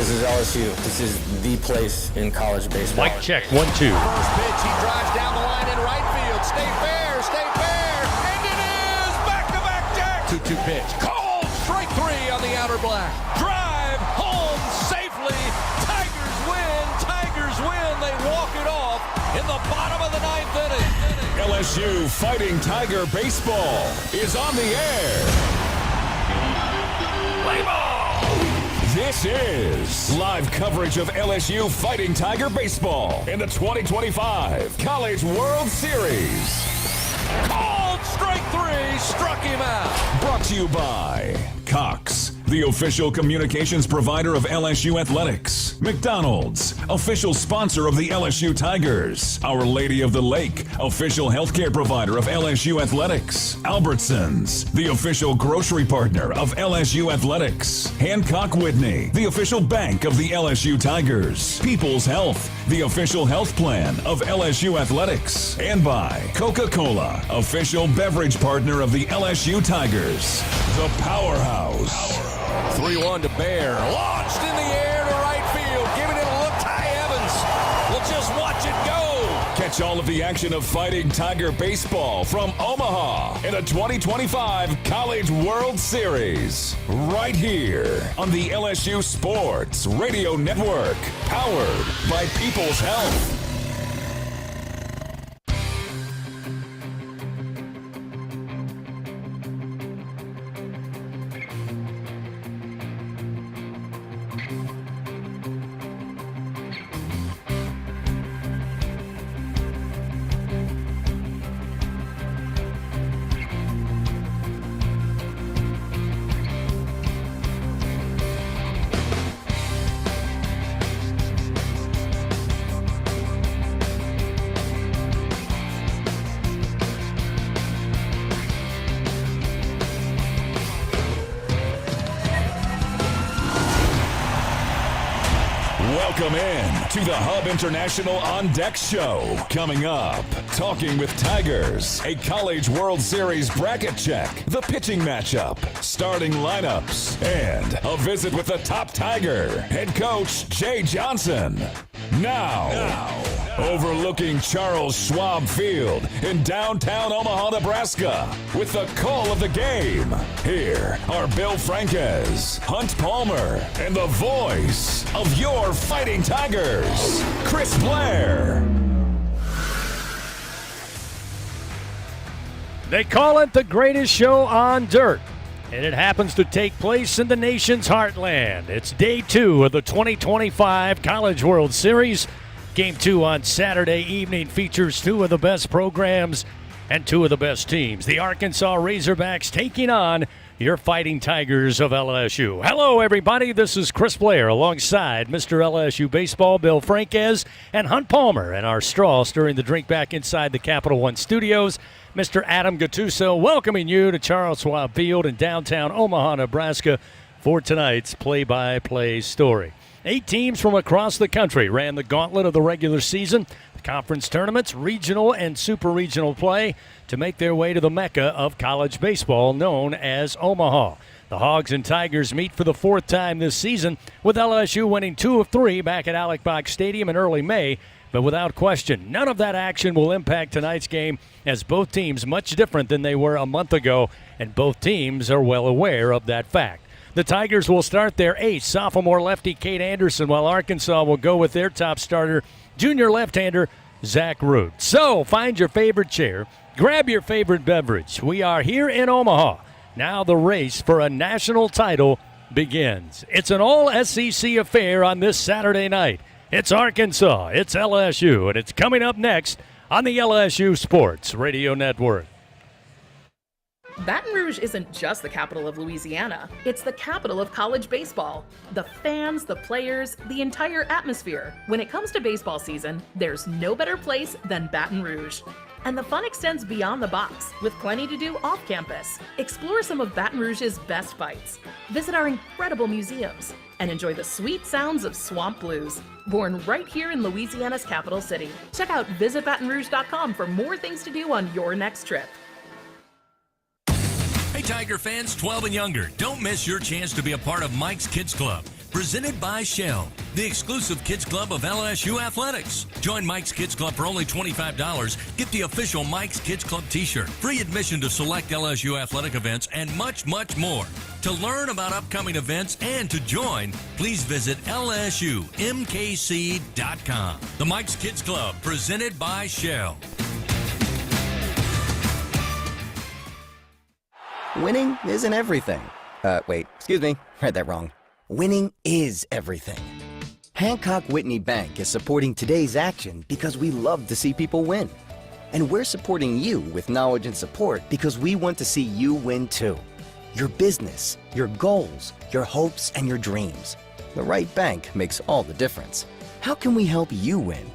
This is LSU. This is the place in college baseball. Mike check, 1-2. First pitch, he drives down the line in right field. Stay fair, and it is back-to-back jack. 2-2 pitch. Called strike three on the outer black. Drive home safely. Tigers win. They walk it off in the bottom of the ninth inning. LSU Fighting Tiger Baseball is on the air. Play ball. This is live coverage of LSU Fighting Tiger Baseball in the 2025 College World Series. Called strike three, struck him out. Brought to you by Cox, the official communications provider of LSU Athletics. McDonald's, official sponsor of the LSU Tigers. Our Lady of the Lake, official healthcare provider of LSU Athletics. Albertsons, the official grocery partner of LSU Athletics. Hancock Whitney, the official bank of the LSU Tigers. People's Health, the official health plan of LSU Athletics. And by Coca-Cola, official beverage partner of the LSU Tigers. The Powerhouse. 3-1 to Bear. Launched in the air to right field. Giving it a look. Ty Evans will just watch it go. Catch all of the action of Fighting Tiger Baseball from Omaha in the 2025 College World Series. Right here on the LSU Sports Radio Network. Powered by People's Health. Welcome in to the Hub International On Deck Show. Coming up, Talking with Tigers, a College World Series bracket check, the pitching matchup, starting lineups, and a visit with the top Tiger, head coach Jay Johnson. Now, overlooking Charles Schwab Field in downtown Omaha, Nebraska, with the call of the game. Here are Bill Franquez, Hunt Palmer, and the voice of your Fighting Tigers, Chris Blair. They call it the greatest show on dirt, and it happens to take place in the nation's heartland. It's day 2 of the 2025 College World Series. Game 2 on Saturday evening features 2 of the best programs and 2 of the best teams. The Arkansas Razorbacks taking on your Fighting Tigers of LSU. Hello, everybody. This is Chris Blair alongside Mr. LSU Baseball, Bill Franquez, and Hunt Palmer, and our straw stirring the drink back inside the Capital One studios, Mr. Adam Gattuso, welcoming you to Charles Schwab Field in downtown Omaha, Nebraska for tonight's play-by-play story. 8 teams from across the country ran the gauntlet of the regular season, the conference tournaments, regional and super regional play to make their way to the mecca of college baseball known as Omaha. The Hogs and Tigers meet for the 4th time this season, with LSU winning 2 of 3 back at Alex Box Stadium in early May. But without question, none of that action will impact tonight's game, as both teams much different than they were a month ago, and both teams are well aware of that fact. The Tigers will start their ace, sophomore lefty Kate Anderson, while Arkansas will go with their top starter, junior left-hander Zach Root. So find your favorite chair, grab your favorite beverage. We are here in Omaha. Now the race for a national title begins. It's an all-SEC affair on this Saturday night. It's Arkansas, it's LSU, and it's coming up next on the LSU Sports Radio Network. Baton Rouge isn't just the capital of Louisiana, it's the capital of college baseball. The fans, the players, the entire atmosphere. When it comes to baseball season, there's no better place than Baton Rouge. And the fun extends beyond the box, with plenty to do off campus. Explore some of Baton Rouge's best fights, visit our incredible museums, and enjoy the sweet sounds of swamp blues, born right here in Louisiana's capital city. Check out visitbatonrouge.com for more things to do on your next trip. Hey, Tiger fans 12 and younger, don't miss your chance to be a part of Mike's Kids Club. presented by Shell, the exclusive kids club of LSU Athletics. Join Mike's Kids Club for only $25. Get the official Mike's Kids Club t-shirt, free admission to select LSU athletic events, and much, much more. To learn about upcoming events and to join, please visit LSUMKC.com. The Mike's Kids Club, presented by Shell. Winning isn't everything. Wait, excuse me, read that wrong. Winning is everything. Hancock Whitney Bank is supporting today's action because we love to see people win. And we're supporting you with knowledge and support because we want to see you win too. Your business, your goals, your hopes, and your dreams. The right bank makes all the difference. How can we help you win?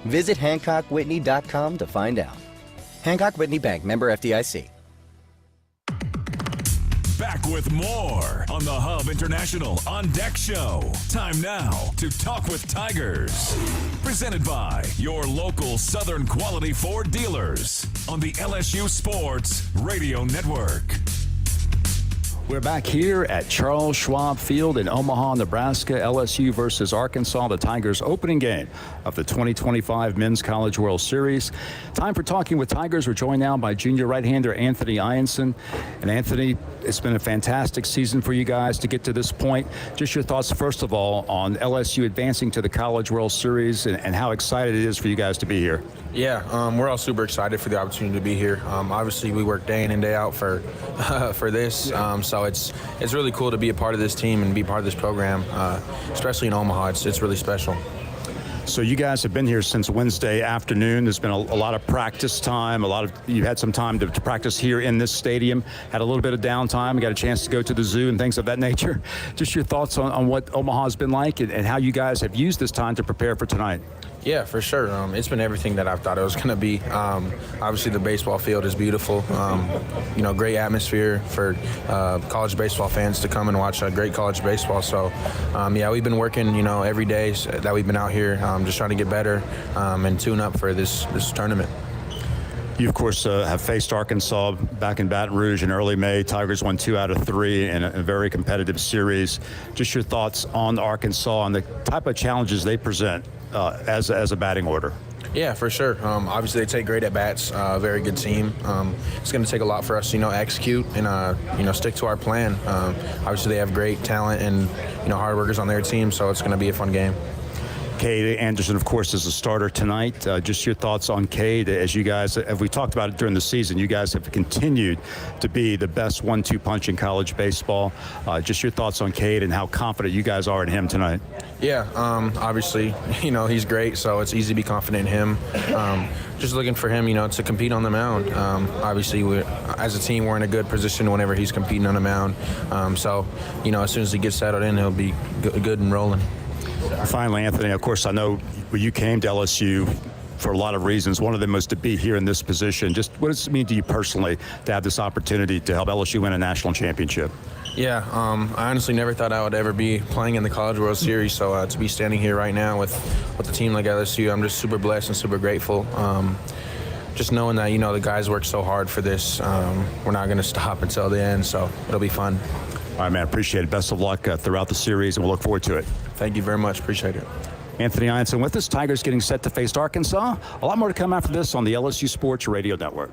Visit HancockWhitney.com to find out. Hancock Whitney Bank, member FDIC. Back with more on the Hub International On Deck Show. Time now to talk with Tigers. Presented by your local Southern Quality Ford dealers on the LSU Sports Radio Network. We're back here at Charles Schwab Field in Omaha, Nebraska. LSU versus Arkansas, the Tigers' opening game of the 2025 Men's College World Series. Time for Talking with Tigers. We're joined now by junior right-hander Anthony Ianson. And Anthony, it's been a fantastic season for you guys to get to this point. Just your thoughts, first of all, on LSU advancing to the College World Series and how excited it is for you guys to be here. Yeah, we're all super excited for the opportunity to be here. Obviously, we work day in and day out for this, so it's really cool to be a part of this team and be part of this program, especially in Omaha. It's really special. So you guys have been here since Wednesday afternoon. There's been a lot of practice time. You had some time to practice here in this stadium, had a little bit of downtime, got a chance to go to the zoo and things of that nature. Just your thoughts on what Omaha's been like and how you guys have used this time to prepare for tonight. Yeah, for sure. It's been everything that I thought it was going to be. Obviously, the baseball field is beautiful. Great atmosphere for college baseball fans to come and watch great college baseball. So, we've been working, every day that we've been out here, just trying to get better and tune up for this tournament. You, of course, have faced Arkansas back in Baton Rouge in early May. Tigers won 2 out of 3 in a very competitive series. Just your thoughts on Arkansas and the type of challenges they present as a batting order. Yeah, for sure. Obviously, they take great at-bats, very good team. It's going to take a lot for us to, execute and, stick to our plan. Obviously, they have great talent and, hard workers on their team, so it's going to be a fun game. Cade Anderson, of course, is a starter tonight. Just your thoughts on Cade as you guys, as we talked about it during the season, you guys have continued to be the best 1-2 punch in college baseball. Just your thoughts on Cade and how confident you guys are in him tonight. Yeah, obviously, he's great, so it's easy to be confident in him. Just looking for him, to compete on the mound. Obviously, as a team, we're in a good position whenever he's competing on the mound. So, as soon as he gets settled in, he'll be good and rolling. Finally, Anthony, of course, I know you came to LSU for a lot of reasons. One of them was to be here in this position. Just what does it mean to you personally to have this opportunity to help LSU win a national championship? Yeah, I honestly never thought I would ever be playing in the College World Series. So to be standing here right now with a team like LSU, I'm just super blessed and super grateful. Just knowing that, the guys work so hard for this. We're not going to stop until the end, so it'll be fun. All right, man, appreciate it. Best of luck throughout the series, and we'll look forward to it. Thank you very much. Appreciate it. Anthony Ianson with us. Tigers getting set to face Arkansas. A lot more to come after this on the LSU Sports Radio Network.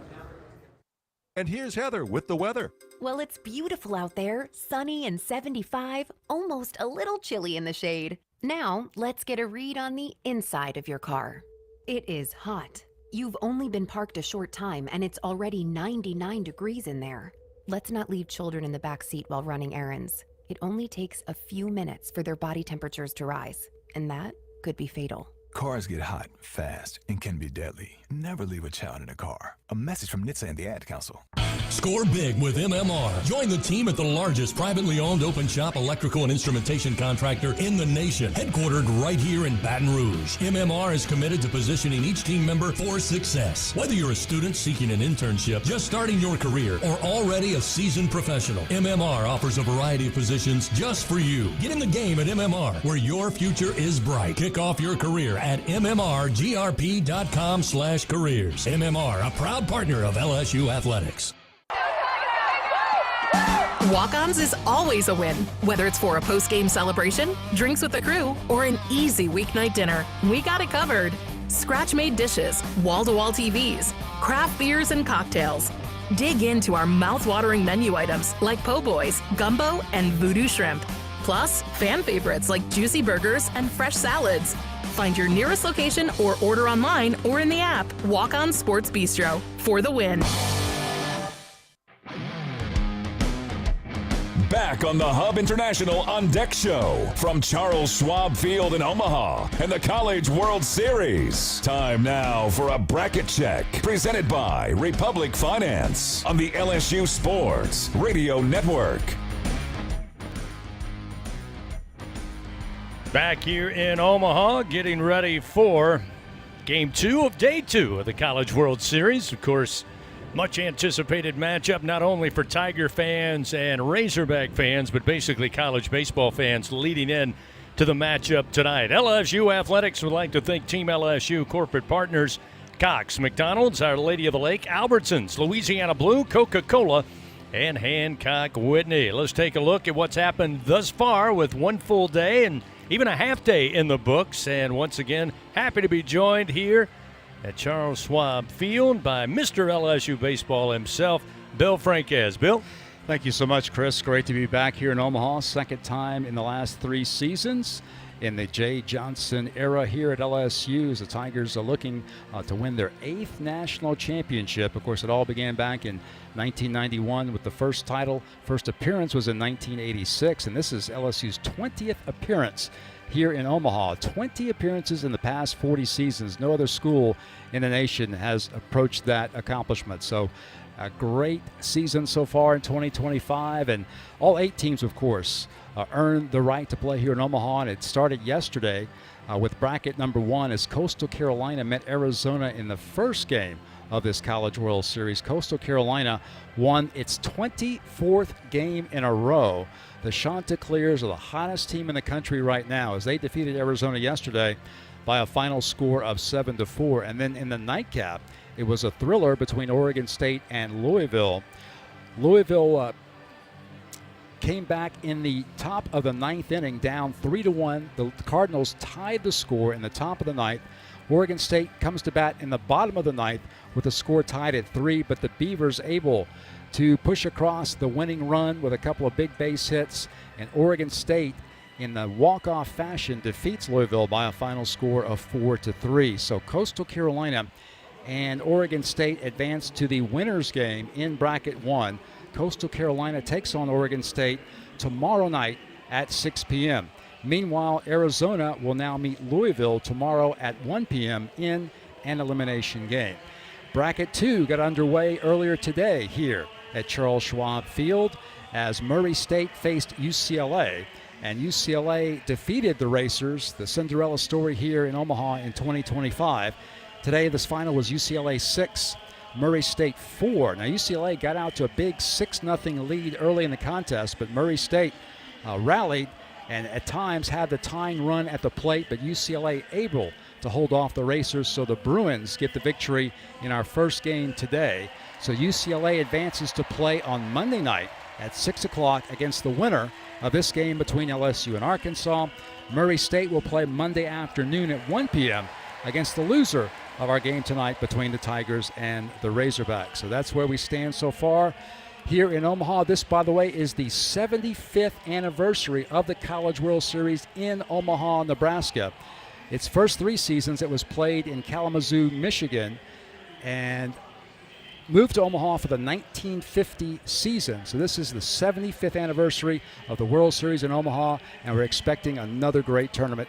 And here's Heather with the weather. Well, it's beautiful out there, sunny and 75, almost a little chilly in the shade. Now, let's get a read on the inside of your car. It is hot. You've only been parked a short time, and it's already 99 degrees in there. Let's not leave children in the back seat while running errands. It only takes a few minutes for their body temperatures to rise, and that could be fatal. Cars get hot fast and can be deadly. Never leave a child in a car. A message from NHTSA and the Ad Council. Score big with MMR. Join the team at the largest privately owned open shop electrical and instrumentation contractor in the nation, headquartered right here in Baton Rouge. MMR is committed to positioning each team member for success. Whether you're a student seeking an internship, just starting your career, or already a seasoned professional, MMR offers a variety of positions just for you. Get in the game at MMR, where your future is bright. Kick off your career at mmrgrp.com/careers. MMR, a proud partner of LSU Athletics. Walk-Ons is always a win. Whether it's for a post-game celebration, drinks with the crew, or an easy weeknight dinner, we got it covered. Scratch-made dishes, wall-to-wall TVs, craft beers and cocktails. Dig into our mouth-watering menu items like po' boys, gumbo, and voodoo shrimp. Plus, fan favorites like juicy burgers and fresh salads. Find your nearest location or order online or in the app. Walk-On Sports Bistro for the win. Back on the Hub International On Deck Show from Charles Schwab Field in Omaha and the College World Series. Time now for a bracket check presented by Republic Finance on the LSU Sports Radio Network. Back here in Omaha, getting ready for Game 2 of Day 2 of the College World Series. Of course, much anticipated matchup not only for Tiger fans and Razorback fans, but basically college baseball fans leading in to the matchup tonight. LSU Athletics would like to thank Team LSU corporate partners Cox, McDonald's, Our Lady of the Lake, Albertsons, Louisiana Blue, Coca-Cola, and Hancock Whitney. Let's take a look at what's happened thus far with one full day and even a half day in the books. And once again, happy to be joined here at Charles Schwab Field by Mr. LSU Baseball himself, Bill Franquez. Bill? Thank you so much, Chris. Great to be back here in Omaha. Second time in the last 3 seasons in the Jay Johnson era here at LSU as the Tigers are looking to win their 8th national championship. Of course, it all began back in 1991 with the first title. First appearance was in 1986, and this is LSU's 20th appearance here in Omaha. 20 appearances in the past 40 seasons. No other school in the nation has approached that accomplishment. So a great season so far in 2025, and all 8 teams, of course, earned the right to play here in Omaha, and it started yesterday with bracket number 1 as Coastal Carolina met Arizona in the first game of this College World Series. Coastal Carolina won its 24th game in a row. The Chanticleers are the hottest team in the country right now as they defeated Arizona yesterday by a final score of 7-4. And then in the nightcap, it was a thriller between Oregon State and Louisville. Louisville came back in the top of the 9th inning, down 3-1. The Cardinals tied the score in the top of the 9th. Oregon State comes to bat in the bottom of the 9th with the score tied at 3, but the Beavers able to push across the winning run with a couple of big base hits, and Oregon State in the walk-off fashion defeats Louisville by a final score of 4-3. So Coastal Carolina and Oregon State advance to the winners game in bracket 1. Coastal Carolina takes on Oregon State tomorrow night at 6 p.m. Meanwhile, Arizona will now meet Louisville tomorrow at 1 p.m. in an elimination game. Bracket 2 got underway earlier today here at Charles Schwab Field as Murray State faced UCLA, and UCLA defeated the Racers, the Cinderella story here in Omaha in 2025. Today, this final was UCLA 6, Murray State 4. Now, UCLA got out to a big 6-0 lead early in the contest, but Murray State rallied and at times had the tying run at the plate, but UCLA able to hold off the Racers, so the Bruins get the victory in our first game today. So UCLA advances to play on Monday night at 6 o'clock against the winner of this game between LSU and Arkansas. Murray State will play Monday afternoon at 1 p.m. against the loser of our game tonight between the Tigers and the Razorbacks. So that's where we stand so far here in Omaha. This, by the way, is the 75th anniversary of the College World Series in Omaha, Nebraska. Its first 3 seasons, it was played in Kalamazoo, Michigan, and moved to Omaha for the 1950 season. So this is the 75th anniversary of the World Series in Omaha, and we're expecting another great tournament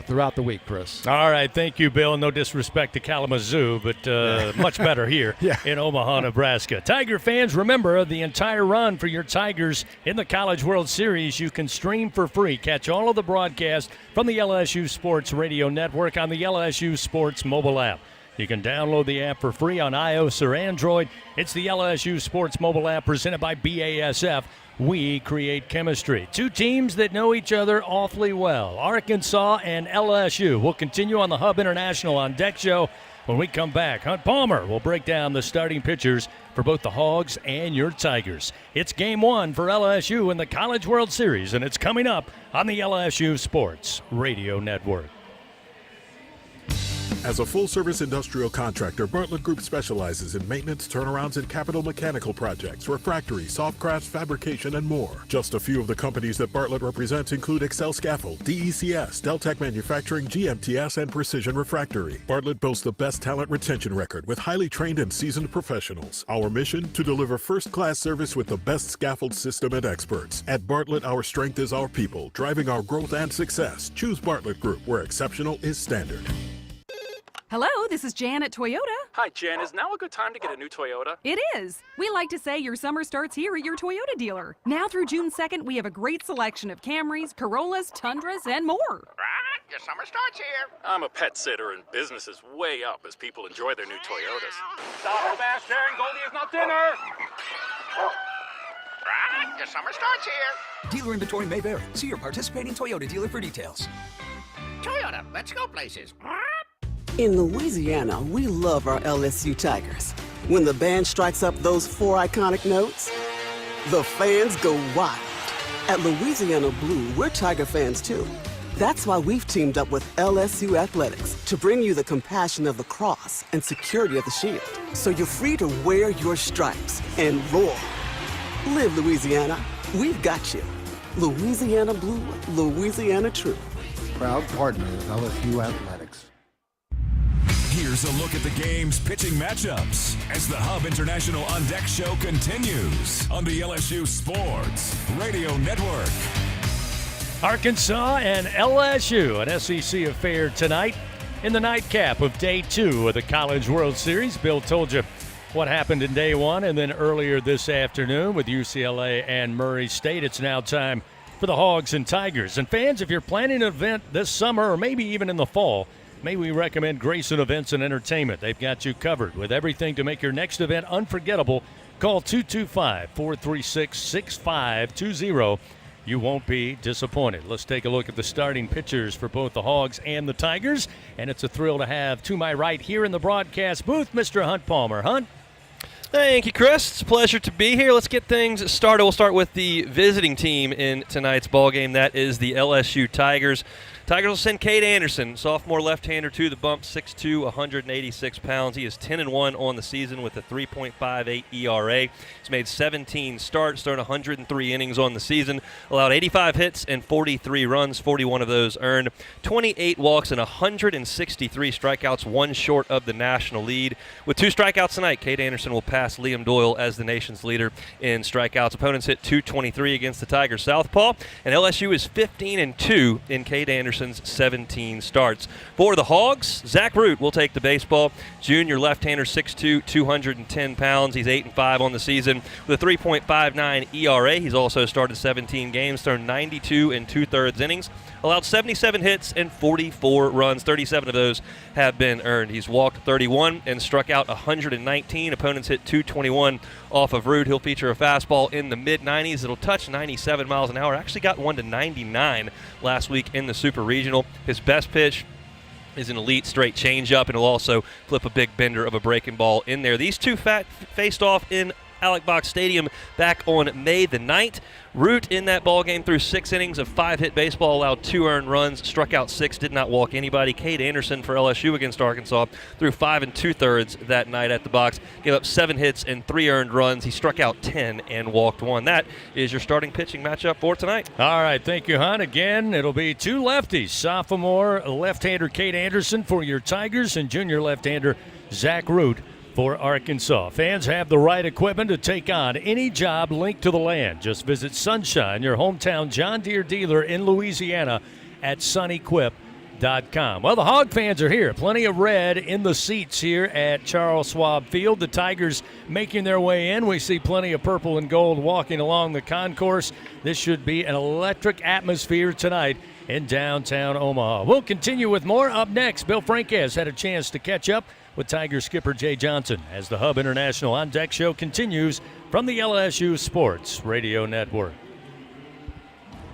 throughout the week, Chris. All right, thank you, Bill. No disrespect to Kalamazoo, but much better here in Omaha, Nebraska. Tiger fans, remember the entire run for your Tigers in the College World Series. You can stream for free. Catch all of the broadcasts from the LSU Sports Radio Network on the LSU Sports mobile app. You can download the app for free on iOS or Android. It's the LSU Sports mobile app presented by BASF. We create chemistry. 2 teams that know each other awfully well, Arkansas and LSU. We'll continue on the Hub International On Deck show. When we come back, Hunt Palmer will break down the starting pitchers for both the Hogs and your Tigers. It's Game 1 for LSU in the College World Series, and it's coming up on the LSU Sports Radio Network. As a full-service industrial contractor, Bartlett Group specializes in maintenance, turnarounds, and capital mechanical projects, refractory, soft crafts, fabrication, and more. Just a few of the companies that Bartlett represents include Excel Scaffold, DECS, Deltec Manufacturing, GMTS, and Precision Refractory. Bartlett boasts the best talent retention record with highly trained and seasoned professionals. Our mission? To deliver first-class service with the best scaffold system and experts. At Bartlett, our strength is our people, driving our growth and success. Choose Bartlett Group, where exceptional is standard. Hello, this is Jan at Toyota. Hi, Jan. Is now a good time to get a new Toyota? It is. We like to say your summer starts here at your Toyota dealer. Now through June 2nd, we have a great selection of Camrys, Corollas, Tundras, and more. Right, your summer starts here. I'm a pet sitter, and business is way up as people enjoy their new Toyotas. Stop, Sebastian. Goldie is not dinner. Right, your summer starts here. Dealer inventory may vary. See your participating Toyota dealer for details. Toyota, let's go places. In Louisiana, we love our LSU Tigers. When the band strikes up those 4 iconic notes, the fans go wild. At Louisiana Blue, we're Tiger fans too. That's why we've teamed up with LSU Athletics to bring you the compassion of the cross and security of the shield, so you're free to wear your stripes and roar. Live Louisiana. We've got you. Louisiana Blue, Louisiana True. Proud partner of LSU Athletics. Here's a look at the game's pitching matchups as the Hub International On Deck show continues on the LSU Sports Radio Network. Arkansas and LSU, an SEC affair tonight in the nightcap of Day 2 of the College World Series. Bill told you what happened in Day 1, and then earlier this afternoon with UCLA and Murray State. It's now time for the Hogs and Tigers. And fans, if you're planning an event this summer or maybe even in the fall, may we recommend Grayson Events and Entertainment. They've got you covered with everything to make your next event unforgettable. Call 225-436-6520. You won't be disappointed. Let's take a look at the starting pitchers for both the Hogs and the Tigers. And it's a thrill to have to my right here in the broadcast booth, Mr. Hunt Palmer. Hunt? Thank you, Chris. It's a pleasure to be here. Let's get things started. We'll start with the visiting team in tonight's ballgame. That is the LSU Tigers. Tigers will send Cade Anderson, sophomore left-hander, to the bump, 6'2", 186 pounds. He is 10-1 on the season with a 3.58 ERA. He's made 17 starts, thrown 103 innings on the season, allowed 85 hits and 43 runs, 41 of those earned, 28 walks and 163 strikeouts, one short of the national lead. With 2 strikeouts tonight, Cade Anderson will pass Liam Doyle as the nation's leader in strikeouts. Opponents hit .223 against the Tigers southpaw, and LSU is 15-2 in Cade Anderson's 17 starts. For the Hogs, Zach Root will take the baseball. Junior left-hander, 6'2", 210 pounds. He's 8-5 on the season with a 3.59 ERA. He's also started 17 games, thrown 92 2/3 innings, allowed 77 hits and 44 runs. 37 of those have been earned. He's walked 31 and struck out 119. Opponents hit .221 off of Root. He'll feature a fastball in the mid-90s. It'll touch 97 miles an hour. Actually got one to 99 last week in the Super Regional. His best pitch is an elite straight changeup, and he'll also flip a big bender of a breaking ball in there. These two faced off in Alec Box Stadium back on May the 9th. Root in that ballgame threw 6 innings of 5-hit baseball, allowed 2 earned runs, struck out 6, did not walk anybody. Cade Anderson for LSU against Arkansas threw 5 2/3 that night at the box, gave up 7 hits and 3 earned runs. He struck out 10 and walked 1. That is your starting pitching matchup for tonight. All right, thank you, Hunt. Again, it'll be 2 lefties. Sophomore left-hander Cade Anderson for your Tigers and junior left-hander Zach Root for Arkansas. Fans have the right equipment to take on any job linked to the land. Just visit Sunshine, your hometown John Deere dealer in Louisiana, at sunequip.com. Well, the Hog fans are here. Plenty of red in the seats here at Charles Schwab Field. The Tigers making their way in. We see plenty of purple and gold walking along the concourse. This should be an electric atmosphere tonight in downtown Omaha. We'll continue with more. Up next, Bill Franquez had a chance to catch up with Tiger skipper Jay Johnson as the Hub International On Deck show continues from the LSU Sports Radio Network.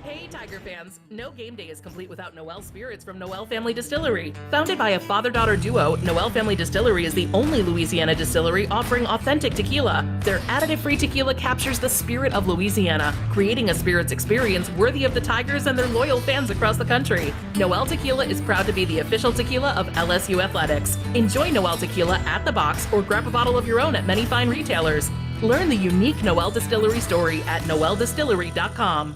Hey Tiger fans, no game day is complete without Noel Spirits from Noel Family Distillery. Founded by a father-daughter duo, Noel Family Distillery is the only Louisiana distillery offering authentic tequila. Their additive-free tequila captures the spirit of Louisiana, creating a spirits experience worthy of the Tigers and their loyal fans across the country. Noel Tequila is proud to be the official tequila of LSU Athletics. Enjoy Noel Tequila at the box or grab a bottle of your own at many fine retailers. Learn the unique Noel Distillery story at noeldistillery.com.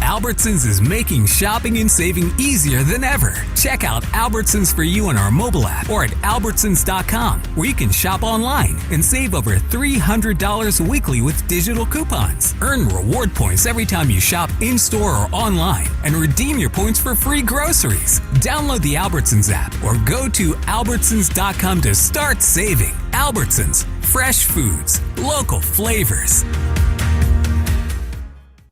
Albertsons is making shopping and saving easier than ever. Check out Albertsons for you on our mobile app or at albertsons.com, where you can shop online and save over $300 weekly with digital coupons. Earn reward points every time you shop in-store or online and redeem your points for free groceries. Download the Albertsons app or go to albertsons.com to start saving. Albertsons, fresh foods, local flavors.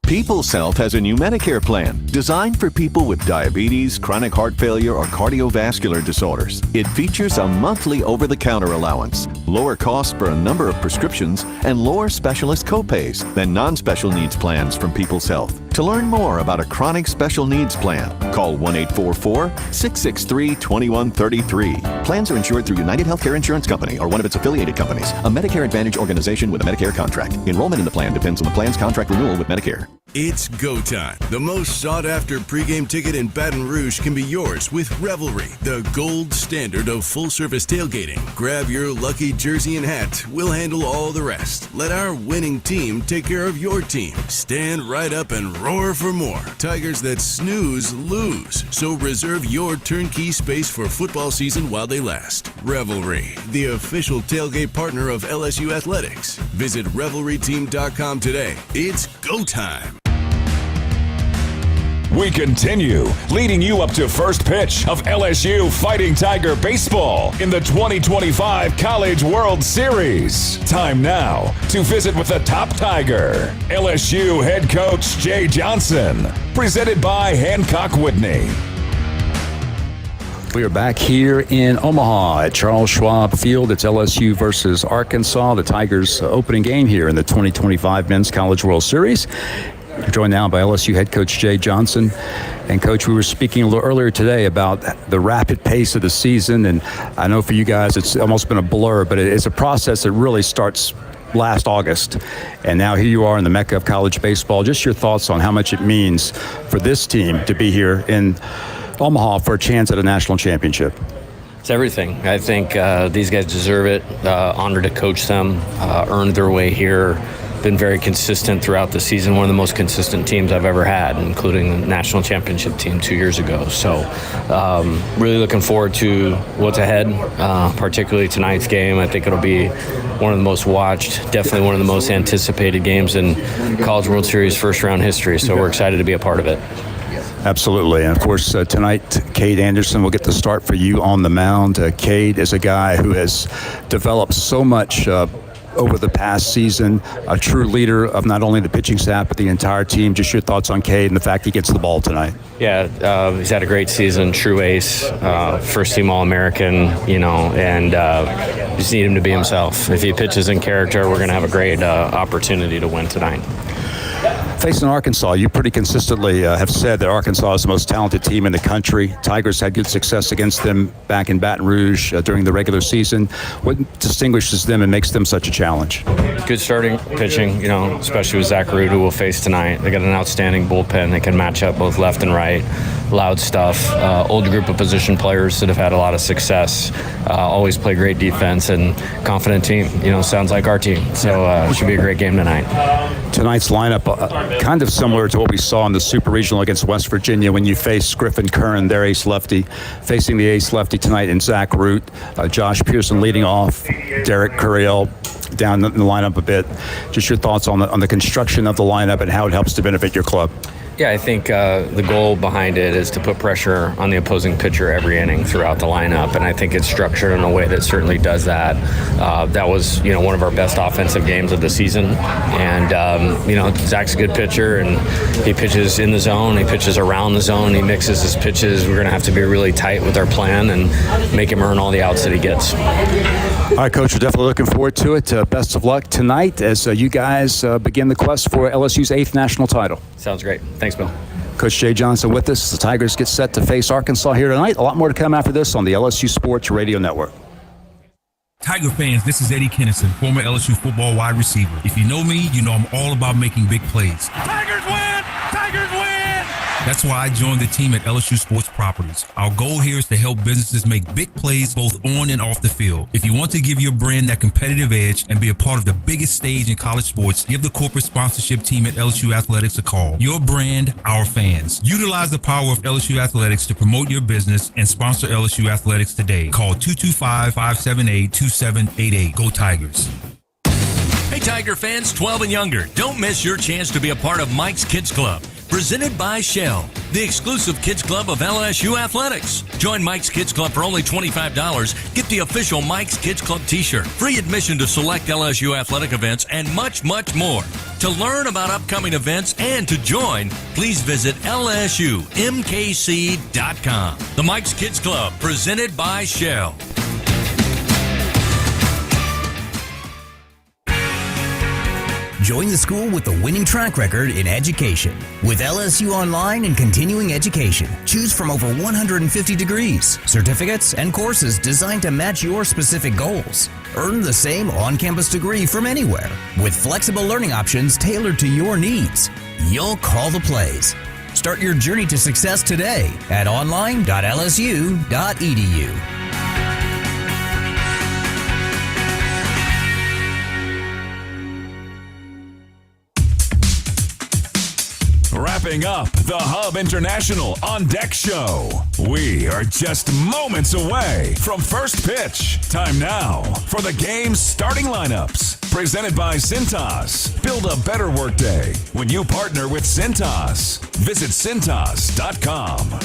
People's Health has a new Medicare plan designed for people with diabetes, chronic heart failure, or cardiovascular disorders. It features a monthly over-the-counter allowance, lower costs for a number of prescriptions, and lower specialist copays than non-special needs plans from People's Health. To learn more about a chronic special needs plan, call 1-844-663-2133. Plans are insured through United Healthcare Insurance Company or one of its affiliated companies, a Medicare Advantage organization with a Medicare contract. Enrollment in the plan depends on the plan's contract renewal with Medicare. It's go time. The most sought-after pregame ticket in Baton Rouge can be yours with Revelry, the gold standard of full-service tailgating. Grab your lucky jersey and hat. We'll handle all the rest. Let our winning team take care of your team. Stand right up and roar for more. Tigers that snooze, lose. So reserve your turnkey space for football season while they last. Revelry, the official tailgate partner of LSU Athletics. Visit revelryteam.com today. It's go time. We continue, leading you up to first pitch of LSU Fighting Tiger Baseball in the 2025 College World Series. Time now to visit with the top Tiger, LSU head coach Jay Johnson, presented by Hancock Whitney. We are back here in Omaha at Charles Schwab Field. It's LSU versus Arkansas, the Tigers' opening game here in the 2025 Men's College World Series. We're joined now by LSU head coach Jay Johnson. And Coach, we were speaking a little earlier today about the rapid pace of the season. And I know for you guys it's almost been a blur, but it's a process that really starts last August. And now here you are in the Mecca of college baseball. Just your thoughts on how much it means for this team to be here in Omaha for a chance at a national championship. It's everything. I think these guys deserve it. Honored to coach them, earned their way here. Been very consistent throughout the season, one of the most consistent teams I've ever had, including the national championship team 2 years ago. So really looking forward to what's ahead, particularly tonight's game. I think it'll be one of the most watched, definitely one of the most anticipated games in College World Series first round history. So we're excited to be a part of it. Absolutely. And, of course, tonight, Cade Anderson will get the start for you on the mound. Cade is a guy who has developed so much over the past season, a true leader of not only the pitching staff but the entire team. Just your thoughts on Cade and the fact he gets the ball tonight. Yeah, he's had a great season, true ace, first-team All-American, and just need him to be himself. If he pitches in character, we're going to have a great opportunity to win tonight. Facing Arkansas, you pretty consistently have said that Arkansas is the most talented team in the country. Tigers had good success against them back in Baton Rouge during the regular season. What distinguishes them and makes them such a challenge? Good starting pitching, especially with Zach Rude, who we'll face tonight. They got an outstanding bullpen. They can match up both left and right. Loud stuff. Old group of position players that have had a lot of success. Always play great defense and confident team. Sounds like our team. So it should be a great game tonight. Tonight's lineup, kind of similar to what we saw in the Super Regional against West Virginia when you faced Griffin Kern, their ace lefty, facing the ace lefty tonight in Zach Root. Josh Pearson leading off, Derek Curiel down in the lineup a bit. Just your thoughts on the construction of the lineup and how it helps to benefit your club. Yeah, I think the goal behind it is to put pressure on the opposing pitcher every inning throughout the lineup, and I think it's structured in a way that certainly does that. That was, one of our best offensive games of the season, and Zach's a good pitcher, and he pitches in the zone, he pitches around the zone, he mixes his pitches. We're going to have to be really tight with our plan and make him earn all the outs that he gets. All right, Coach, we're definitely looking forward to it. Best of luck tonight as you guys begin the quest for LSU's 8th national title. Sounds great. Thanks, Bill. Coach Jay Johnson with us. The Tigers get set to face Arkansas here tonight. A lot more to come after this on the LSU Sports Radio Network. Tiger fans, this is Eddie Kennison, former LSU football wide receiver. If you know me, you know I'm all about making big plays. Tigers win! Tigers win! That's why I joined the team at LSU Sports Properties. Our goal here is to help businesses make big plays both on and off the field. If you want to give your brand that competitive edge and be a part of the biggest stage in college sports, give the corporate sponsorship team at LSU Athletics a call. Your brand, our fans. Utilize the power of LSU Athletics to promote your business and sponsor LSU Athletics today. Call 225-578-2788. Go Tigers. Hey Tiger fans, 12 and younger, don't miss your chance to be a part of Mike's Kids Club. Presented by Shell, the exclusive kids club of LSU Athletics. Join Mike's Kids Club for only $25. Get the official Mike's Kids Club t-shirt, free admission to select LSU athletic events, and much, much more. To learn about upcoming events and to join, please visit LSUMKC.com. The Mike's Kids Club, presented by Shell. Join the school with the winning track record in education. With LSU Online and Continuing Education, choose from over 150 degrees, certificates, and courses designed to match your specific goals. Earn the same on-campus degree from anywhere, with flexible learning options tailored to your needs. You'll call the plays. Start your journey to success today at online.lsu.edu. Wrapping up the Hub International On Deck Show. We are just moments away from first pitch. Time now for the game's starting lineups. Presented by Cintas. Build a better workday when you partner with Cintas. Visit Cintas.com.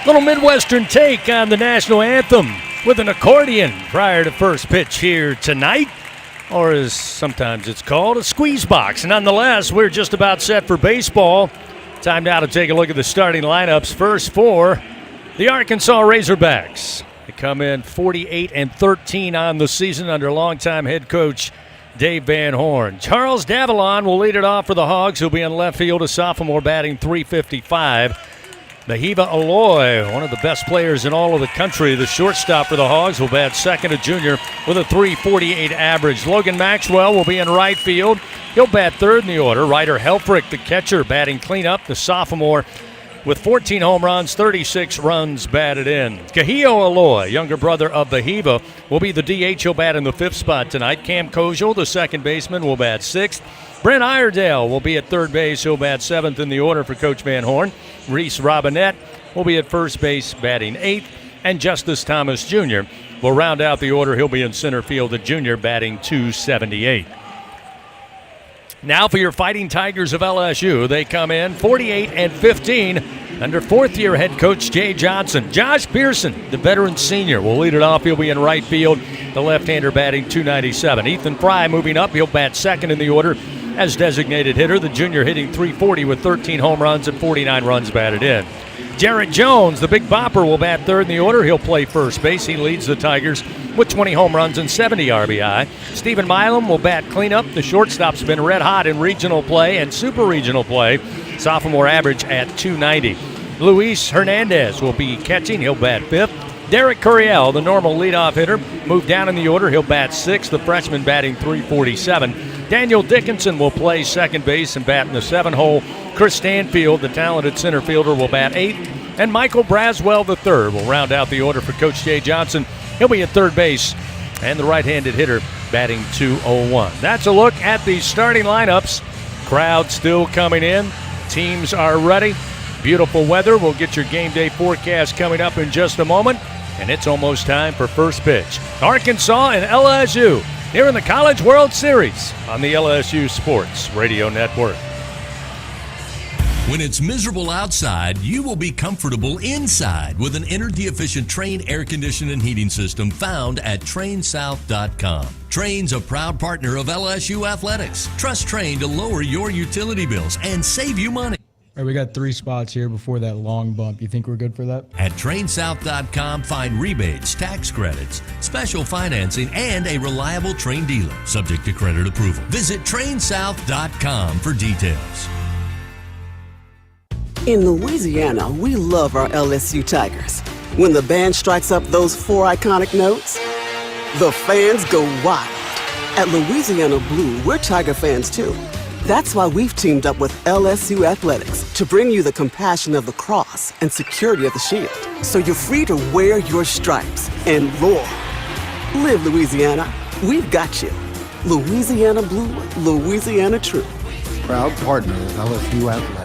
Little Midwestern take on the national anthem with an accordion prior to first pitch here tonight, or as sometimes it's called, a squeeze box. Nonetheless, we're just about set for baseball. Time now to take a look at the starting lineups. First for the Arkansas Razorbacks. They come in 48-13 on the season under longtime head coach Dave Van Horn. Charles Davalon will lead it off for the Hogs. He'll be in left field, a sophomore batting .355. Nahiva Aloy, one of the best players in all of the country, the shortstop for the Hogs, will bat second, a junior with a .348 average. Logan Maxwell will be in right field. He'll bat third in the order. Ryder Helfrich, the catcher, batting cleanup, the sophomore, with 14 home runs, 36 runs batted in. Kahio Aloy, younger brother of Nahiva, will be the DH. He'll bat in the fifth spot tonight. Cam Koziel, the second baseman, will bat sixth. Brent Iredale will be at third base. He'll bat seventh in the order for Coach Van Horn. Reese Robinette will be at first base, batting eighth. And Justice Thomas Jr. will round out the order. He'll be in center field, the junior, batting .278. Now for your Fighting Tigers of LSU. They come in 48-15 under fourth-year head coach Jay Johnson. Josh Pearson, the veteran senior, will lead it off. He'll be in right field, the left-hander batting .297. Ethan Fry moving up. He'll bat second in the order as designated hitter. The junior hitting .340 with 13 home runs and 49 runs batted in. Jarrett Jones, the big bopper, will bat third in the order. He'll play first base. He leads the Tigers with 20 home runs and 70 RBI. Stephen Milam will bat cleanup. The shortstop's been red hot in regional play and super regional play. Sophomore average at .290. Luis Hernandez will be catching. He'll bat fifth. Derek Curiel, the normal leadoff hitter, moved down in the order. He'll bat sixth. The freshman batting .347. Daniel Dickinson will play second base and bat in the 7-hole. Chris Stanfield, the talented center fielder, will bat eighth. And Michael Braswell III will round out the order for Coach Jay Johnson. He'll be at third base. And the right-handed hitter batting .201. That's a look at the starting lineups. Crowd still coming in. Teams are ready. Beautiful weather. We'll get your game day forecast coming up in just a moment. And it's almost time for first pitch. Arkansas and LSU here in the College World Series on the LSU Sports Radio Network. When it's miserable outside, you will be comfortable inside with an energy-efficient Trane air conditioning and heating system found at TraneSouth.com. Trane's a proud partner of LSU Athletics. Trust Trane to lower your utility bills and save you money. All right, we got 3 spots here before that long bump. You think we're good for that? At TraneSouth.com, find rebates, tax credits, special financing, and a reliable Trane dealer, subject to credit approval. Visit TraneSouth.com for details. In Louisiana, we love our LSU Tigers. When the band strikes up those 4 iconic notes, the fans go wild. At Louisiana Blue, we're Tiger fans too. That's why we've teamed up with LSU Athletics to bring you the compassion of the cross and security of the shield, so you're free to wear your stripes and roar. Live Louisiana. We've got you. Louisiana Blue, Louisiana True. Proud partner of LSU Athletics.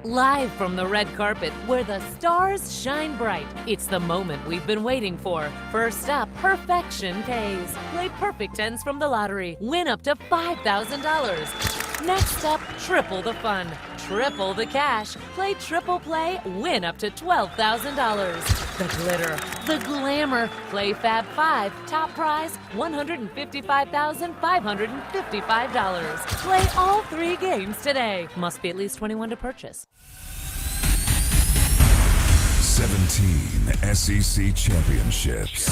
Live from the red carpet where the stars shine bright. It's the moment we've been waiting for. First up, Perfection Pays. Play perfect tens from the lottery. Win up to $5,000. Next up, Triple the Fun. Triple the cash. Play Triple Play. Win up to $12,000. The glitter. The glamour. Play Fab 5. Top prize, $155,555. Play all 3 games today. Must be at least 21 to purchase. 17 SEC championships.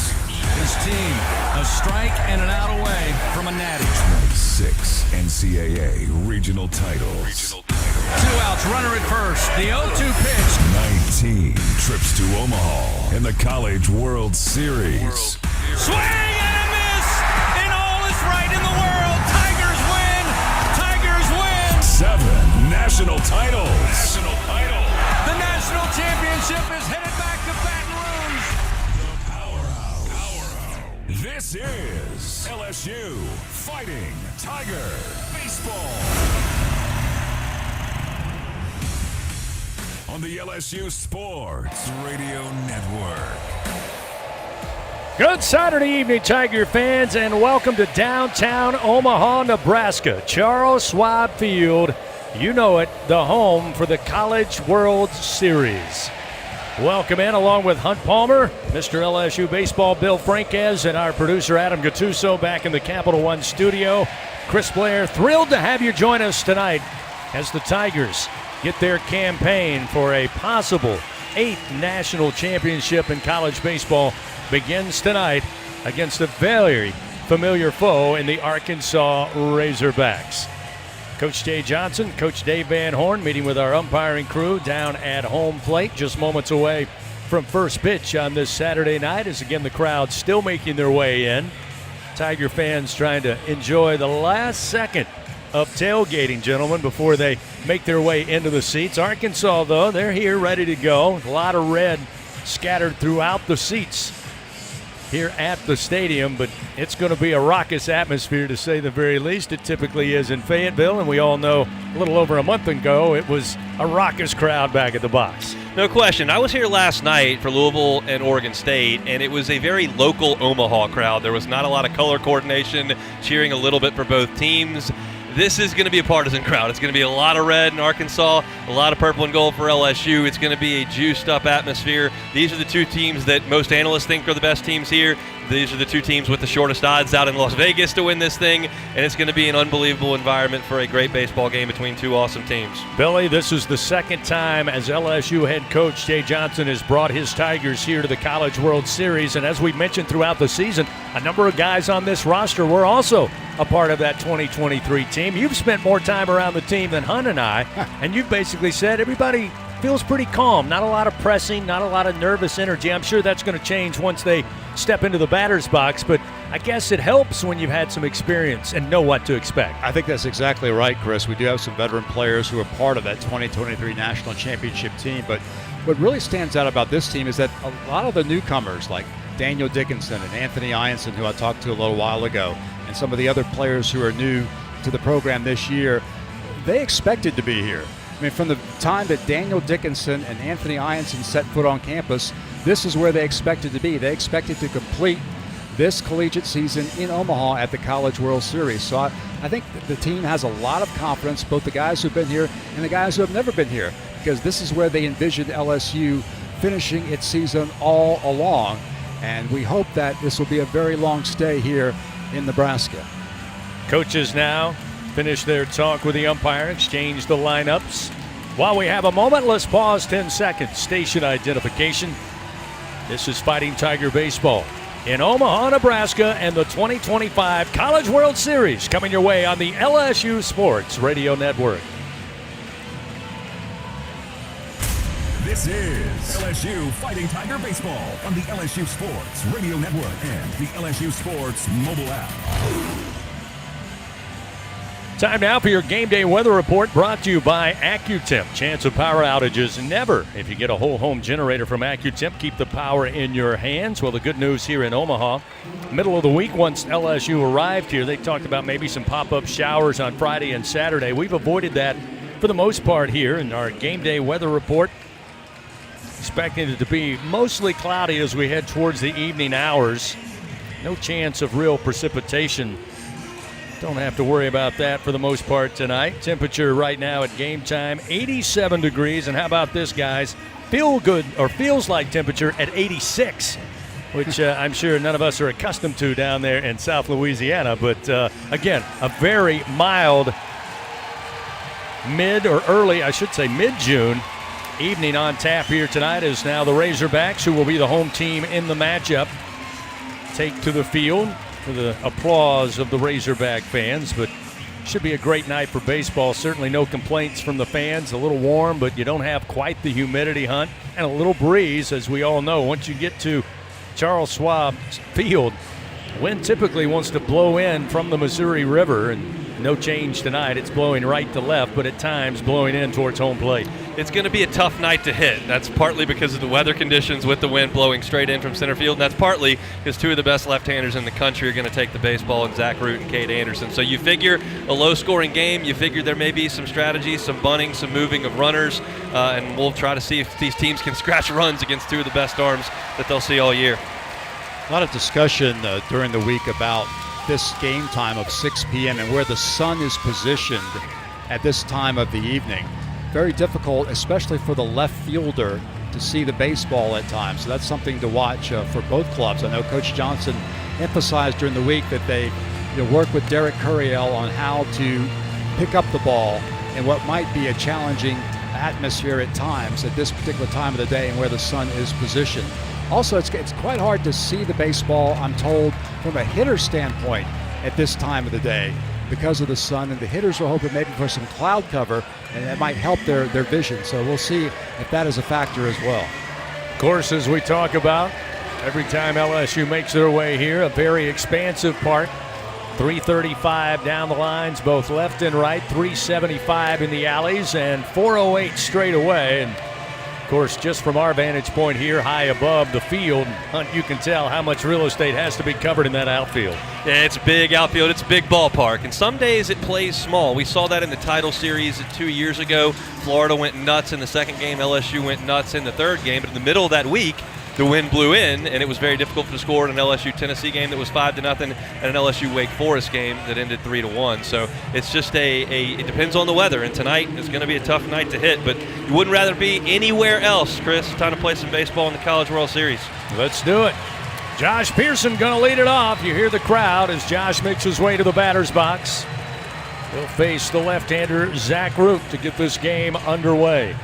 His team, a strike and an out away from a natty. 26 NCAA regional titles. 2 outs, runner at first. The 0-2 pitch. 19 trips to Omaha in the College World Series. Swing and a miss, and all is right in the world. Tigers win. Tigers win. 7 national titles. The national championship is headed back to Baton Rouge. The Powerhouse. This is LSU Fighting Tiger Baseball. On the LSU Sports Radio Network. Good Saturday evening, Tiger fans, and welcome to downtown Omaha, Nebraska. Charles Schwab Field. You know it, the home for the College World Series. Welcome in, along with Hunt Palmer, Mr. LSU Baseball, Bill Franquez, and our producer, Adam Gattuso, back in the Capital One studio. Chris Blair, thrilled to have you join us tonight as the Tigers get their campaign for a possible 8th national championship in college baseball begins tonight against a very familiar foe in the Arkansas Razorbacks. Coach Jay Johnson, Coach Dave Van Horn meeting with our umpiring crew down at home plate, just moments away from first pitch on this Saturday night, as again the crowd still making their way in. Tiger fans trying to enjoy the last second of tailgating, gentlemen, before they make their way into the seats. Arkansas, though, they're here ready to go. A lot of red scattered throughout the seats here at the stadium, but it's going to be a raucous atmosphere, to say the very least. It typically is in Fayetteville, and we all know a little over a month ago it was a raucous crowd back at the box. No question. I was here last night for Louisville and Oregon State, and it was a very local Omaha crowd. There was not a lot of color coordination, cheering a little bit for both teams. this is going to be a partisan crowd. It's going to be a lot of red in Arkansas, a lot of purple and gold for LSU. It's going to be a juiced-up atmosphere. These are the two teams that most analysts think are the best teams here. These are the two teams with the shortest odds out in Las Vegas to win this thing, and it's going to be an unbelievable environment for a great baseball game between two awesome teams. Billy, this is the second time as LSU head coach Jay Johnson has brought his Tigers here to the College World Series, and as we mentioned throughout the season, a number of guys on this roster were also a part of that 2023 team. You've spent more time around the team than Hunt and I, and you've basically said everybody feels pretty calm, not a lot of pressing, not a lot of nervous energy. I'm sure that's going to change once they step into the batter's box, but I guess it helps when you've had some experience and know what to expect. I think that's exactly right, Chris. We do have some veteran players who are part of that 2023 National Championship team, but what really stands out about this team is that a lot of the newcomers like Daniel Dickinson and Anthony Ianson, who I talked to a little while ago, and some of the other players who are new to the program this year, they expected to be here. I mean, from the time that Daniel Dickinson and Anthony Ianson set foot on campus, this is where they expected to be. They expected to complete this collegiate season in Omaha at the College World Series. So I think the team has a lot of confidence, both the guys who've been here and the guys who have never been here, because this is where they envisioned LSU finishing its season all along. And we hope that this will be a very long stay here in Nebraska. Coaches now finish their talk with the umpire, exchange the lineups. While we have a moment, let's pause 10 seconds. Station identification. This is Fighting Tiger Baseball in Omaha, Nebraska, and the 2025 College World Series coming your way on the LSU Sports Radio Network. This is LSU Fighting Tiger Baseball on the LSU Sports Radio Network and the LSU Sports mobile app. Time now for your game day weather report, brought to you by AccuTemp. Chance of power outages never. If you get a whole home generator from AccuTemp, keep the power in your hands. Well, the good news here in Omaha, middle of the week, once LSU arrived here, they talked about maybe some pop-up showers on Friday and Saturday. We've avoided that for the most part here in our game day weather report. Expecting it to be mostly cloudy as we head towards the evening hours. No chance of real precipitation. Don't have to worry about that for the most part tonight. Temperature right now at game time, 87 degrees. And how about this, guys? Feels like temperature at 86, which I'm sure none of us are accustomed to down there in South Louisiana. But again, a very mild mid-June evening on tap here tonight is now the Razorbacks, who will be the home team in the matchup, take to the field for the applause of the Razorback fans. But should be a great night for baseball. Certainly no complaints from the fans. A little warm, but you don't have quite the humidity, Hunt, and a little breeze, as we all know. Once you get to Charles Schwab Field, wind typically wants to blow in from the Missouri River, and no change tonight. It's blowing right to left, but at times blowing in towards home plate. It's going to be a tough night to hit. That's partly because of the weather conditions with the wind blowing straight in from center field, and that's partly because two of the best left-handers in the country are going to take the baseball, in Zach Root and Cade Anderson. So you figure a low-scoring game, you figure there may be some strategy, some bunting, some moving of runners, and we'll try to see if these teams can scratch runs against two of the best arms that they'll see all year. A lot of discussion during the week about this game time of 6 p.m. and where the sun is positioned at this time of the evening. Very difficult, especially for the left fielder, to see the baseball at times. So that's something to watch for both clubs. I know Coach Johnson emphasized during the week that they work with Derek Curiel on how to pick up the ball in what might be a challenging atmosphere at times at this particular time of the day and where the sun is positioned. Also, it's quite hard to see the baseball, I'm told, from a hitter standpoint at this time of the day because of the sun, and the hitters are hoping maybe for some cloud cover, and that might help their vision. So we'll see if that is a factor as well. Of course, as we talk about, every time LSU makes their way here, a very expansive park. 335 down the lines, both left and right, 375 in the alleys, and 408 straight away. And of course, just from our vantage point here, high above the field, Hunt, you can tell how much real estate has to be covered in that outfield. Yeah, it's a big outfield. It's a big ballpark. And some days it plays small. We saw that in the title series 2 years ago. Florida went nuts in the second game. LSU went nuts in the third game. But in the middle of that week, the wind blew in, and it was very difficult to score in an LSU-Tennessee game that was 5-0 and an LSU-Wake Forest game that ended 3-1. So it's just it depends on the weather, and tonight is going to be a tough night to hit, but you wouldn't rather be anywhere else, Chris. Time to play some baseball in the College World Series. Let's do it. Josh Pearson going to lead it off. You hear the crowd as Josh makes his way to the batter's box. He'll face the left-hander Zach Root to get this game underway.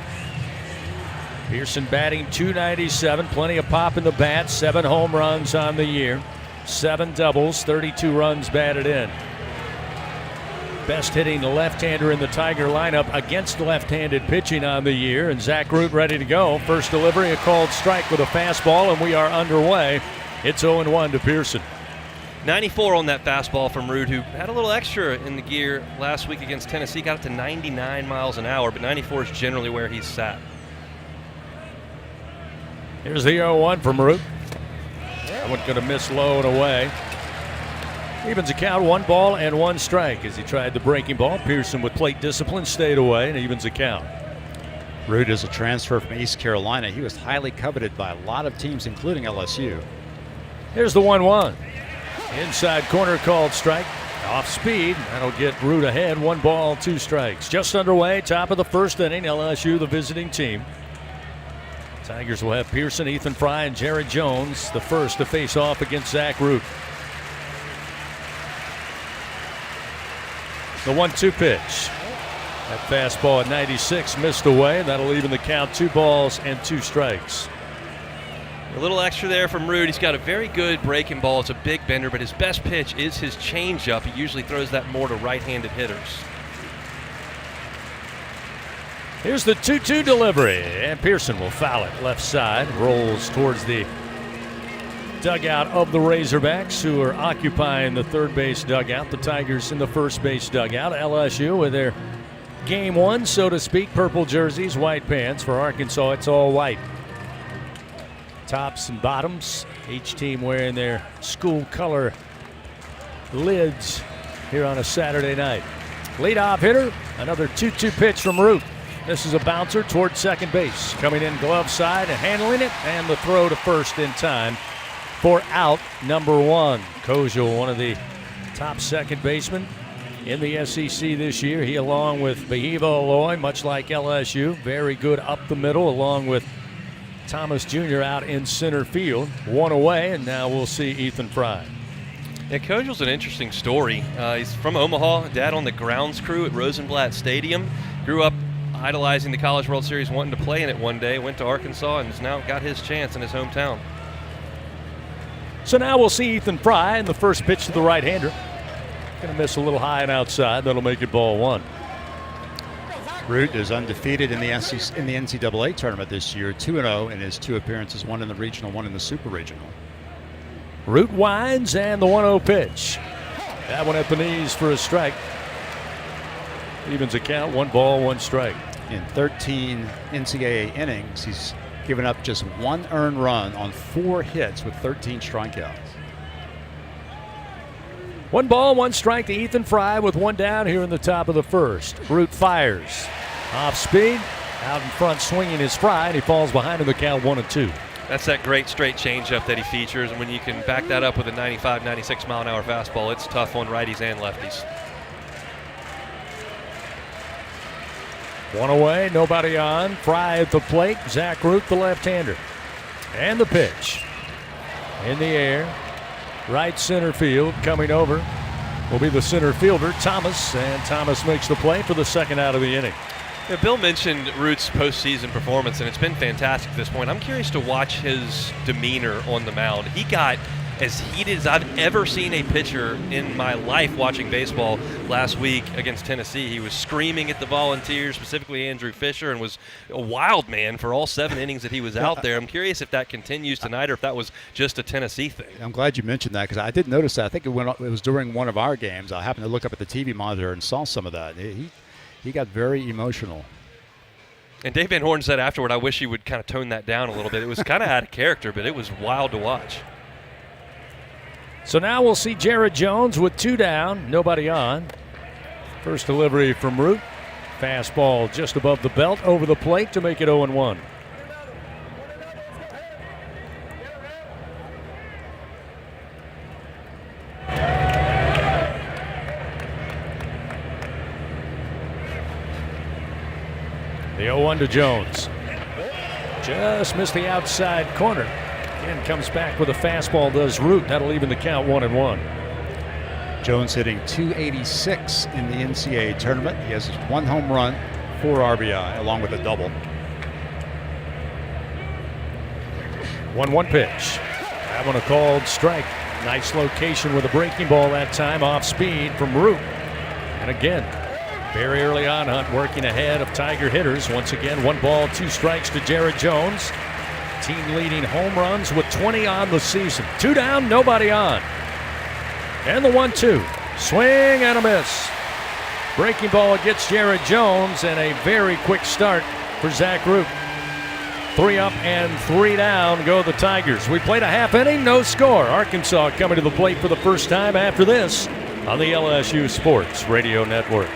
Pearson batting .297, plenty of pop in the bat, 7 home runs on the year, 7 doubles, 32 runs batted in. Best hitting left-hander in the Tiger lineup against left-handed pitching on the year, and Zach Root ready to go. First delivery, a called strike with a fastball, and we are underway. It's 0-1 to Pearson. 94 on that fastball from Root, who had a little extra in the gear last week against Tennessee, got up to 99 miles an hour, but 94 is generally where he's sat. Here's the 0-1 from Root. That one's going to miss low and away. Evens the count, 1 ball and 1 strike as he tried the breaking ball. Pearson with plate discipline stayed away and evens the count. Root is a transfer from East Carolina. He was highly coveted by a lot of teams, including LSU. Here's the 1-1. Inside corner called strike. Off speed. That'll get Root ahead. 1 ball, 2 strikes. Just underway. Top of the first inning. LSU, the visiting team. Tigers will have Pearson, Ethan Fry, and Jared Jones, the first to face off against Zach Root. The 1-2 pitch. That fastball at 96 missed away. That'll even the count, 2 balls and 2 strikes. A little extra there from Root. He's got a very good breaking ball. It's a big bender, but his best pitch is his changeup. He usually throws that more to right-handed hitters. Here's the 2-2 delivery, and Pearson will foul it left side. Rolls towards the dugout of the Razorbacks, who are occupying the third base dugout. The Tigers in the first base dugout. LSU with their game 1, so to speak, purple jerseys, white pants. For Arkansas, it's all white. Tops and bottoms, each team wearing their school color lids here on a Saturday night. Leadoff hitter, another 2-2 pitch from Root. This is a bouncer towards second base. Coming in glove side and handling it, and the throw to first in time for out number 1. Koziel, one of the top second basemen in the SEC this year. He, along with Behiva Aloy, much like LSU, very good up the middle, along with Thomas Jr. out in center field. 1 away, and now we'll see Ethan Fry. Yeah, Koziel's an interesting story. He's from Omaha, dad on the grounds crew at Rosenblatt Stadium. Grew up idolizing the College World Series, wanting to play in it one day. Went to Arkansas and has now got his chance in his hometown. So now we'll see Ethan Fry in the first pitch to the right-hander. Going to miss a little high and outside. That'll make it ball 1. Root is undefeated in the NCAA tournament this year, 2-0 in his 2 appearances, 1 in the regional, 1 in the super regional. Root winds, and the 1-0 pitch. That one at the knees for a strike. Evens the count, 1 ball, 1 strike. In 13 NCAA innings, he's given up just 1 earned run on 4 hits with 13 strikeouts. 1 ball, 1 strike to Ethan Fry with 1 down here in the top of the first. Root fires. Off speed, out in front swinging his Fry, and he falls behind in the count 1-2. That's that great straight changeup that he features, and when you can back that up with a 95, 96 mile an hour fastball, it's tough on righties and lefties. 1 away, nobody on. Fry at the plate. Zach Root, the left-hander. And the pitch. In the air. Right center field. Coming over will be the center fielder, Thomas. And Thomas makes the play for the second out of the inning. Yeah, Bill mentioned Root's postseason performance, and it's been fantastic at this point. I'm curious to watch his demeanor on the mound. He got as heated as I've ever seen a pitcher in my life watching baseball last week against Tennessee. He was screaming at the Volunteers, specifically Andrew Fisher, and was a wild man for all 7 innings that he was out there. I'm curious if that continues tonight or if that was just a Tennessee thing. I'm glad you mentioned that because I did notice that. I think it was during one of our games. I happened to look up at the TV monitor and saw some of that. He got very emotional. And Dave Van Horn said afterward, I wish he would kind of tone that down a little bit. It was kind of out of character, but it was wild to watch. So now we'll see Jared Jones with 2 down, nobody on. First delivery from Root. Fastball just above the belt, over the plate to make it 0-1. The 0-1 to Jones. Just missed the outside corner. Again, comes back with a fastball, does Root. That'll even the count 1-1. Jones hitting .286 in the NCAA tournament. He has 1 home run, 4 RBI, along with a double. 1-1 pitch. That one a called strike. Nice location with a breaking ball that time, off speed from Root. And again, very early on, Hunt working ahead of Tiger hitters. Once again, 1 ball, 2 strikes to Jared Jones. Team leading home runs with 20 on the season. 2 down, nobody on. And the 1-2. Swing and a miss. Breaking ball against Jared Jones, and a very quick start for Zach Root. 3 up and 3 down go the Tigers. We played a half inning, no score. Arkansas coming to the plate for the first time after this on the LSU Sports Radio Network.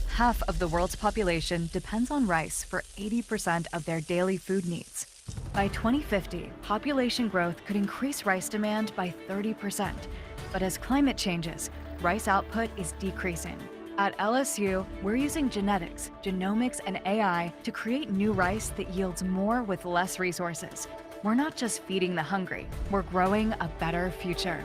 Half of the world's population depends on rice for 80% of their daily food needs. By 2050, population growth could increase rice demand by 30%. But as climate changes, rice output is decreasing. At LSU, we're using genetics, genomics, and AI to create new rice that yields more with less resources. We're not just feeding the hungry, we're growing a better future.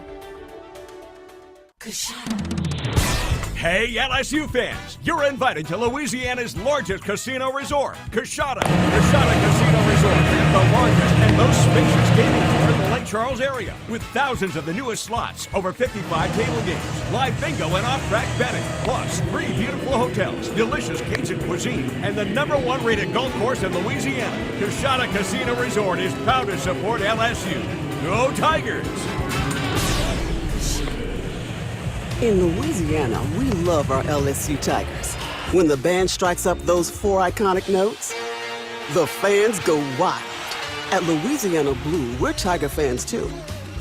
Hey, LSU fans, you're invited to Louisiana's largest casino resort, Coshada. Coshada Casino Resort is the largest and most spacious gaming resort in the Lake Charles area, with thousands of the newest slots, over 55 table games, live bingo and off-track betting, plus 3 beautiful hotels, delicious Cajun cuisine, and the #1 rated golf course in Louisiana. Coshada Casino Resort is proud to support LSU. Go Tigers! In Louisiana, we love our LSU Tigers. When the band strikes up those 4 iconic notes, the fans go wild. At Louisiana Blue, we're Tiger fans too.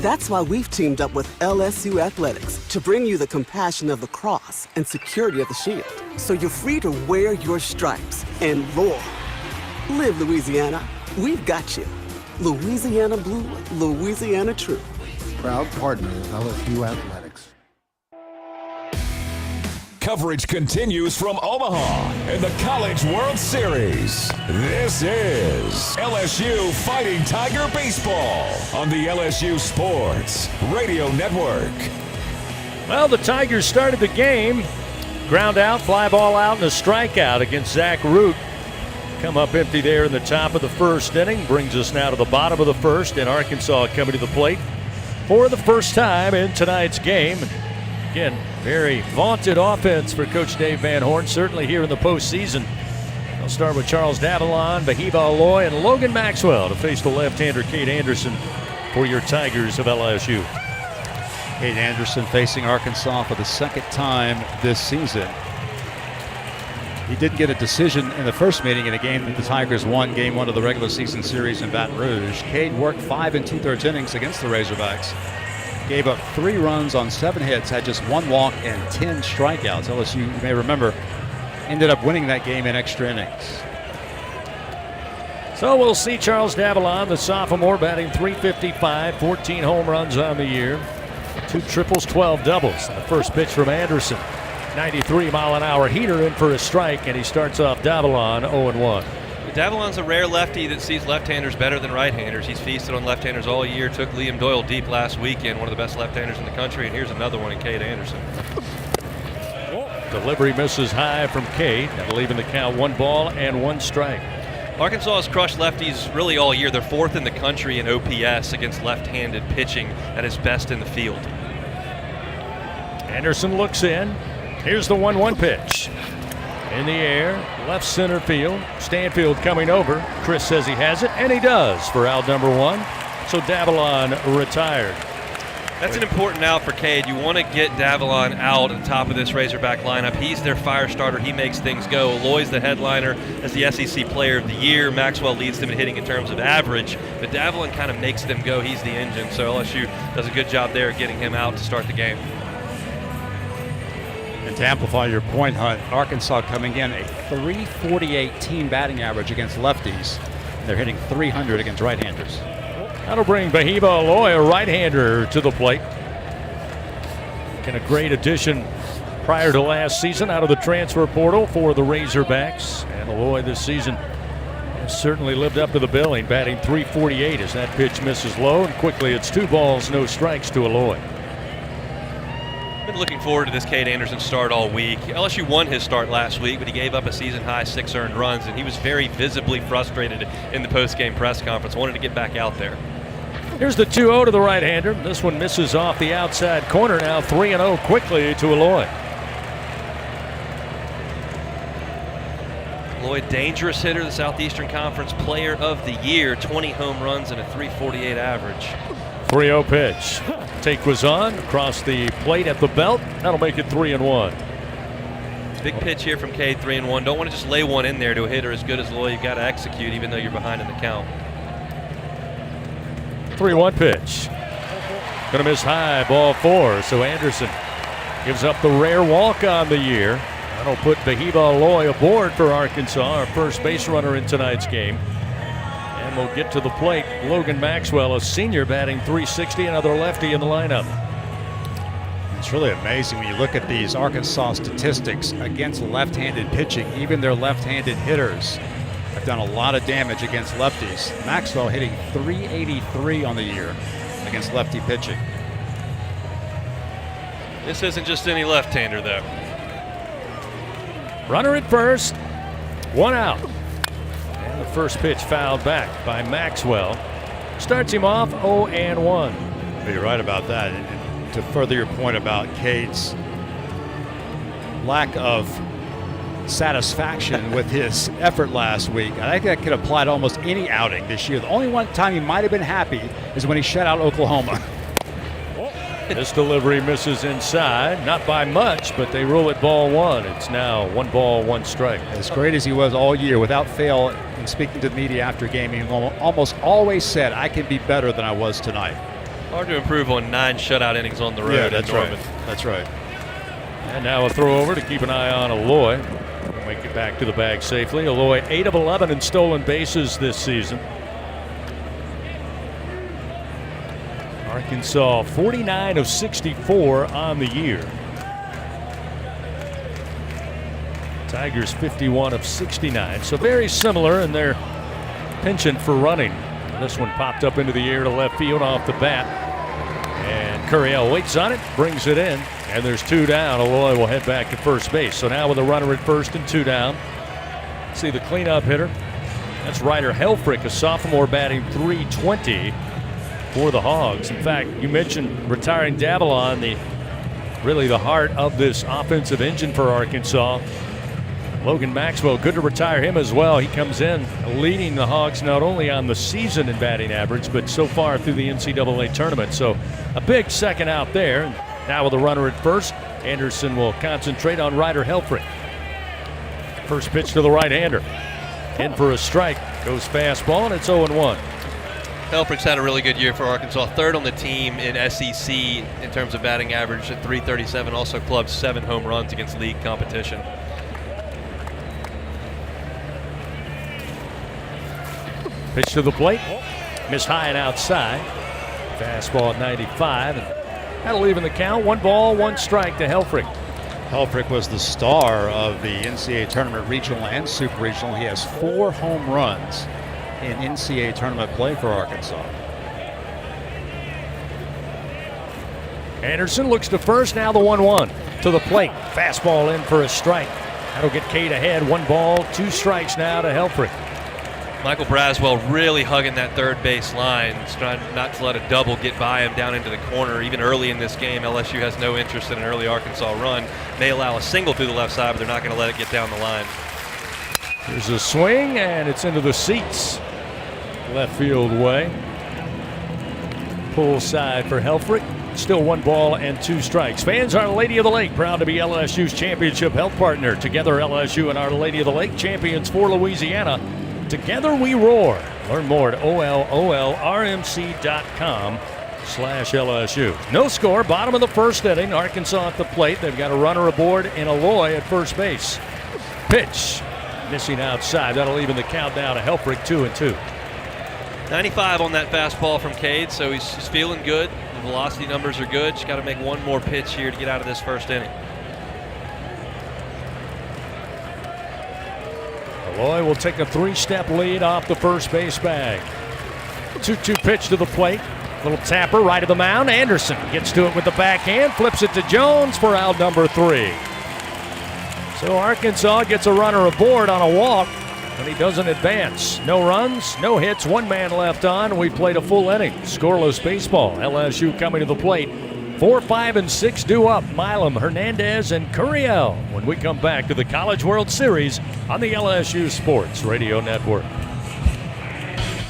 That's why we've teamed up with LSU Athletics to bring you the compassion of the cross and security of the shield, so you're free to wear your stripes and roar. Live Louisiana. We've got you. Louisiana Blue, Louisiana True. Proud partner of LSU Athletics. Coverage continues from Omaha in the College World Series. This is LSU Fighting Tiger Baseball on the LSU Sports Radio Network. Well, the Tigers started the game. Ground out, fly ball out, and a strikeout against Zach Root. Come up empty there in the top of the first inning. Brings us now to the bottom of the first, and Arkansas coming to the plate for the first time in tonight's game. Again, very vaunted offense for Coach Dave Van Horn, certainly here in the postseason. I'll start with Charles Davallon, Bahiba Aloy, and Logan Maxwell to face the left-hander Cade Anderson for your Tigers of LSU. Cade Anderson facing Arkansas for the 2nd time this season. He didn't get a decision in the first meeting in a game that the Tigers won, Game 1 of the regular season series in Baton Rouge. Cade worked 5 2/3 innings against the Razorbacks. Gave up 3 runs on 7 hits, had just 1 walk and 10 strikeouts. LSU, you may remember, ended up winning that game in extra innings. So we'll see Charles Davallon, the sophomore, batting .355, 14 home runs on the year, 2 triples, 12 doubles. The first pitch from Anderson, 93-mile-an-hour heater in for a strike, and he starts off Davallon 0-1. Davallon's a rare lefty that sees left-handers better than right-handers. He's feasted on left-handers all year, took Liam Doyle deep last weekend, one of the best left-handers in the country, and here's another one in Cade Anderson. Delivery misses high from Cade. That'll even the count 1 ball and 1 strike. Arkansas has crushed lefties really all year. They're 4th in the country in OPS against left-handed pitching at his best in the field. Anderson looks in. Here's the 1-1 pitch. In the air, left center field. Stanfield coming over. Chris says he has it, and he does for out number 1. So Davallon retired. That's an important out for Cade. You want to get Davallon out at the top of this Razorback lineup. He's their fire starter. He makes things go. Aloy's the headliner as the SEC Player of the Year. Maxwell leads them in hitting in terms of average, but Davallon kind of makes them go. He's the engine, so LSU does a good job there getting him out to start the game. And to amplify your point, Hunt, Arkansas coming in a .348 team batting average against lefties. They're hitting .300 against right-handers. That'll bring Bahiba Aloy, a right-hander, to the plate. And a great addition prior to last season out of the transfer portal for the Razorbacks. And Aloy this season has certainly lived up to the billing, batting .348 as that pitch misses low. And quickly it's 2 balls, no strikes to Aloy. Been looking forward to this Cade Anderson start all week. LSU won his start last week, but he gave up a season-high 6 earned runs, and he was very visibly frustrated in the post-game press conference. Wanted to get back out there. Here's the 2-0 to the right-hander. This one misses off the outside corner. Now 3-0 quickly to Aloy. Aloy, dangerous hitter, the Southeastern Conference Player of the Year, 20 home runs and a .348 average. 3-0 pitch. Take was on, across the plate at the belt. That'll make it 3-1. Big pitch here from Cade, 3-1. Don't want to just lay one in there to a hitter as good as Aloy. You've got to execute even though you're behind in the count. 3-1 pitch. Gonna miss high, ball 4. So Anderson gives up the rare walk on the year. That'll put Bahiba Aloy aboard for Arkansas, our first base runner in tonight's game. And we'll get to the plate. Logan Maxwell, a senior, batting .360, another lefty in the lineup. It's really amazing when you look at these Arkansas statistics against left-handed pitching. Even their left-handed hitters have done a lot of damage against lefties. Maxwell hitting .383 on the year against lefty pitching. This isn't just any left-hander, though. Runner at first, 1 out. And the first pitch fouled back by Maxwell. Starts him off 0-1. You're right about that. And to further your point about Cade's lack of satisfaction with his effort last week, I think that could apply to almost any outing this year. The only one time he might have been happy is when he shut out Oklahoma. This delivery misses inside, not by much, but they rule it ball 1. It's now 1 ball, 1 strike. As great as he was all year, without fail, in speaking to the media after game, he almost always said, I can be better than I was tonight. Hard to improve on 9 shutout innings on the road. Yeah, that's at Norman. right. That's right. And now a throw over to keep an eye on Aloy. Make it back to the bag safely. Aloy 8 of 11 in stolen bases this season. Arkansas 49 of 64 on the year. Tigers 51 of 69. So very similar in their penchant for running. This one popped up into the air to left field off the bat. And Curiel waits on it, brings it in, and there's 2 down. Aloy will head back to first base. So now with a runner at first and 2 down. See the cleanup hitter. That's Ryder Helfrich, a sophomore, batting .320 for the Hogs. In fact, you mentioned retiring Davalon, really the heart of this offensive engine for Arkansas. Logan Maxwell, good to retire him as well. He comes in leading the Hogs not only on the season in batting average, but so far through the NCAA tournament. So a big second out there. Now with a runner at first, Anderson will concentrate on Ryder Helfrich. First pitch to the right-hander. In for a strike. Goes fastball, and it's 0-1. Helfrich's had a really good year for Arkansas. 3rd on the team in SEC in terms of batting average at .337. Also clubbed 7 home runs against league competition. Pitch to the plate. Missed high and outside. Fastball at 95. And that'll even the count. 1 ball, 1 strike to Helfrich. Helfrich was the star of the NCAA tournament regional and super regional. He has 4 home runs in NCAA tournament play for Arkansas. Anderson looks to first. Now the 1-1 to the plate. Fastball in for a strike. That'll get Cade ahead. 1 ball, 2 strikes now to Helfrich. Michael Braswell really hugging that third base line, trying not to let a double get by him down into the corner. Even early in this game, LSU has no interest in an early Arkansas run. May allow a single through the left side, but they're not going to let it get down the line. There's a swing, and it's into the seats. Left field way. Pull side for Helfrich. Still 1 ball and 2 strikes. Fans, Our Lady of the Lake, proud to be LSU's championship health partner. Together, LSU and Our Lady of the Lake, champions for Louisiana. Together we roar. Learn more at olrmc.com/LSU. No score, bottom of the first inning. Arkansas at the plate. They've got a runner aboard in Aloy at first base. Pitch. Missing outside. That'll even the count down to Helfrich, 2-2. 95 on that fastball from Cade, so he's feeling good. The velocity numbers are good. Just got to make 1 more pitch here to get out of this first inning. Malloy will take a 3-step lead off the first base bag. 2-2 pitch to the plate. Little tapper right of the mound. Anderson gets to it with the backhand, flips it to Jones for out number 3. So Arkansas gets a runner aboard on a walk, but he doesn't advance. No runs, no hits, 1 man left on. We played a full inning. Scoreless baseball. LSU coming to the plate. 4, 5, and 6 due up. Milam, Hernandez, and Curiel when we come back to the College World Series on the LSU Sports Radio Network.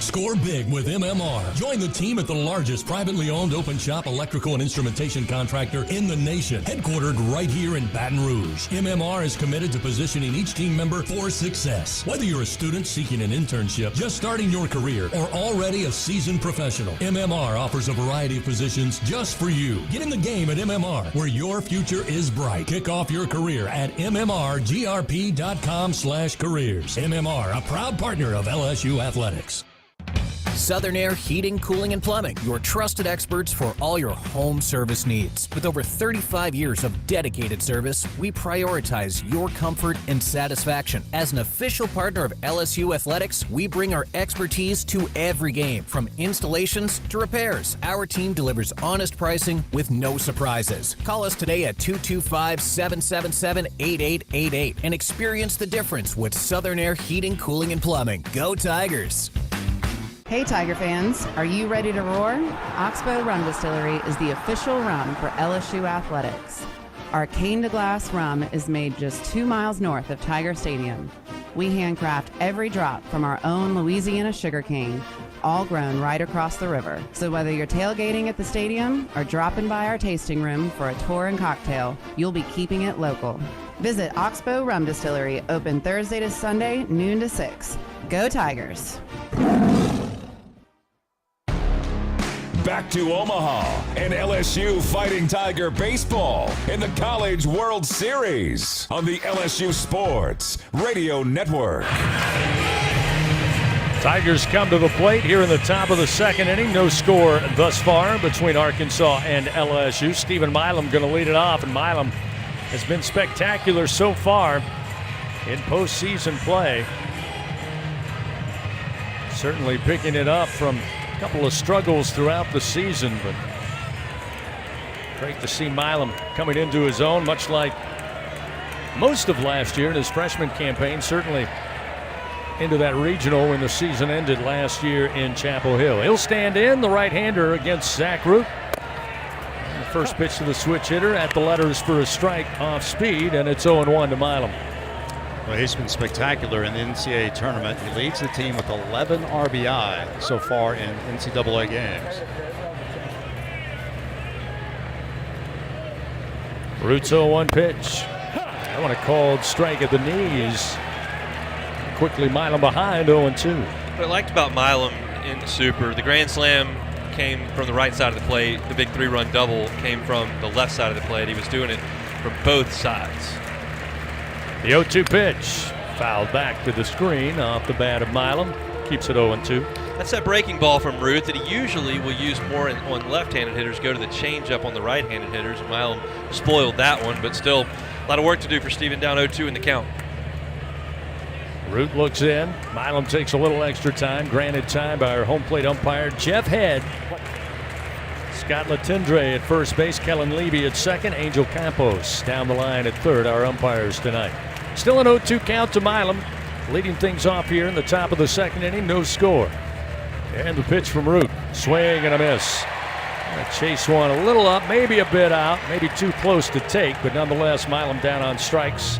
Score big with MMR. Join the team at the largest privately owned open shop electrical and instrumentation contractor in the nation, headquartered right here in Baton Rouge. MMR is committed to positioning each team member for success. Whether you're a student seeking an internship, just starting your career, or already a seasoned professional, MMR offers a variety of positions just for you. Get in the game at MMR, where your future is bright. Kick off your career at mmrgrp.com/careers. MMR, a proud partner of LSU Athletics. Southern Air Heating, Cooling, and Plumbing, your trusted experts for all your home service needs. With over 35 years of dedicated service, we prioritize your comfort and satisfaction. As an official partner of LSU Athletics, we bring our expertise to every game, from installations to repairs. Our team delivers honest pricing with no surprises. Call us today at 225-777-8888 and experience the difference with Southern Air Heating, Cooling, and Plumbing. Go Tigers! Hey Tiger fans, are you ready to roar? Oxbow Rum Distillery is the official rum for LSU Athletics. Our cane to glass rum is made just 2 miles north of Tiger Stadium. We handcraft every drop from our own Louisiana sugarcane, all grown right across the river. So whether you're tailgating at the stadium or dropping by our tasting room for a tour and cocktail, you'll be keeping it local. Visit Oxbow Rum Distillery, open Thursday to Sunday, noon to 6. Go Tigers! Back to Omaha and LSU Fighting Tiger baseball in the College World Series on the LSU Sports Radio Network. Tigers come to the plate here in the top of the second inning. No score thus far between Arkansas and LSU. Stephen Milam going to lead it off, and Milam has been spectacular so far in postseason play. Certainly picking it up from a couple of struggles throughout the season, but great to see Milam coming into his own, much like most of last year in his freshman campaign, certainly into that regional when the season ended last year in Chapel Hill. He'll stand in, the right-hander against Zach Root. And the first pitch to the switch hitter at the letters for a strike off speed, and it's 0-1 to Milam. Well, he's been spectacular in the NCAA tournament. He leads the team with 11 RBI so far in NCAA games. Root's 0-1 pitch. That one a called strike at the knees. Quickly Milam behind 0-2. What I liked about Milam in the Super, the grand slam came from the right side of the plate. The big 3-run double came from the left side of the plate. He was doing it from both sides. The 0-2 pitch, fouled back to the screen off the bat of Milam, keeps it 0-2. That's that breaking ball from Root that he usually will use more on left-handed hitters, go to the changeup on the right-handed hitters. Milam spoiled that one, but still a lot of work to do for Steven, down 0-2 in the count. Root looks in, Milam takes a little extra time, granted time by our home plate umpire, Jeff Head. Scott Latendre at first base, Kellen Levy at second, Angel Campos down the line at third, our umpires tonight. Still an 0-2 count to Milam, leading things off here in the top of the second inning, no score. And the pitch from Root, swing and a miss. Chase one a little up, maybe a bit out, maybe too close to take, but nonetheless Milam down on strikes.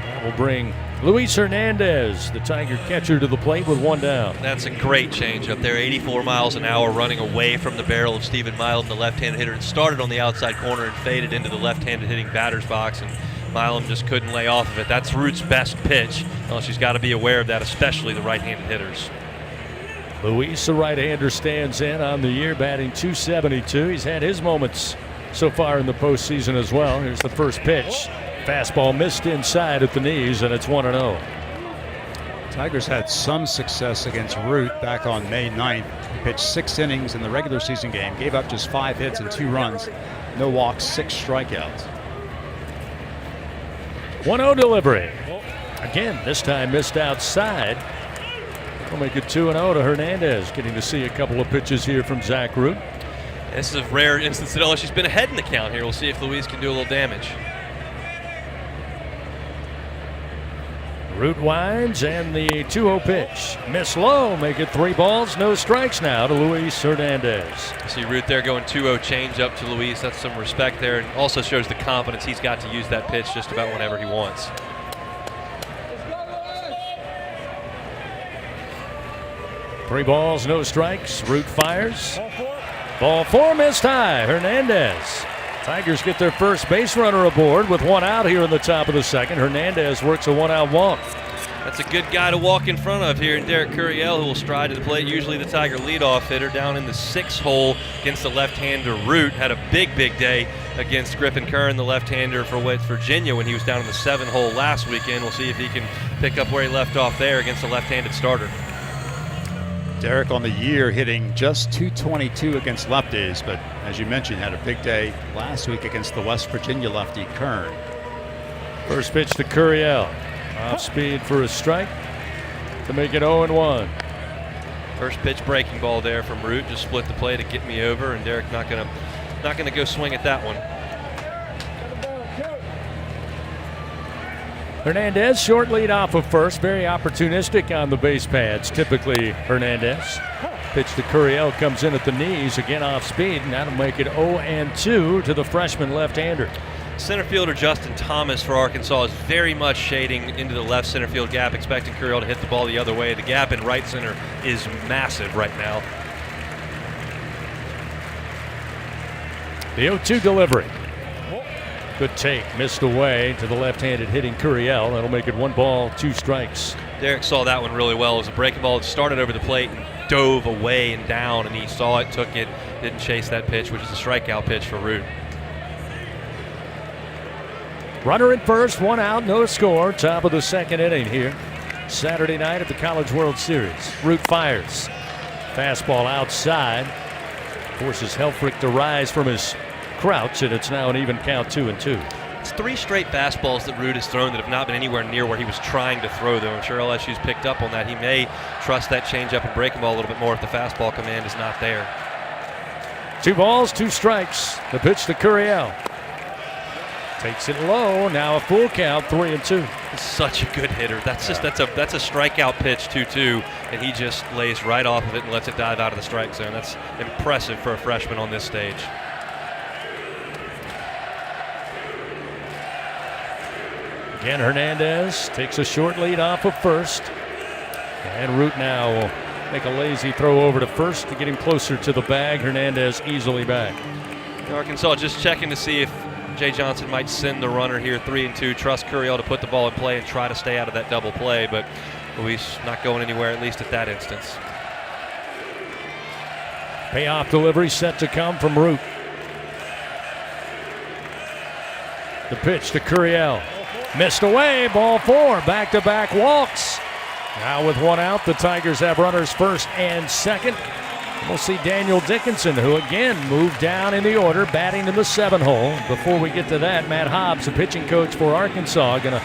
That will bring Luis Hernandez, the Tiger catcher, to the plate with one down. That's a great change up there, 84 miles an hour running away from the barrel of Steven Milam, the left-handed hitter. It started on the outside corner and faded into the left-handed hitting batter's box, and Milam just couldn't lay off of it. That's Root's best pitch. Well, she's got to be aware of that, especially the right-handed hitters. Luis, the right-hander, stands in on the year, batting .272. He's had his moments so far in the postseason as well. Here's the first pitch. Fastball missed inside at the knees, and it's 1-0. Tigers had some success against Root back on May 9th. He pitched 6 innings in the regular season game, gave up just 5 hits and 2 runs, no walks, 6 strikeouts. 1-0 delivery. Again, this time missed outside. We'll make it 2-0 to Hernandez. Getting to see a couple of pitches here from Zach Root. This is a rare instance that LSU's been ahead in the count here. We'll see if Luis can do a little damage. Root winds and the 2-0 pitch. Miss low, make it 3 balls, no strikes now to Luis Hernandez. See Root there going 2-0 change up to Luis. That's some respect there, and also shows the confidence he's got to use that pitch just about whenever he wants. Three balls, no strikes. Root fires. Ball 4, missed high. Hernandez. Tigers get their first base runner aboard with 1 out here in the top of the second. Hernandez works a 1-out walk. That's a good guy to walk in front of here in Derek Curiel, who will stride to the plate. Usually the Tiger leadoff hitter down in the 6th hole against the left-hander Root. Had a big day against Griffin Kern, the left-hander for West Virginia, when he was down in the 7th hole last weekend. We'll see if he can pick up where he left off there against a left-handed starter. Derek on the year hitting just .222 against lefties, but as you mentioned, had a big day last week against the West Virginia lefty Kern. First pitch to Curiel. Off speed for a strike to make it 0-1. First pitch breaking ball there from Root, just split the play to get me over, and Derek not gonna go swing at that one. Hernandez, short lead off of first, very opportunistic on the base pads. Typically Hernandez. Pitch to Curiel comes in at the knees, again off speed, and that'll make it 0-2 to the freshman left-hander. Center fielder Justin Thomas for Arkansas is very much shading into the left center field gap, expecting Curiel to hit the ball the other way. The gap in right center is massive right now. The 0-2 delivery. Good take, missed away to the left-handed hitting Curiel. That'll make it 1 ball, 2 strikes. Derek saw that one really well. It was a breaking ball. It started over the plate and dove away and down, and he saw it, took it, didn't chase that pitch, which is a strikeout pitch for Root. Runner at first, 1 out, no score. Top of the second inning here. Saturday night at the College World Series. Root fires. Fastball outside. Forces Helfrich to rise from his crouch, and it's now an even count, 2-2. It's 3 straight fastballs that Root has thrown that have not been anywhere near where he was trying to throw them. I'm sure LSU's picked up on that. He may trust that changeup and breaking ball a little bit more if the fastball command is not there. 2 balls, 2 strikes. The pitch to Curiel. Takes it low. Now a full count, 3-2. He's such a good hitter. That's a strikeout pitch, 2-2, and he just lays right off of it and lets it dive out of the strike zone. That's impressive for a freshman on this stage. Again, Hernandez takes a short lead off of first. And Root now will make a lazy throw over to first to get him closer to the bag. Hernandez easily back. Arkansas just checking to see if Jay Johnson might send the runner here, 3-2. Trust Curiel to put the ball in play and try to stay out of that double play, but Luis not going anywhere, at least at that instance. Payoff delivery set to come from Root. The pitch to Curiel. Missed away, ball 4, back-to-back walks. Now with 1 out, the Tigers have runners first and second. We'll see Daniel Dickinson, who again moved down in the order, batting in the 7 hole. Before we get to that, Matt Hobbs, the pitching coach for Arkansas, going to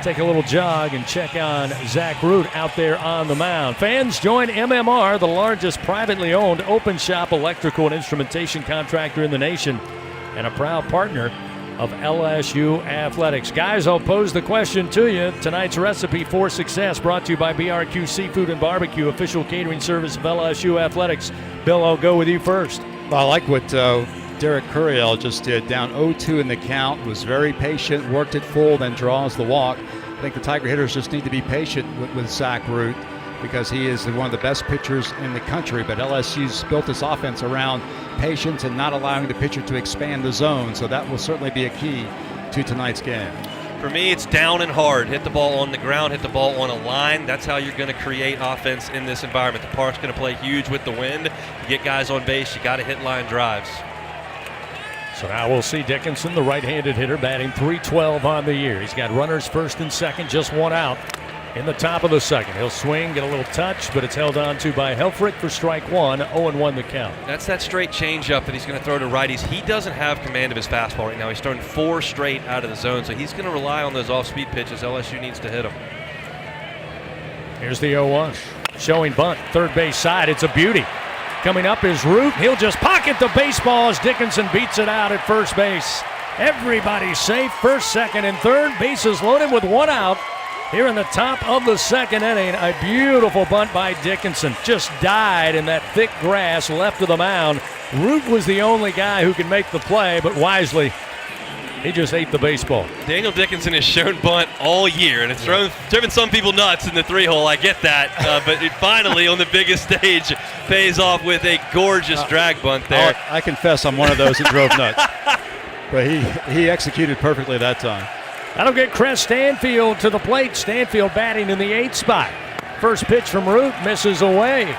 take a little jog and check on Zach Root out there on the mound. Fans, join MMR, the largest privately owned open shop electrical and instrumentation contractor in the nation and a proud partner of LSU Athletics. Guys, I'll pose the question to you. Tonight's recipe for success brought to you by BRQ Seafood and Barbecue, official catering service of LSU Athletics. Bill, I'll go with you first. Well, I like what Derek Curiel just did. Down 0-2 in the count, was very patient, worked it full, then draws the walk. I think the Tiger hitters just need to be patient with Zach Root because he is one of the best pitchers in the country, but LSU's built this offense around patience and not allowing the pitcher to expand the zone, so that will certainly be a key to tonight's game. For me, it's down and hard. Hit the ball on the ground, hit the ball on a line. That's how you're going to create offense in this environment. The park's going to play huge with the wind. You get guys on base, you got to hit line drives. So now we'll see Dickinson, the right-handed hitter, batting .312 on the year. He's got runners first and second, just 1 out. in the top of the second. He'll swing, get a little touch, but it's held on to by Helfrich for strike one. 0-1 the count. That's that straight changeup that he's going to throw to righties. He doesn't have command of his fastball right now. He's throwing 4 straight out of the zone, so he's going to rely on those off-speed pitches. LSU needs to hit him. Here's the 0-1. Showing bunt, third base side. It's a beauty. Coming up is Root. He'll just pocket the baseball as Dickinson beats it out at first base. Everybody's safe. First, second, and third. Bases loaded with 1 out. Here in the top of the second inning, a beautiful bunt by Dickinson. Just died in that thick grass left of the mound. Root was the only guy who could make the play, but wisely, he just ate the baseball. Daniel Dickinson has shown bunt all year, and it's driven some people nuts in the 3-hole. I get that, but it finally, on the biggest stage, pays off with a gorgeous drag bunt there. I confess I'm one of those that drove nuts. But he executed perfectly that time. That'll get Chris Stanfield to the plate. Stanfield batting in the 8th spot. First pitch from Root misses away.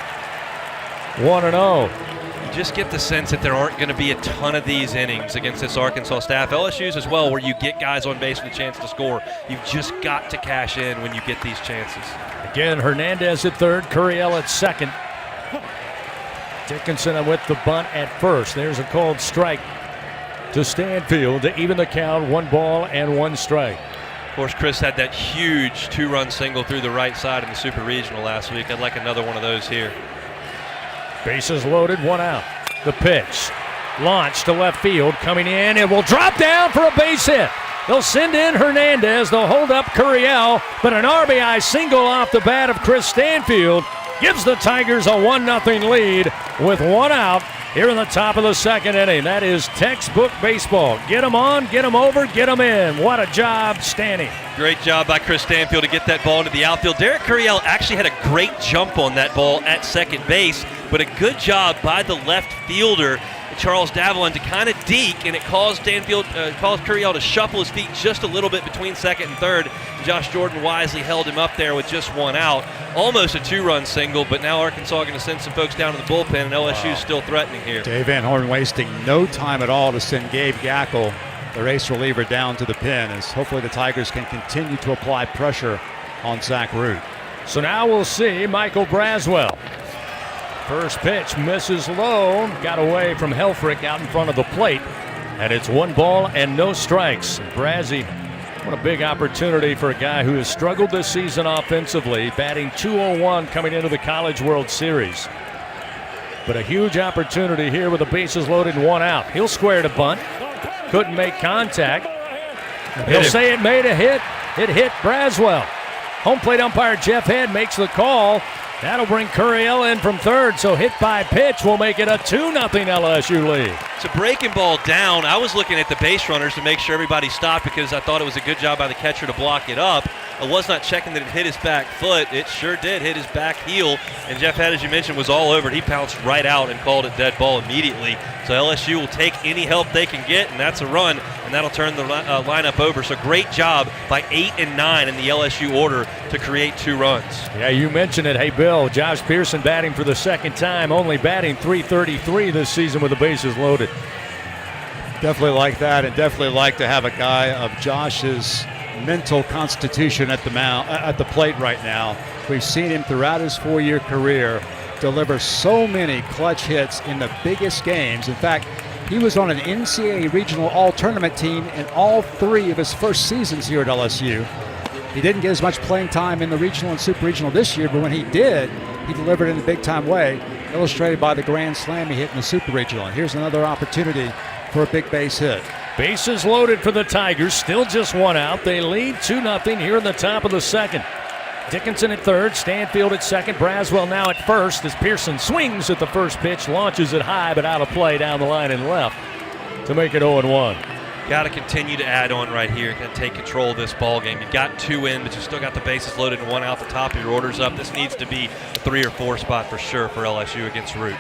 1-0. You just get the sense that there aren't going to be a ton of these innings against this Arkansas staff. LSU's as well, where you get guys on base with a chance to score. You've just got to cash in when you get these chances. Again, Hernandez at third, Curiel at second. Dickinson with the bunt at first. There's a called strike to Stanfield to even the count. 1 ball and 1 strike. Of course, Chris had that huge 2-run single through the right side in the Super Regional last week. I'd like another one of those here. Bases loaded, 1 out. The pitch. Launched to left field. Coming in. It will drop down for a base hit. They'll send in Hernandez. They'll hold up Curiel. But an RBI single off the bat of Chris Stanfield gives the Tigers a 1-0 lead with 1 out here in the top of the second inning. That is textbook baseball. Get them on, get them over, get them in. What a job, Stanny. Great job by Chris Stanfield to get that ball into the outfield. Derek Curiel actually had a great jump on that ball at second base, but a good job by the left fielder, Charles Davalon, to kind of deke, and it caused Curiel to shuffle his feet just a little bit between second and third. Josh Jordan wisely held him up there with just 1 out. Almost a 2-run single, but now Arkansas going to send some folks down to the bullpen, and LSU is still threatening here. Dave Van Horn wasting no time at all to send Gabe Gackel, the race reliever, down to the pen, as hopefully the Tigers can continue to apply pressure on Zach Root. So now we'll see Michael Braswell. First pitch misses low, got away from Helfrich out in front of the plate, and it's 1 ball and no strikes. Brazzy, what a big opportunity for a guy who has struggled this season offensively, batting .201 coming into the College World Series. But a huge opportunity here with the bases loaded and 1 out. He'll square to bunt, couldn't make contact. He'll say it made a hit. It hit Braswell. Home plate umpire Jeff Head makes the call. That'll bring Curiel in from third, so hit by pitch will make it a 2-0 LSU lead. It's a breaking ball down. I was looking at the base runners to make sure everybody stopped because I thought it was a good job by the catcher to block it up. I was not checking that it hit his back foot. It sure did hit his back heel, and Jeff Head, as you mentioned, was all over it. He pounced right out and called it dead ball immediately. So LSU will take any help they can get, and that's a run, and that'll turn the lineup over. So great job by 8 and 9 in the LSU order to create 2 runs. Yeah, you mentioned it. Hey, Bill, Josh Pearson batting for the second time, only batting .333 this season with the bases loaded. Definitely like that, and definitely like to have a guy of Josh's mental constitution at the plate right now. We've seen him throughout his 4-year career deliver so many clutch hits in the biggest games. In fact, he was on an NCAA regional all-tournament team in all 3 of his first seasons here at LSU. He didn't get as much playing time in the regional and super regional this year, but when he did, he delivered in a big-time way, illustrated by the grand slam he hit in the super regional. And here's another opportunity for a big base hit. Bases loaded for the Tigers, still just 1 out. They lead 2-0 here in the top of the second. Dickinson at third, Stanfield at second, Braswell now at first as Pearson swings at the first pitch, launches it high but out of play down the line and left to make it 0-1. Got to continue to add on right here. Got to take control of this ball game. You've got 2 in, but you still got the bases loaded and 1 out. The top of your order's up. This needs to be a 3 or 4 spot for sure for LSU against Root.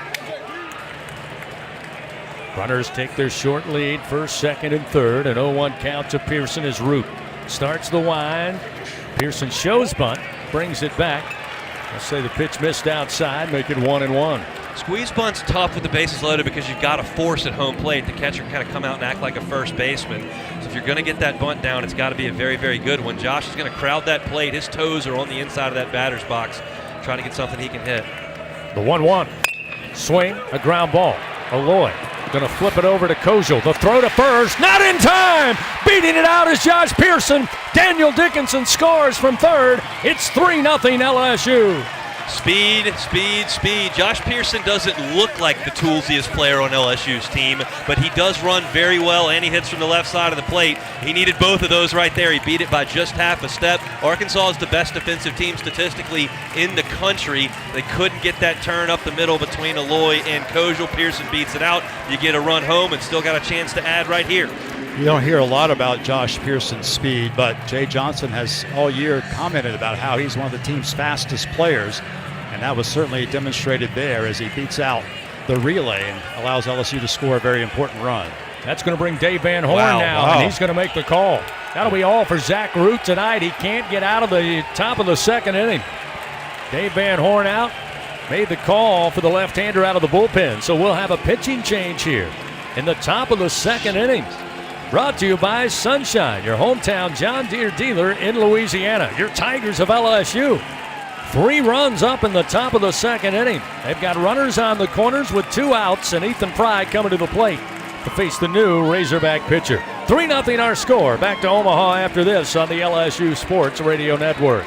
Runners take their short lead, first, second, and third. An 0-1 count to Pearson as Root starts the wind. Pearson shows bunt, brings it back. I'll say the pitch missed outside, make it 1-1. Squeeze bunt's tough with the bases loaded because you've got to force at home plate. The catcher can kind of come out and act like a first baseman. So if you're going to get that bunt down, it's got to be a very, very good one. Josh is going to crowd that plate. His toes are on the inside of that batter's box, trying to get something he can hit. The 1-1. Swing, a ground ball. Aloy going to flip it over to Kojal. The throw to first, not in time! Beating it out is Josh Pearson. Daniel Dickinson scores from third. It's 3-0 LSU. Speed, speed, speed. Josh Pearson doesn't look like the toolsiest player on LSU's team, but he does run very well, and he hits from the left side of the plate. He needed both of those right there. He beat it by just half a step. Arkansas is the best defensive team statistically in the country. They couldn't get that turn up the middle between Aloy and Kojal. Pearson beats it out. You get a run home and still got a chance to add right here. You don't hear a lot about Josh Pearson's speed, but Jay Johnson has all year commented about how he's one of the team's fastest players, and that was certainly demonstrated there as he beats out the relay and allows LSU to score a very important run. That's going to bring Dave Van Horn now, and he's going to make the call. That'll be all for Zach Root tonight. He can't get out of the top of the second inning. Dave Van Horn out, made the call for the left-hander out of the bullpen, so we'll have a pitching change here in the top of the second inning. Brought to you by Sunshine, your hometown John Deere dealer in Louisiana. Your Tigers of LSU. 3 runs up in the top of the second inning. They've got runners on the corners with 2 outs, and Ethan Fry coming to the plate to face the new Razorback pitcher. 3-0 our score. Back to Omaha after this on the LSU Sports Radio Network.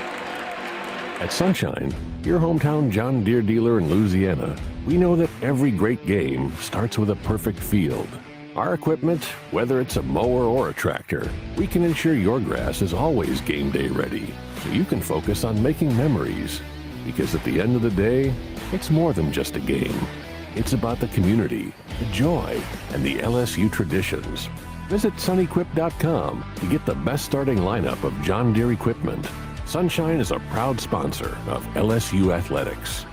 At Sunshine, your hometown John Deere dealer in Louisiana, we know that every great game starts with a perfect field. Our equipment, whether it's a mower or a tractor, we can ensure your grass is always game day ready, so you can focus on making memories. Because at the end of the day, it's more than just a game. It's about the community, the joy, and the LSU traditions. Visit sunequip.com to get the best starting lineup of John Deere equipment. Sunshine is a proud sponsor of LSU Athletics.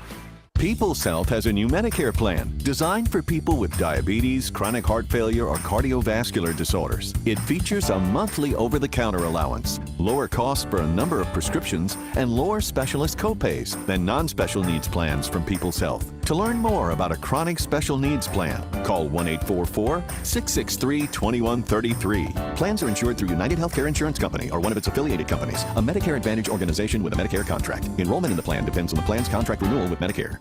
People's Health has a new Medicare plan designed for people with diabetes, chronic heart failure, or cardiovascular disorders. It features a monthly over-the-counter allowance, lower costs for a number of prescriptions, and lower specialist copays than non-special needs plans from People's Health. To learn more about a chronic special needs plan, call 1-844-663-2133. Plans are insured through United Healthcare Insurance Company or one of its affiliated companies, a Medicare Advantage organization with a Medicare contract. Enrollment in the plan depends on the plan's contract renewal with Medicare.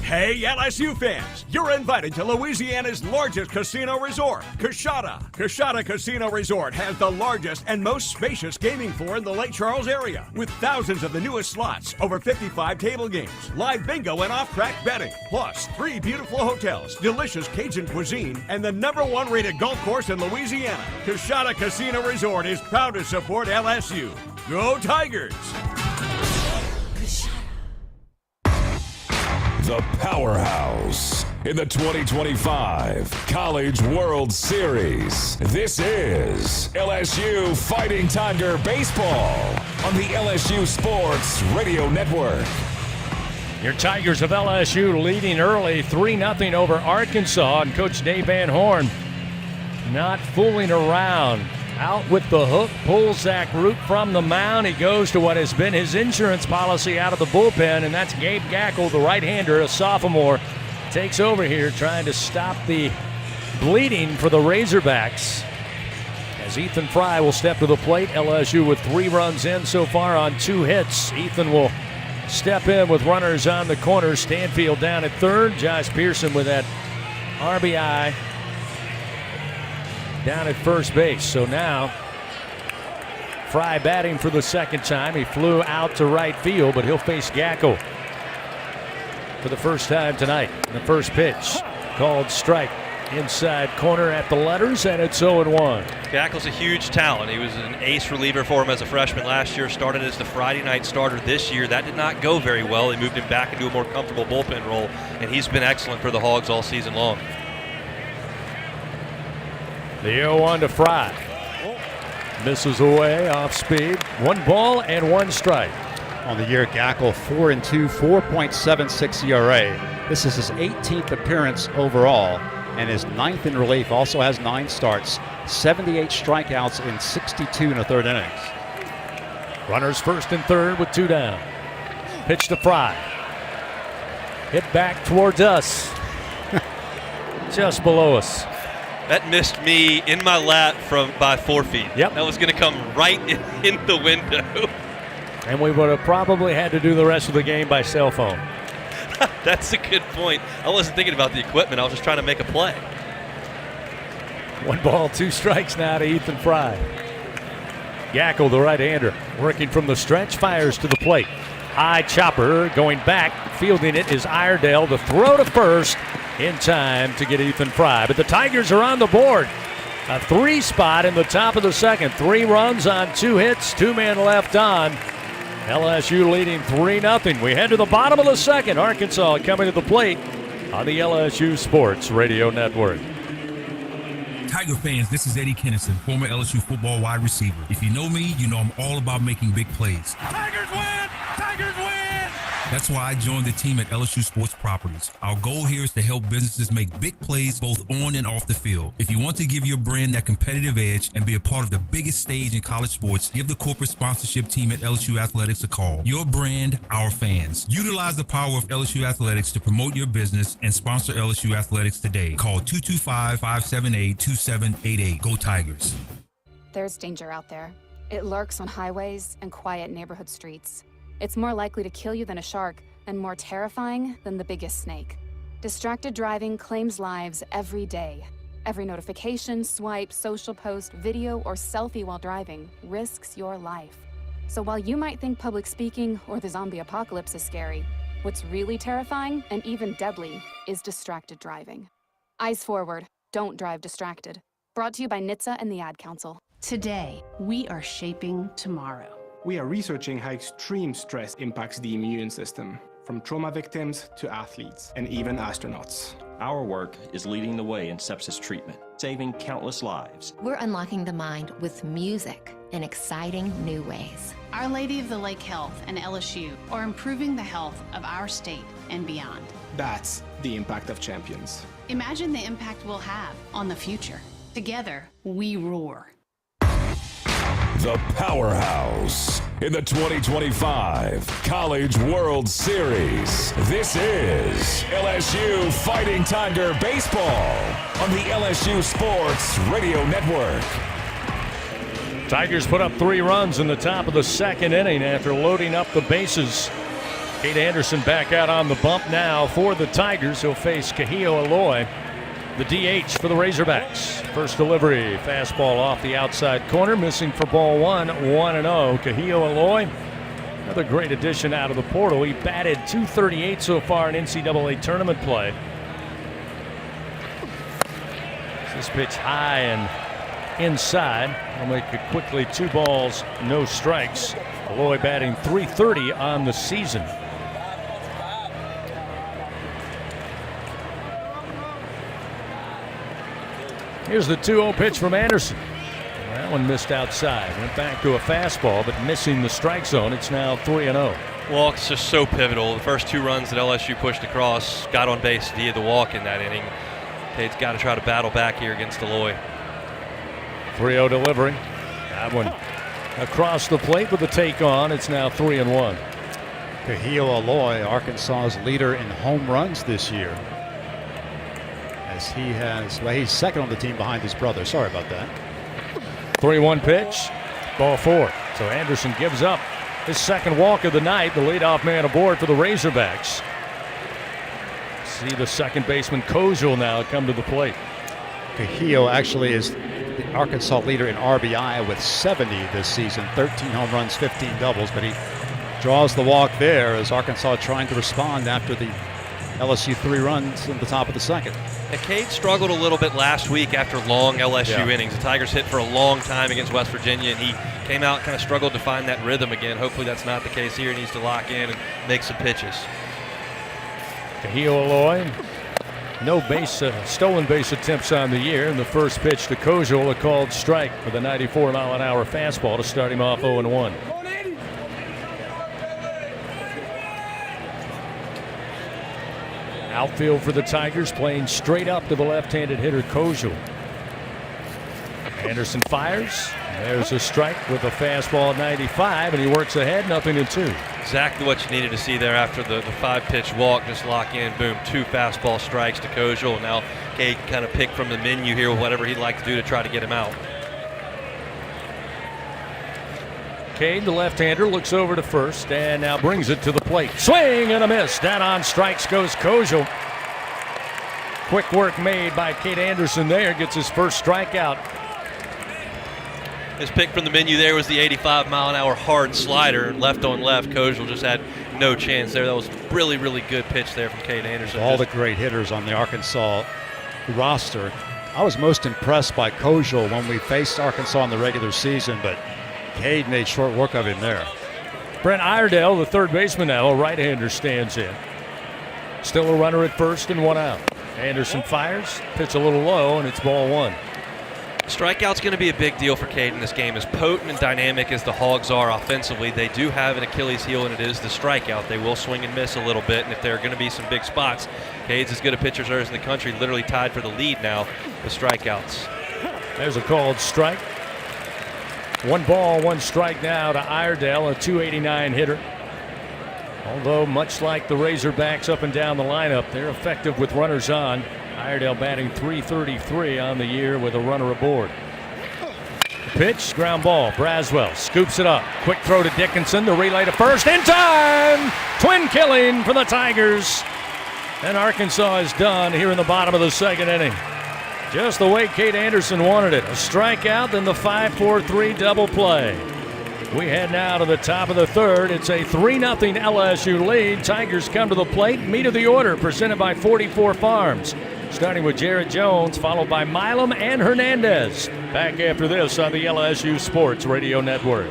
Hey, LSU fans, you're invited to Louisiana's largest casino resort, Coshada. Coshada Casino Resort has the largest and most spacious gaming floor in the Lake Charles area, with thousands of the newest slots, over 55 table games, live bingo and off-track betting, plus 3 beautiful hotels, delicious Cajun cuisine, and the #1 rated golf course in Louisiana. Coshada Casino Resort is proud to support LSU. Go Tigers! The powerhouse in the 2025 College World Series. This is LSU Fighting Tiger Baseball on the LSU Sports Radio Network. Your Tigers of LSU leading early 3-0 over Arkansas, and Coach Dave Van Horn not fooling around. Out with the hook, pulls Zach Root from the mound. He goes to what has been his insurance policy out of the bullpen, and that's Gabe Gackle, the right-hander, a sophomore, takes over here trying to stop the bleeding for the Razorbacks. As Ethan Fry will step to the plate, LSU with 3 runs in so far on 2 hits. Ethan will step in with runners on the corner. Stanfield down at third. Josh Pearson with that RBI down at first base. So now Fry batting for the second time. He flew out to right field, but he'll face Gackle for the first time tonight. The first pitch called strike. Inside corner at the letters, and it's 0-1. Gackle's a huge talent. He was an ace reliever for him as a freshman last year, started as the Friday night starter this year. That did not go very well. They moved him back into a more comfortable bullpen role, and he's been excellent for the Hogs all season long. The 0-1 to Fry. Misses away off speed. 1 ball and 1 strike. On the year, Gackle 4-2, 4.76 ERA. This is his 18th appearance overall and his 9th in relief. Also has 9 starts, 78 strikeouts in 62 1/3 innings. Runners first and third with 2 down. Pitch to Fry. Hit back towards us. Just below us. That missed me in my lap by 4 feet. Yep. That was going to come right in the window. And we would have probably had to do the rest of the game by cell phone. That's a good point. I wasn't thinking about the equipment. I was just trying to make a play. 1 ball, 2 strikes now to Ethan Fry. Yackel, the right-hander, working from the stretch, fires to the plate. High chopper going back, fielding it is Iredale. The throw to first in time to get Ethan Fry. But the Tigers are on the board. A 3 spot in the top of the second. 3 runs on 2 hits, 2 men left on. LSU leading 3-0. We head to the bottom of the second. Arkansas coming to the plate on the LSU Sports Radio Network. Tiger fans, this is Eddie Kennison, former LSU football wide receiver. If you know me, you know I'm all about making big plays. Tigers win! Tigers win! That's why I joined the team at LSU Sports Properties. Our goal here is to help businesses make big plays both on and off the field. If you want to give your brand that competitive edge and be a part of the biggest stage in college sports, give the corporate sponsorship team at LSU Athletics a call. Your brand, our fans. Utilize the power of LSU Athletics to promote your business and sponsor LSU Athletics today. Call 225-578-2788. Go Tigers. There's danger out there. It lurks on highways and quiet neighborhood streets. It's more likely to kill you than a shark and more terrifying than the biggest snake. Distracted driving claims lives every day. Every notification, swipe, social post, video, or selfie while driving risks your life. So while you might think public speaking or the zombie apocalypse is scary, what's really terrifying and even deadly is distracted driving. Eyes forward, don't drive distracted. Brought to you by NHTSA and the Ad Council. Today, we are shaping tomorrow. We are researching how extreme stress impacts the immune system, from trauma victims to athletes and even astronauts. Our work is leading the way in sepsis treatment, saving countless lives. We're unlocking the mind with music in exciting new ways. Our Lady of the Lake Health and LSU are improving the health of our state and beyond. That's the impact of champions. Imagine the impact we'll have on the future. Together, we roar. The powerhouse in the 2025 College World Series. This is LSU Fighting Tiger Baseball on the LSU Sports Radio Network. Tigers put up 3 runs in the top of the second inning after loading up the bases. Kate Anderson back out on the bump now for the Tigers. He'll face Kahio Aloy, the DH for the Razorbacks. First delivery, fastball off the outside corner, missing for ball 1, 1-0. Kahio Aloy, another great addition out of the portal. He batted .238 so far in NCAA tournament play. This pitch high and inside. I'll make it quickly 2 balls, no strikes. Aloy batting .330 on the season. Here's the 2-0 pitch from Anderson. That one missed outside. Went back to a fastball, but missing the strike zone. It's now 3-0. Walk's just so pivotal. The first 2 runs that LSU pushed across got on base via the walk in that inning. Kate's got to try to battle back here against Aloy. 3-0 delivery. That one across the plate with the take on. It's now 3-1. Kahio Aloy, Arkansas's leader in home runs this year. He's second on the team behind his brother. Sorry about that. 3-1 pitch, ball 4. So Anderson gives up his second walk of the night, the leadoff man aboard for the Razorbacks. See the second baseman Kozel now come to the plate. Kahio actually is the Arkansas leader in RBI with 70 this season, 13 home runs, 15 doubles, but he draws the walk there as Arkansas trying to respond after the LSU 3 runs in the top of the second. Cade struggled a little bit last week after long LSU innings. The Tigers hit for a long time against West Virginia, and he came out and kind of struggled to find that rhythm again. Hopefully that's not the case here. He needs to lock in and make some pitches. Kahio Aloy, no stolen base attempts on the year. And the first pitch to Kozel, a called strike with a 94-mile-an-hour fastball to start him off 0-1. Outfield for the Tigers, playing straight up to the left-handed hitter Kozel. Anderson fires, There's a strike with a fastball at 95, and he works ahead, 0-2. Exactly what you needed to see there after the 5-pitch walk. Just lock in, boom, 2 fastball strikes to Kojal. And now Cade kind of pick from the menu here whatever he'd like to do to try to get him out. Cade, the left-hander, looks over to first and now brings it to the plate. Swing and a miss. Down on strikes goes Kojal. Quick work made by Cade Anderson there. Gets his first strikeout. His pick from the menu there was the 85-mile-an-hour hard slider. Left on left, Kojal just had no chance there. That was a really, really good pitch there from Cade Anderson. All the great hitters on the Arkansas roster. I was most impressed by Kojal when we faced Arkansas in the regular season, but Cade made short work of him there. Brent Iredale, the third baseman now, a right-hander, stands in. Still a runner at first and 1 out. Anderson fires, pitch a little low, and it's ball 1. Strikeout's going to be a big deal for Cade in this game. As potent and dynamic as the Hogs are offensively, they do have an Achilles heel, and it is the strikeout. They will swing and miss a little bit, and if there are going to be some big spots, Cade's as good a pitcher as there is in the country, literally tied for the lead now with strikeouts. There's a called strike. 1 ball, 1 strike now to Iredale, a .289 hitter. Although much like the Razorbacks up and down the lineup, they're effective with runners on. Iredale batting .333 on the year with a runner aboard. Pitch, ground ball. Braswell scoops it up. Quick throw to Dickinson. The relay to first in time. Twin killing for the Tigers. And Arkansas is done here in the bottom of the second inning. Just the way Cade Anderson wanted it. A strikeout, then the 5-4-3 double play. We head now to the top of the third. It's a 3-0 LSU lead. Tigers come to the plate. Meat of the order presented by 44 Farms. Starting with Jared Jones, followed by Milam and Hernandez. Back after this on the LSU Sports Radio Network.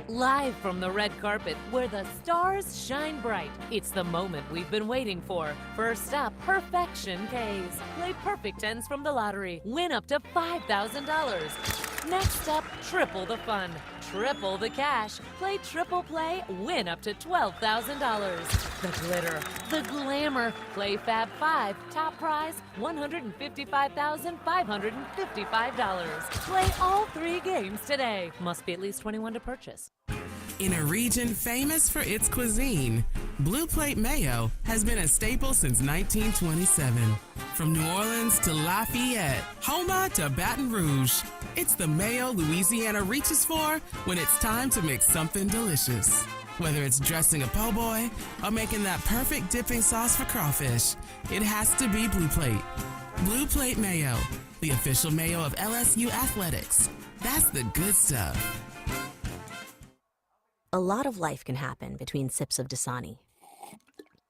Live from the red carpet, where the stars shine bright. It's the moment we've been waiting for. First up, Perfection K's. Play perfect tens from the lottery. Win up to $5,000. Next up, triple the fun. Triple the cash. Play triple play. Win up to $12,000. The glitter. The glamour. Play Fab 5. Top prize, $155,555. Play all 3 games today. Must be at least 21 to purchase. In a region famous for its cuisine, Blue Plate Mayo has been a staple since 1927. From New Orleans to Lafayette, Houma to Baton Rouge, it's the mayo Louisiana reaches for when it's time to make something delicious. Whether it's dressing a po' boy or making that perfect dipping sauce for crawfish, it has to be Blue Plate. Blue Plate Mayo, the official mayo of LSU Athletics. That's the good stuff. A lot of life can happen between sips of Dasani.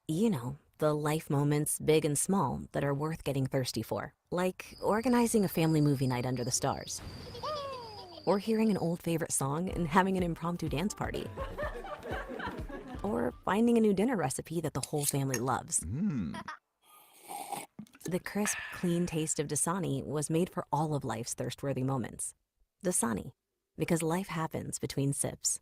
You know, the life moments, big and small, that are worth getting thirsty for. Like organizing a family movie night under the stars. Or hearing an old favorite song and having an impromptu dance party. Or finding a new dinner recipe that the whole family loves. The crisp, clean taste of Dasani was made for all of life's thirst-worthy moments. Dasani, because life happens between sips.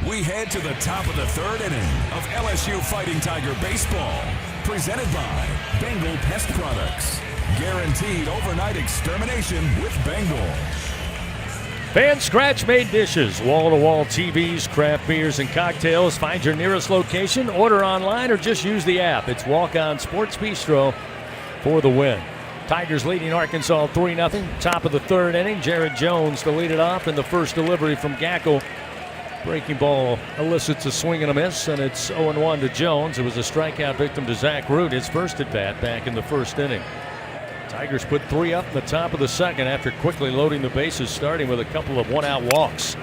We head to the top of the third inning of LSU Fighting Tiger Baseball. Presented by Bengal Pest Products. Guaranteed overnight extermination with Bengal. Fan scratch-made dishes, wall-to-wall TVs, craft beers, and cocktails. Find your nearest location, order online, or just use the app. It's Walk-On Sports Bistro for the win. Tigers leading Arkansas 3-0. Top of the third inning. Jared Jones to lead it off in the first delivery from Gackel. Breaking ball elicits a swing and a miss, and it's 0-1 to Jones. It was a strikeout victim to Zach Root, his first at-bat back in the first inning. Tigers put 3 up in the top of the second after quickly loading the bases, starting with a couple of one-out walks.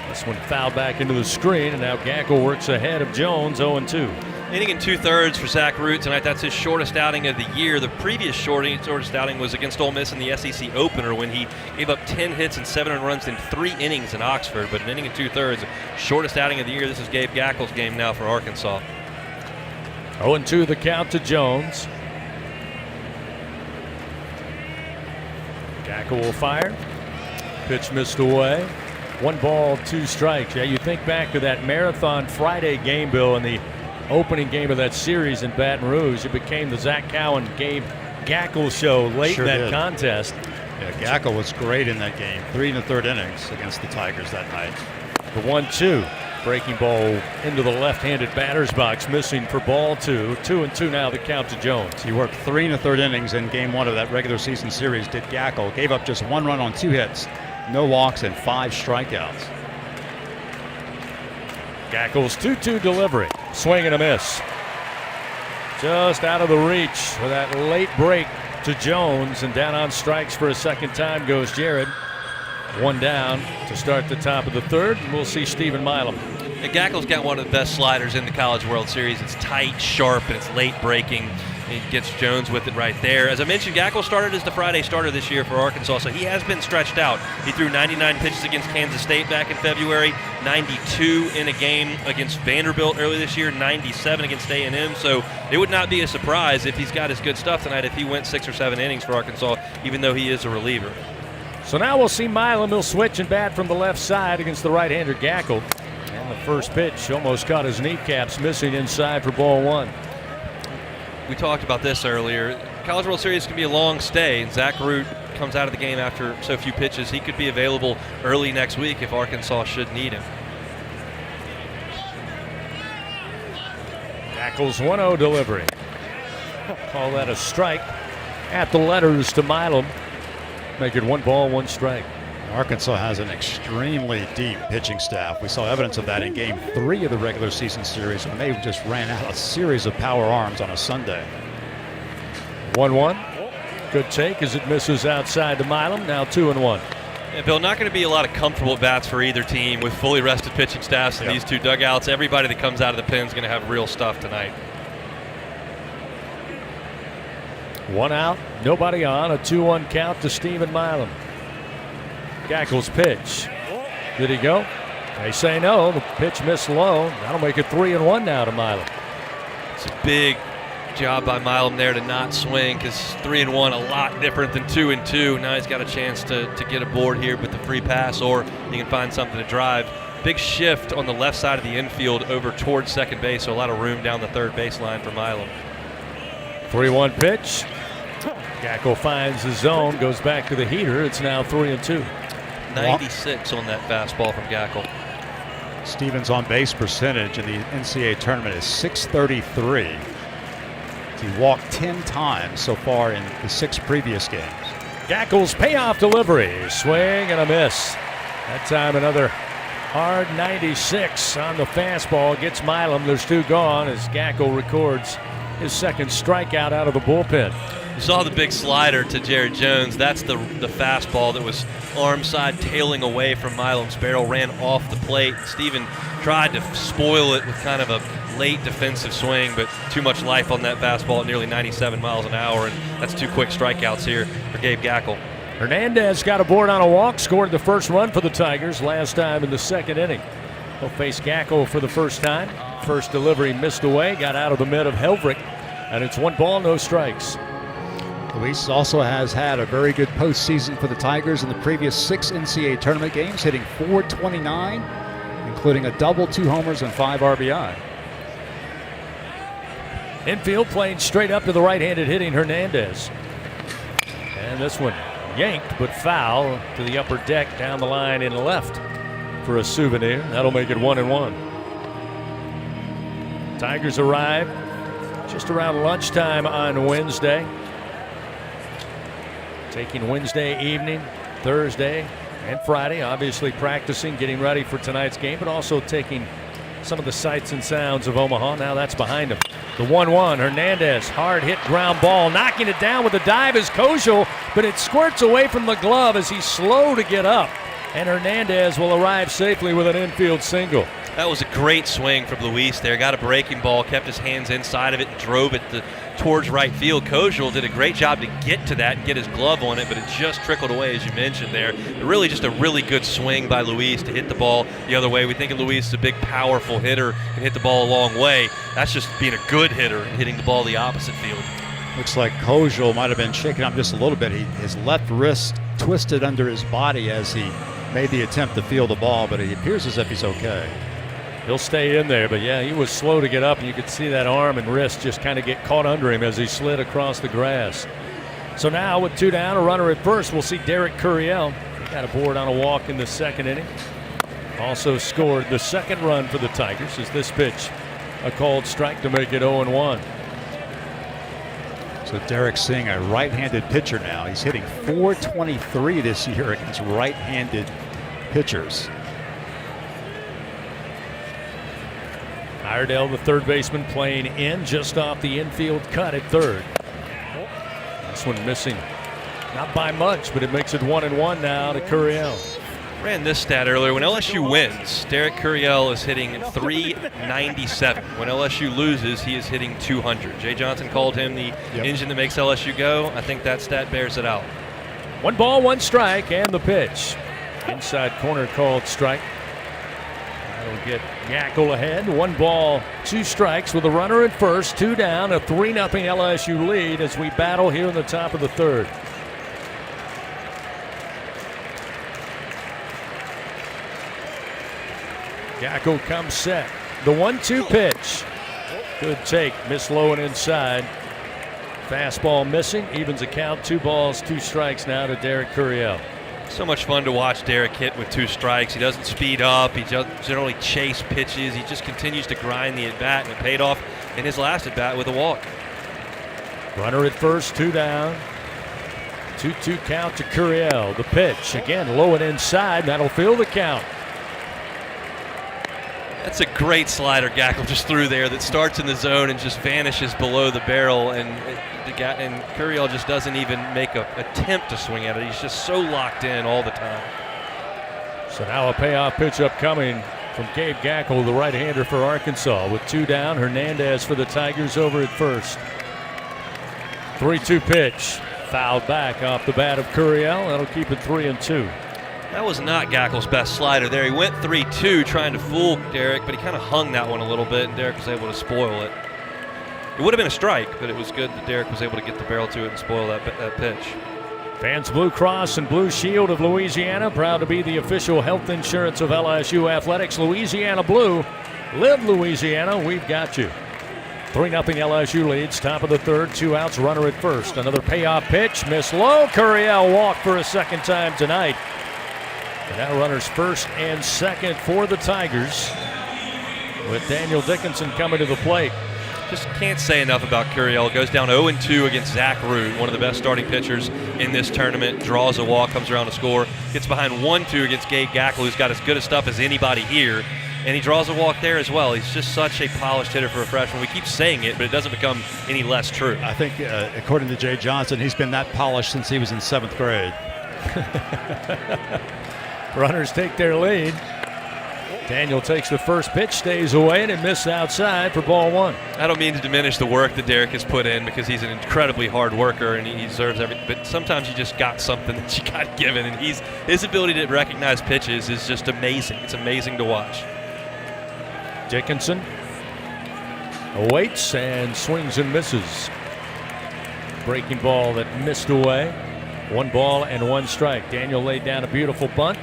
This one fouled back into the screen, and now Gackel works ahead of Jones, 0-2. Inning and 2/3 for Zach Root tonight. That's his shortest outing of the year. The previous shortest outing was against Ole Miss in the SEC opener when he gave up 10 hits and 7 runs in 3 innings in Oxford. But an inning and 2/3, shortest outing of the year. This is Gabe Gackel's game now for Arkansas. 0-2 the count to Jones. Gackel will fire. Pitch missed away. 1 ball, 2 strikes. Yeah, you think back to that Marathon Friday game, Bill, in the opening game of that series in Baton Rouge. It became the Zach Cowan Gabe Gackel show late in that contest. Yeah, Gackel was great in that game. 3 1/3 innings against the Tigers that night. The 1-2. Breaking ball into the left-handed batter's box, missing for ball 2. 2-2 now the count to Jones. He worked 3 1/3 innings in game 1 of that regular season series, did Gackel. Gave up just 1 run on 2 hits, no walks, and 5 strikeouts. Gackel's 2-2 delivery. Swing and a miss. Just out of the reach with that late break to Jones, and down on strikes for a second time goes Jared. 1 down to start the top of the 3rd, and we'll see Stephen Milam. And Gackel's got one of the best sliders in the College World Series. It's tight, sharp, and it's late breaking. He gets Jones with it right there. As I mentioned, Gackel started as the Friday starter this year for Arkansas, so he has been stretched out. He threw 99 pitches against Kansas State back in February, 92 in a game against Vanderbilt early this year, 97 against A&M, so it would not be a surprise if he's got his good stuff tonight if he went 6 or 7 innings for Arkansas, even though he is a reliever. So now we'll see Milam. He'll switch and bat from the left side against the right-hander Gackel. And the first pitch almost caught his kneecaps, missing inside for ball 1. We talked about this earlier. College World Series can be a long stay, and Zach Root comes out of the game after so few pitches. He could be available early next week if Arkansas should need him. Gackel's 1-0 delivery. Call that a strike at the letters to Milam. Make it 1 ball, 1 strike. Arkansas has an extremely deep pitching staff. We saw evidence of that in game 3 of the regular season series when they just ran out a series of power arms on a Sunday. 1-1. Good take as it misses outside to Milam. Now 2-1. Yeah, Bill, not going to be a lot of comfortable bats for either team with fully rested pitching staffs in these two dugouts. Everybody that comes out of the pen is going to have real stuff tonight. 1 out, nobody on. A 2-1 count to Stephen Milam. Gackel's pitch. Did he go? They say no. The pitch missed low. That'll make it 3-1 now to Milam. It's a big job by Milam there to not swing, because 3-1 a lot different than 2-2. Now he's got a chance to get aboard here with the free pass, or he can find something to drive. Big shift on the left side of the infield over towards second base, so a lot of room down the third baseline for Milam. 3-1 pitch. Gackel finds the zone, goes back to the heater. It's now 3-2. 96 on that fastball from Gackel. Stevens' on-base percentage in the NCAA tournament is .633. He walked 10 times so far in the 6 previous games. Gackel's payoff delivery. Swing and a miss. That time another hard 96 on the fastball. Gets Milam. There's 2 gone as Gackel records his second strikeout out of the bullpen. You saw the big slider to Jared Jones. That's the fastball that was arm side tailing away from Milam's barrel, ran off the plate. Steven tried to spoil it with kind of a late defensive swing, but too much life on that fastball at nearly 97 miles an hour, and that's 2 quick strikeouts here for Gabe Gackel. Hernandez got aboard on a walk, scored the first run for the Tigers last time in the 2nd inning. He'll face Gackel for the first time. First delivery missed away, got out of the mid of Helvrick, and it's 1 ball, no strikes. Luis also has had a very good postseason for the Tigers in the previous 6 NCAA tournament games, hitting .429, including a double, 2 homers, and 5 RBI. Infield playing straight up to the right-handed hitting Hernandez. And this one yanked but foul to the upper deck down the line in left for a souvenir. That'll make it 1-1. Tigers arrive just around lunchtime on Wednesday. Taking Wednesday evening, Thursday, and Friday, obviously practicing, getting ready for tonight's game, but also taking some of the sights and sounds of Omaha. Now that's behind him. The 1-1, Hernandez, hard hit ground ball, knocking it down with a dive is Kojal, but it squirts away from the glove as he's slow to get up. And Hernandez will arrive safely with an infield single. That was a great swing from Luis there. Got a breaking ball, kept his hands inside of it, and drove it towards right field. Kojal did a great job to get to that and get his glove on it, but it just trickled away, as you mentioned there. Really just a really good swing by Luis to hit the ball the other way. We think of Luis as a big, powerful hitter, can hit the ball a long way. That's just being a good hitter and hitting the ball the opposite field. Looks like Kojal might have been shaken up just a little bit. His left wrist twisted under his body as he made the attempt to field the ball, but it appears as if he's okay. He'll stay in there, but yeah, he was slow to get up, and you could see that arm and wrist just kind of get caught under him as he slid across the grass. So now with 2 down, a runner at first, we'll see Derek Curiel. He got a board on a walk in the second inning. Also scored the second run for the Tigers as this pitch, a called strike to make it 0-1. So Derek's seeing a right-handed pitcher now. He's hitting .423 this year against right-handed pitchers. Iredale, the third baseman, playing in just off the infield cut at third. This one missing. Not by much, but it makes it 1-1 now to Curiel. Ran this stat earlier. When LSU wins, Derek Curiel is hitting .397. When LSU loses, he is hitting .200. Jay Johnson called him the engine that makes LSU go. I think that stat bears it out. 1 ball, 1 strike, and the pitch. Inside corner called strike. That'll get Yackel ahead. 1 ball, 2 strikes with a runner at first. 2 down, a 3-0 LSU lead as we battle here in the top of the third. Yackel comes set. The 1-2 pitch. Good take. Miss low and inside. Fastball missing. Evens the count. 2 balls, 2 strikes now to Derek Curiel. So much fun to watch Derek hit with 2 strikes. He doesn't speed up. He doesn't generally chase pitches. He just continues to grind the at-bat, and it paid off in his last at-bat with a walk. Runner at first, 2 down. 2-2 count to Curiel. The pitch, again, low and inside. That'll fill the count. That's a great slider Yackel just threw there that starts in the zone and just vanishes below the barrel, and Curiel just doesn't even make an attempt to swing at it. He's just so locked in all the time. So now a payoff pitch upcoming from Gabe Yackel, the right-hander for Arkansas. With 2 down, Hernandez for the Tigers over at first. 3-2 pitch. Fouled back off the bat of Curiel. That'll keep it 3-2. That was not Yackel's best slider there. He went 3-2 trying to fool Derek, but he kind of hung that one a little bit, and Derek was able to spoil it. It would have been a strike, but it was good that Derek was able to get the barrel to it and spoil that pitch. Fans Blue Cross and Blue Shield of Louisiana, proud to be the official health insurance of LSU Athletics. Louisiana Blue. Live Louisiana, we've got you. 3-0 LSU leads, top of the third, 2 outs, runner at first. Another payoff pitch, miss low. Curiel walked for a second time tonight. And now runners first and second for the Tigers, with Daniel Dickinson coming to the plate. Just can't say enough about Curiel. Goes down 0-2 against Zach Root, one of the best starting pitchers in this tournament. Draws a walk, comes around to score. Gets behind 1-2 against Gabe Yackel, who's got as good a stuff as anybody here. And he draws a walk there as well. He's just such a polished hitter for a freshman. We keep saying it, but it doesn't become any less true. I think, according to Jay Johnson, he's been that polished since he was in 7th grade. Runners take their lead. Daniel takes the first pitch, stays away, and it missed outside for ball 1. I don't mean to diminish the work that Derek has put in, because he's an incredibly hard worker and he deserves everything. But sometimes you just got something that you got given, and his ability to recognize pitches is just amazing. It's amazing to watch. Dickinson awaits and swings and misses. Breaking ball that missed away. 1 ball and 1 strike. Daniel laid down a beautiful bunt.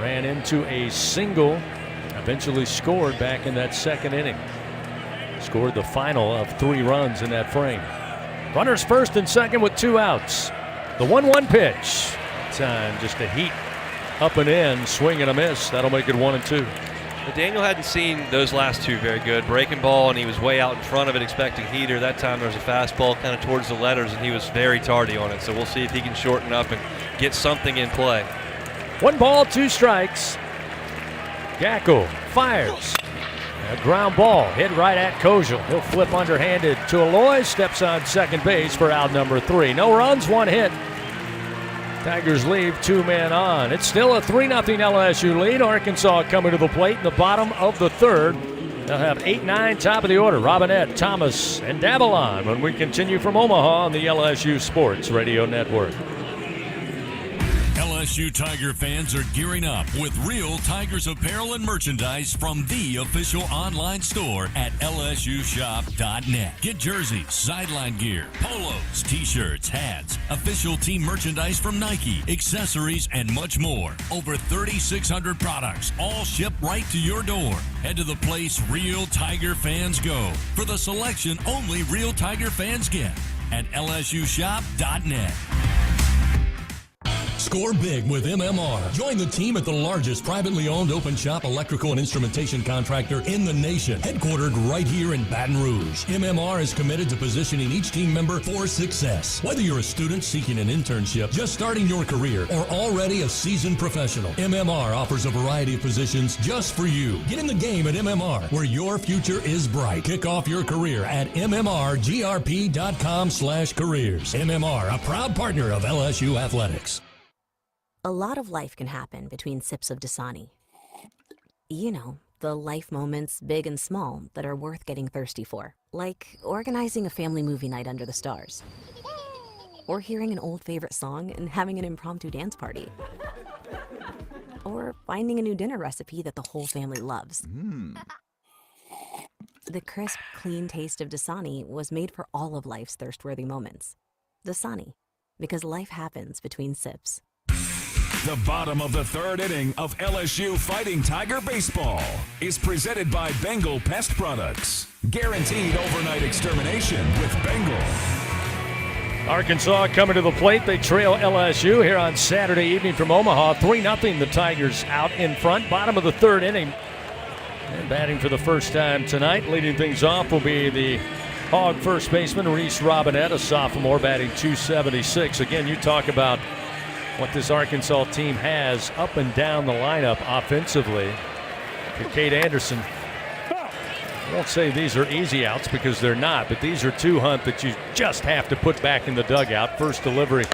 Ran into a single. Eventually scored back in that second inning. Scored the final of 3 runs in that frame. Runners first and second with 2 outs. The 1-1 pitch. Time just a heat up and in. Swing and a miss. That'll make it 1-2. But Daniel hadn't seen those last 2 very good. Breaking ball, and he was way out in front of it expecting heater. That time there was a fastball kind of towards the letters, and he was very tardy on it. So we'll see if he can shorten up and get something in play. 1 ball, 2 strikes. Yackel fires. A ground ball hit right at Kozel. He'll flip underhanded to Aloy. Steps on second base for out number 3. No runs, 1 hit. Tigers leave 2 men on. It's still a 3-0 LSU lead. Arkansas coming to the plate in the bottom of the third. They'll have 8-9 top of the order. Robinette, Thomas, and Davalon when we continue from Omaha on the LSU Sports Radio Network. LSU Tiger fans are gearing up with real Tigers apparel and merchandise from the official online store at lsushop.net. Get jerseys, sideline gear, polos, t-shirts, hats, official team merchandise from Nike, accessories, and much more. Over 3,600 products, all shipped right to your door. Head to the place real Tiger fans go for the selection only real Tiger fans get. at lsushop.net. Score big with MMR. Join the team at the largest privately owned open shop electrical and instrumentation contractor in the nation, headquartered right here in Baton Rouge. MMR is committed to positioning each team member for success. Whether you're a student seeking an internship, just starting your career, or already a seasoned professional, MMR offers a variety of positions just for you. Get in the game at MMR, where your future is bright. Kick off your career at mmrgrp.com/careers. MMR, a proud partner of LSU Athletics. A lot of life can happen between sips of Dasani. You know, the life moments, big and small, that are worth getting thirsty for. Like organizing a family movie night under the stars. Or hearing an old favorite song and having an impromptu dance party. Or finding a new dinner recipe that the whole family loves. The crisp, clean taste of Dasani was made for all of life's thirst-worthy moments. Dasani, because life happens between sips. The bottom of the third inning of LSU Fighting Tiger Baseball is presented by Bengal Pest Products. Guaranteed overnight extermination with Bengal. Arkansas coming to the plate. They trail LSU here on Saturday evening from Omaha. 3-0. The Tigers out in front. Bottom of the third inning. And batting for the first time tonight. Leading things off will be the Hog first baseman, Reese Robinette, a sophomore, batting .276. Again, you talk about what this Arkansas team has up and down the lineup offensively. For Cade Anderson, I won't say these are easy outs because they're not, but these are two, Hunt, that you just have to put back in the dugout. First delivery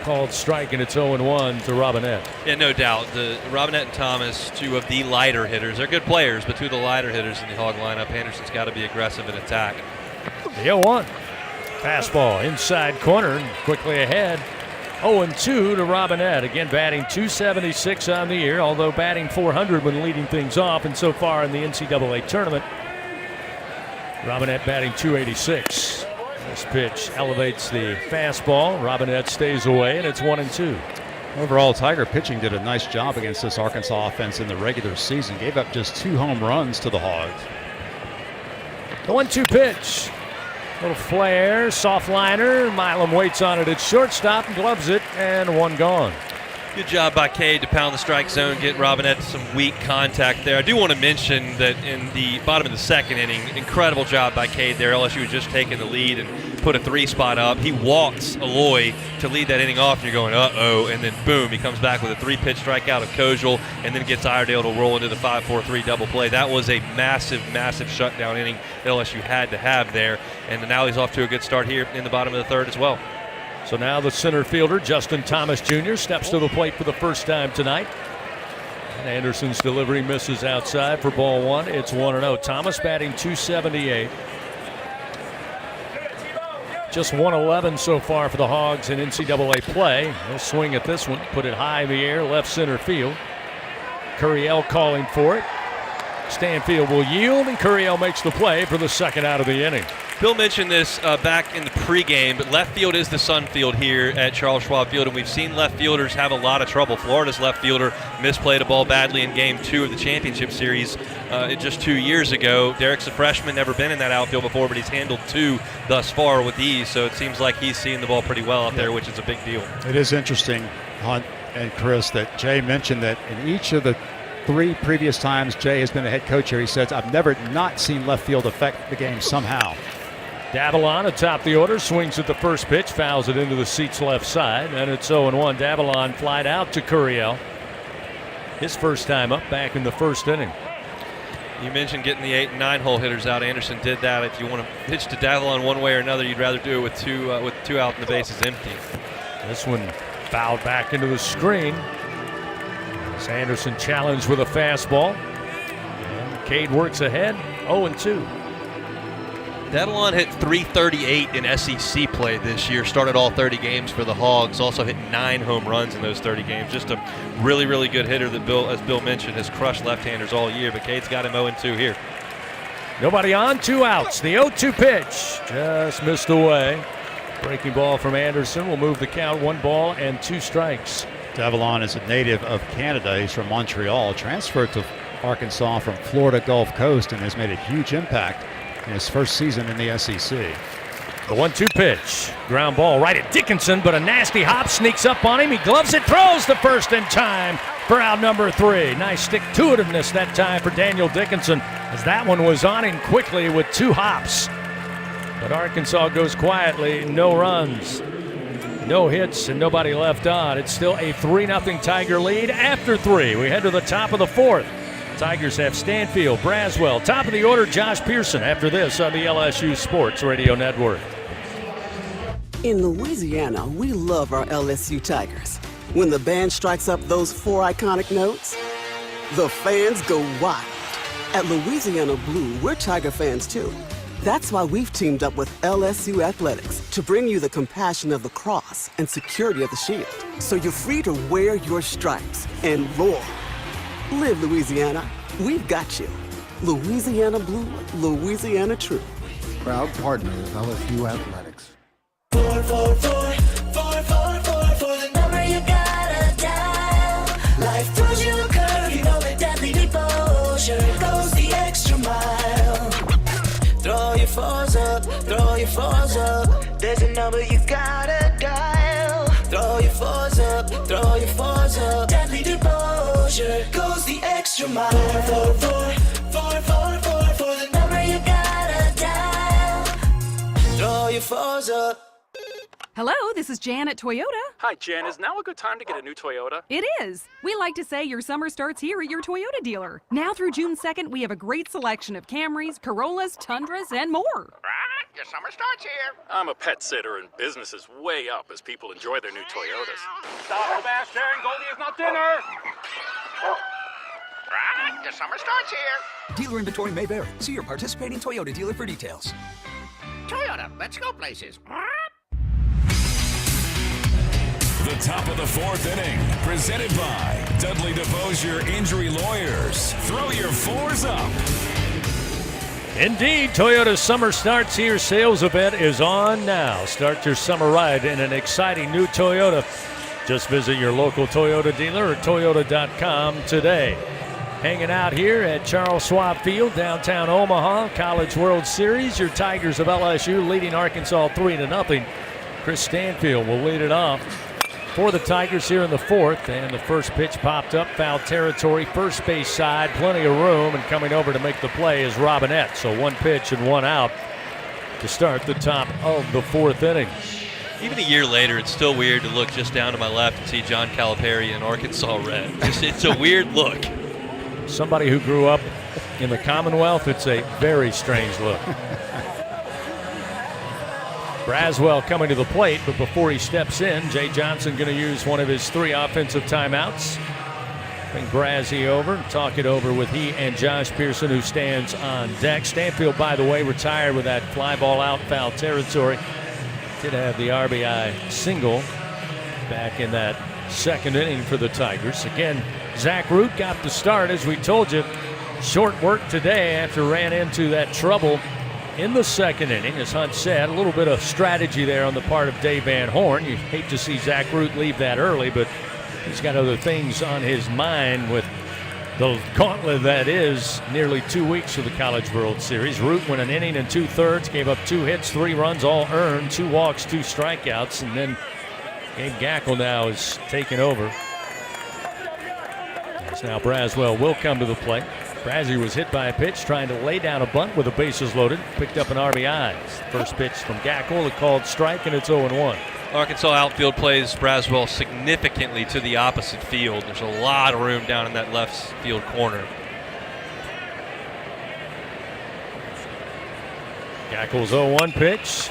called strike, and it's 0-1 to Robinette. Yeah, no doubt. The Robinette and Thomas, two of the lighter hitters. They're good players, but two of the lighter hitters in the Hog lineup. Anderson's got to be aggressive in attack. The 0-1. Fastball inside corner, quickly ahead. 0-2 to Robinette. Again, batting .276 on the year, although batting .400 when leading things off. And so far in the NCAA tournament, Robinette batting .286. This pitch elevates the fastball. Robinette stays away, and it's 1-2. Overall, Tiger pitching did a nice job against this Arkansas offense in the regular season. Gave up just 2 home runs to the Hogs. The 1-2 pitch. Little flare, soft liner. Milam waits on it at shortstop, gloves it, and one gone. Good job by Cade to pound the strike zone, get Robinette some weak contact there. I do want to mention that in the bottom of the second inning, incredible job by Cade there. LSU was just taking the lead and put a 3 spot up. He walks Aloy to lead that inning off, and you're going, uh-oh, and then boom, he comes back with a 3-pitch strikeout of Kojal, and then gets Iredale to roll into the 5-4-3 double play. That was a massive, massive shutdown inning that LSU had to have there, and now he's off to a good start here in the bottom of the third as well. So now the center fielder, Justin Thomas Jr., steps to the plate for the first time tonight. And Anderson's delivery misses outside for ball 1. It's 1-0. Thomas batting .278. Just 111 so far for the Hogs in NCAA play. They'll swing at this one, put it high in the air, left center field. Curiel calling for it. Stanfield will yield, and Curiel makes the play for the second out of the inning. Bill mentioned this back in the pregame, but left field is the sun field here at Charles Schwab Field, and we've seen left fielders have a lot of trouble. Florida's left fielder misplayed a ball badly in Game 2 of the championship series just 2 years ago. Derek's a freshman, never been in that outfield before, but he's handled 2 thus far with ease, so it seems like he's seeing the ball pretty well out there, which is a big deal. It is interesting, Hunt and Chris, that Jay mentioned that in each of the 3 previous times Jay has been a head coach here, he says, I've never not seen left field affect the game somehow. Davalon atop the order, swings at the first pitch, fouls it into the seats left side, and it's 0-1. Davalon flied out to Curiel. His first time up back in the first inning. You mentioned getting the 8 and 9 hole hitters out. Anderson did that. If you want to pitch to Davalon one way or another, you'd rather do it with two out and the bases empty. This one fouled back into the screen. As Anderson challenged with a fastball. And Cade works ahead, 0-2. Davalon hit .338 in SEC play this year, started all 30 games for the Hogs, also hit 9 home runs in those 30 games. Just a really, really good hitter that, as Bill mentioned, has crushed left-handers all year, but Cade's got him 0-2 here. Nobody on, 2 outs. The 0-2 pitch just missed away. Breaking ball from Anderson will move the count 1 ball and 2 strikes. Davalon is a native of Canada. He's from Montreal, transferred to Arkansas from Florida Gulf Coast, and has made a huge impact in his first season in the SEC. The 1-2 pitch. Ground ball right at Dickinson, but a nasty hop sneaks up on him. He gloves it, throws the first in time for out number 3. Nice stick-to-itiveness that time for Daniel Dickinson, as that one was on him quickly with 2 hops. But Arkansas goes quietly, no runs, no hits, and nobody left on. It's still a 3-0 Tiger lead after 3. We head to the top of the 4th. Tigers have Stanfield, Braswell, top of the order, Josh Pearson after this on the LSU Sports Radio Network. In Louisiana, we love our LSU Tigers. When the band strikes up those 4 iconic notes, the fans go wild. At Louisiana Blue, we're Tiger fans too. That's why we've teamed up with LSU Athletics to bring you the compassion of the cross and security of the shield, so you're free to wear your stripes and roar. Live Louisiana. We've got you. Louisiana Blue, Louisiana True. Proud partner of LSU Athletics. 4, 4, 4, 4, 4, 4, for the number you gotta dial. Life throws you a curve, you know that deadly devotion goes the extra mile. Throw your 4s up, throw your 4s up. There's a number you gotta dial. Throw your 4s up, throw your 4s up. Deadly devotion goes the extra mile. 4, 4, 4, 4, 4, 4, for the number you gotta dial. Throw your 4s up. Hello, this is Jan at Toyota. Hi, Jan. Is now a good time to get a new Toyota? It is. We like to say your summer starts here at your Toyota dealer. Now through June 2nd, we have a great selection of Camrys, Corollas, Tundras, and more. Right, your summer starts here. I'm a pet sitter, and business is way up as people enjoy their new Toyotas. Stop, Sebastian. Goldie is not dinner. Right, your summer starts here. Dealer inventory may vary. See your participating Toyota dealer for details. Toyota, let's go places. The top of the 4th inning, presented by Dudley DeBosier Injury Lawyers. Throw your 4s up. Indeed, Toyota's summer starts here sales event is on now. Start your summer ride in an exciting new Toyota. Just visit your local Toyota dealer or Toyota.com today. Hanging out here at Charles Schwab Field, downtown Omaha, College World Series. Your Tigers of LSU leading Arkansas 3-0. Chris Stanfield will lead it off for the Tigers here in the 4th, and the first pitch popped up, foul territory, first base side, plenty of room, and coming over to make the play is Robinette. So 1 pitch and 1 out to start the top of the 4th inning. Even a year later, it's still weird to look just down to my left and see John Calipari in Arkansas red. It's a weird look. Somebody who grew up in the Commonwealth, it's a very strange look. Braswell coming to the plate, but before he steps in, Jay Johnson going to use one of his 3 offensive timeouts. Bring Brazzy over, talk it over with he and Josh Pearson, who stands on deck. Stanfield, by the way, retired with that fly ball out, foul territory. Did have the RBI single back in that 2nd inning for the Tigers. Again, Zach Root got the start, as we told you. Short work today after ran into that trouble in the 2nd inning. As Hunt said, a little bit of strategy there on the part of Dave Van Horn. You hate to see Zach Root leave that early, but he's got other things on his mind with the gauntlet that is nearly 2 weeks for the College World Series. Root went an inning and 2/3, gave up 2 hits, 3 runs, all earned, 2 walks, 2 strikeouts, and then Gabe Gackle now is taking over. As now Braswell will come to the plate. Brazzy was hit by a pitch, trying to lay down a bunt with the bases loaded. Picked up an RBI. First pitch from Gackle, a called strike, and it's 0-1. Arkansas outfield plays Braswell significantly to the opposite field. There's a lot of room down in that left field corner. Gackle's 0-1 pitch.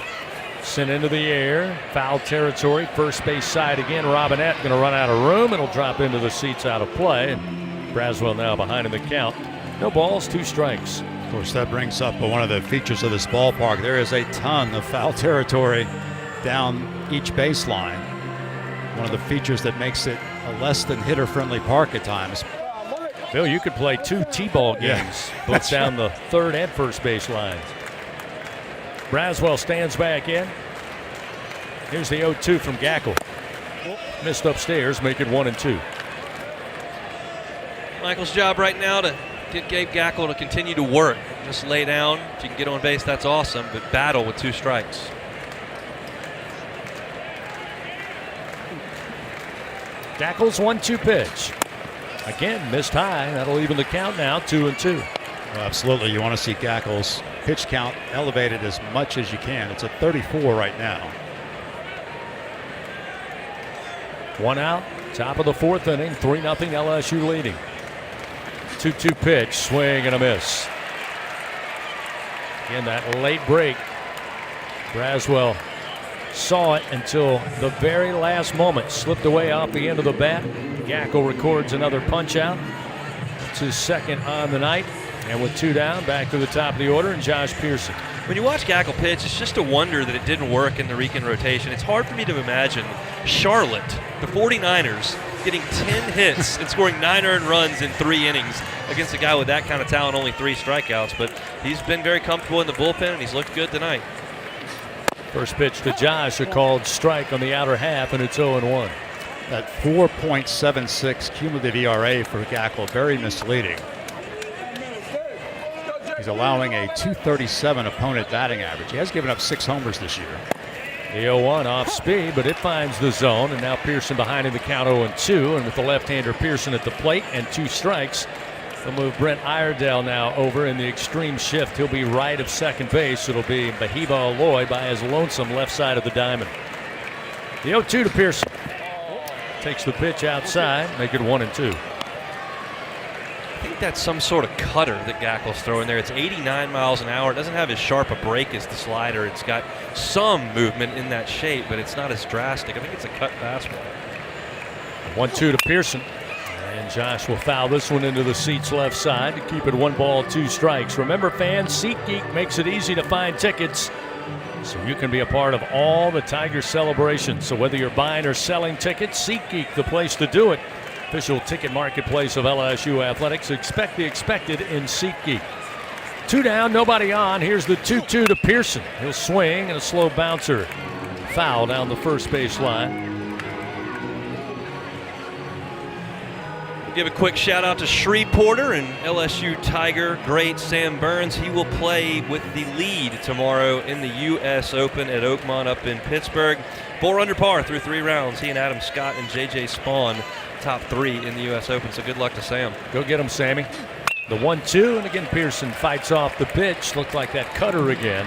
Sent into the air. Foul territory. First base side again. Robinette going to run out of room. It'll drop into the seats out of play. And Braswell now behind in the count. No balls, 2 strikes. Of course, that brings up one of the features of this ballpark. There is a ton of foul territory down each baseline. One of the features that makes it a less than hitter-friendly park at times. Bill, you could play 2 T-ball games, both down the 3rd and first base lines. Braswell stands back in. Here's the 0-2 from Gackle. Missed upstairs, make it 1-2. Michael's job right now to get Gabe Gackle to continue to work. Just lay down. If you can get on base, that's awesome, but battle with 2 strikes. Gackles 1-2 pitch. Again, missed high. That'll even the count now, 2-2. Well, absolutely. You want to see Gackles' pitch count elevated as much as you can. It's at 34 right now. 1 out. Top of the 4th inning. 3-0 LSU leading. 2-2 pitch. Swing and a miss. Again, that late break. Braswell saw it until the very last moment. Slipped away off the end of the bat. Gackle records another punch out. It's his second on the night. And with 2 down, back to the top of the order, and Josh Pearson. When you watch Gackle pitch, it's just a wonder that it didn't work in the Rican rotation. It's hard for me to imagine Charlotte, the 49ers, getting 10 hits and scoring 9 earned runs in 3 innings against a guy with that kind of talent, only 3 strikeouts. But he's been very comfortable in the bullpen, and he's looked good tonight. First pitch to Josh, a called strike on the outer half, and it's 0-1. That 4.76 cumulative ERA for Gackle, very misleading. He's allowing a .237 opponent batting average. He has given up 6 homers this year. The 0-1 off speed, but it finds the zone, and now Pearson behind in the count 0-2, and with the left-hander Pearson at the plate and 2 strikes, they'll move Brent Iredale now over in the extreme shift. He'll be right of second base. It'll be Bahiba Aloy by his lonesome left side of the diamond. The 0-2 to Pearson. Takes the pitch outside, make it 1-2. I think that's some sort of cutter that Gackle's throwing there. It's 89 miles an hour. It doesn't have as sharp a break as the slider. It's got some movement in that shape, but it's not as drastic. I think it's a cut fastball. 1-2 to Pearson. And Josh will foul this one into the seats left side to keep it 1 ball, 2 strikes. Remember, fans, SeatGeek makes it easy to find tickets so you can be a part of all the Tiger celebrations. So whether you're buying or selling tickets, SeatGeek, the place to do it. Official ticket marketplace of LSU Athletics. Expect the expected in SeatGeek. 2 down, nobody on. Here's the 2-2 to Pearson. He'll swing and a slow bouncer. Foul down the first base line. Give a quick shout out to Shree Porter and LSU Tiger great Sam Burns. He will play with the lead tomorrow in the U.S. Open at Oakmont up in Pittsburgh. 4 under par through 3 rounds. He and Adam Scott and J.J. Spawn top 3 in the U.S. Open, so good luck to Sam. Go get him, Sammy. The 1-2, and again Pearson fights off the pitch. Looked like that cutter again.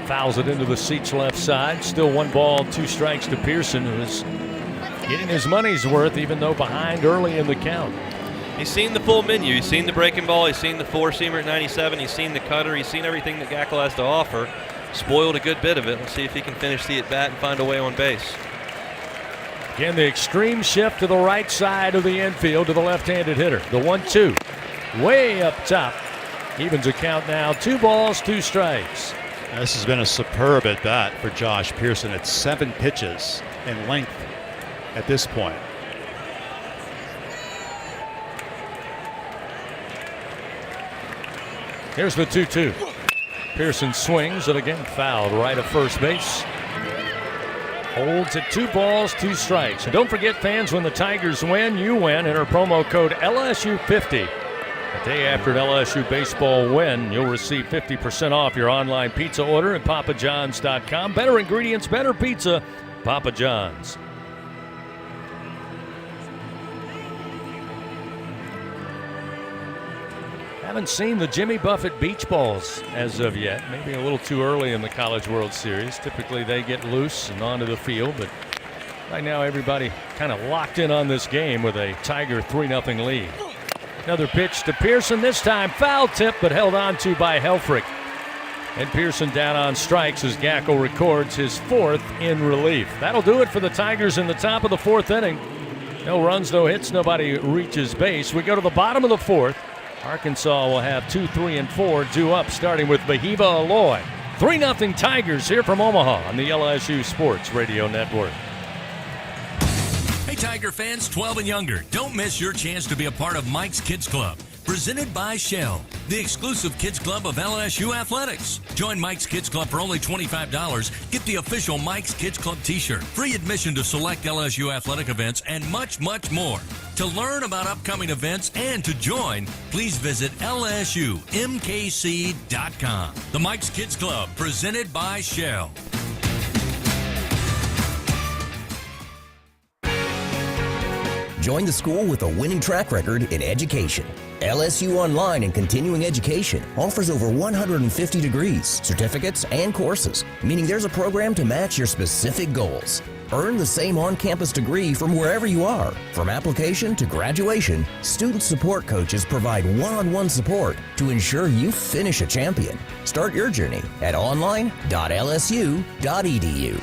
Fouls it into the seats left side. Still 1 ball, 2 strikes to Pearson, who is getting his money's worth even though behind early in the count. He's seen the full menu. He's seen the breaking ball. He's seen the 4-seamer at 97. He's seen the cutter. He's seen everything that Gackle has to offer. Spoiled a good bit of it. We'll see if he can finish the at-bat and find a way on base. Again, the extreme shift to the right side of the infield to the left-handed hitter. The 1-2, way up top. Evens a count now. 2 balls, 2 strikes. This has been a superb at-bat for Josh Pearson. It's 7 pitches in length at this point. Here's the 2-2. Pearson swings and again fouled right at first base. Holds at 2 balls, 2 strikes. And don't forget, fans, when the Tigers win, you win. Enter promo code LSU50. The day after an LSU baseball win, you'll receive 50% off your online pizza order at papajohns.com. Better ingredients, better pizza, Papa John's. Haven't seen the Jimmy Buffett beach balls as of yet. Maybe a little too early in the College World Series. Typically they get loose and onto the field, but right now everybody kind of locked in on this game with a Tiger 3-0 lead. Another pitch to Pearson, this time foul tip, but held on to by Helfrich. And Pearson down on strikes as Gackle records his 4th in relief. That'll do it for the Tigers in the top of the 4th inning. No runs, no hits, nobody reaches base. We go to the bottom of the 4th. Arkansas will have 2, 3, and 4 due up, starting with Bahiba Aloy. 3-0 Tigers here from Omaha on the LSU Sports Radio Network. Hey, Tiger fans 12 and younger, don't miss your chance to be a part of Mike's Kids Club. Presented by Shell, the exclusive kids club of LSU Athletics. Join Mike's Kids Club for only $25. Get the official Mike's Kids Club t-shirt, free admission to select LSU athletic events, and much, much more. To learn about upcoming events and to join, please visit LSUMKC.com. The Mike's Kids Club, presented by Shell. Join the school with a winning track record in education. LSU Online and Continuing Education offers over 150 degrees, certificates, and courses, meaning there's a program to match your specific goals. Earn the same on-campus degree from wherever you are. From application to graduation, student support coaches provide one-on-one support to ensure you finish a champion. Start your journey at online.lsu.edu.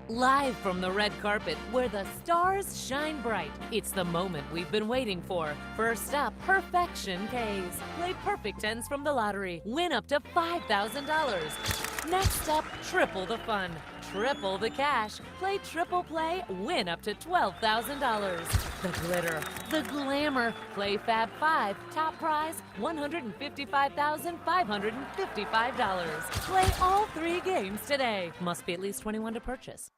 Live from the red carpet where the stars shine bright. It's the moment we've been waiting for. First up, Perfection K's. Play perfect tens from the lottery. Win up to $5,000. Next up, triple the fun. Triple the cash. Play triple play. Win up to $12,000. The glitter. The glamour. Play Fab 5. Top prize, $155,555. Play all 3 games today. Must be at least 21 to purchase.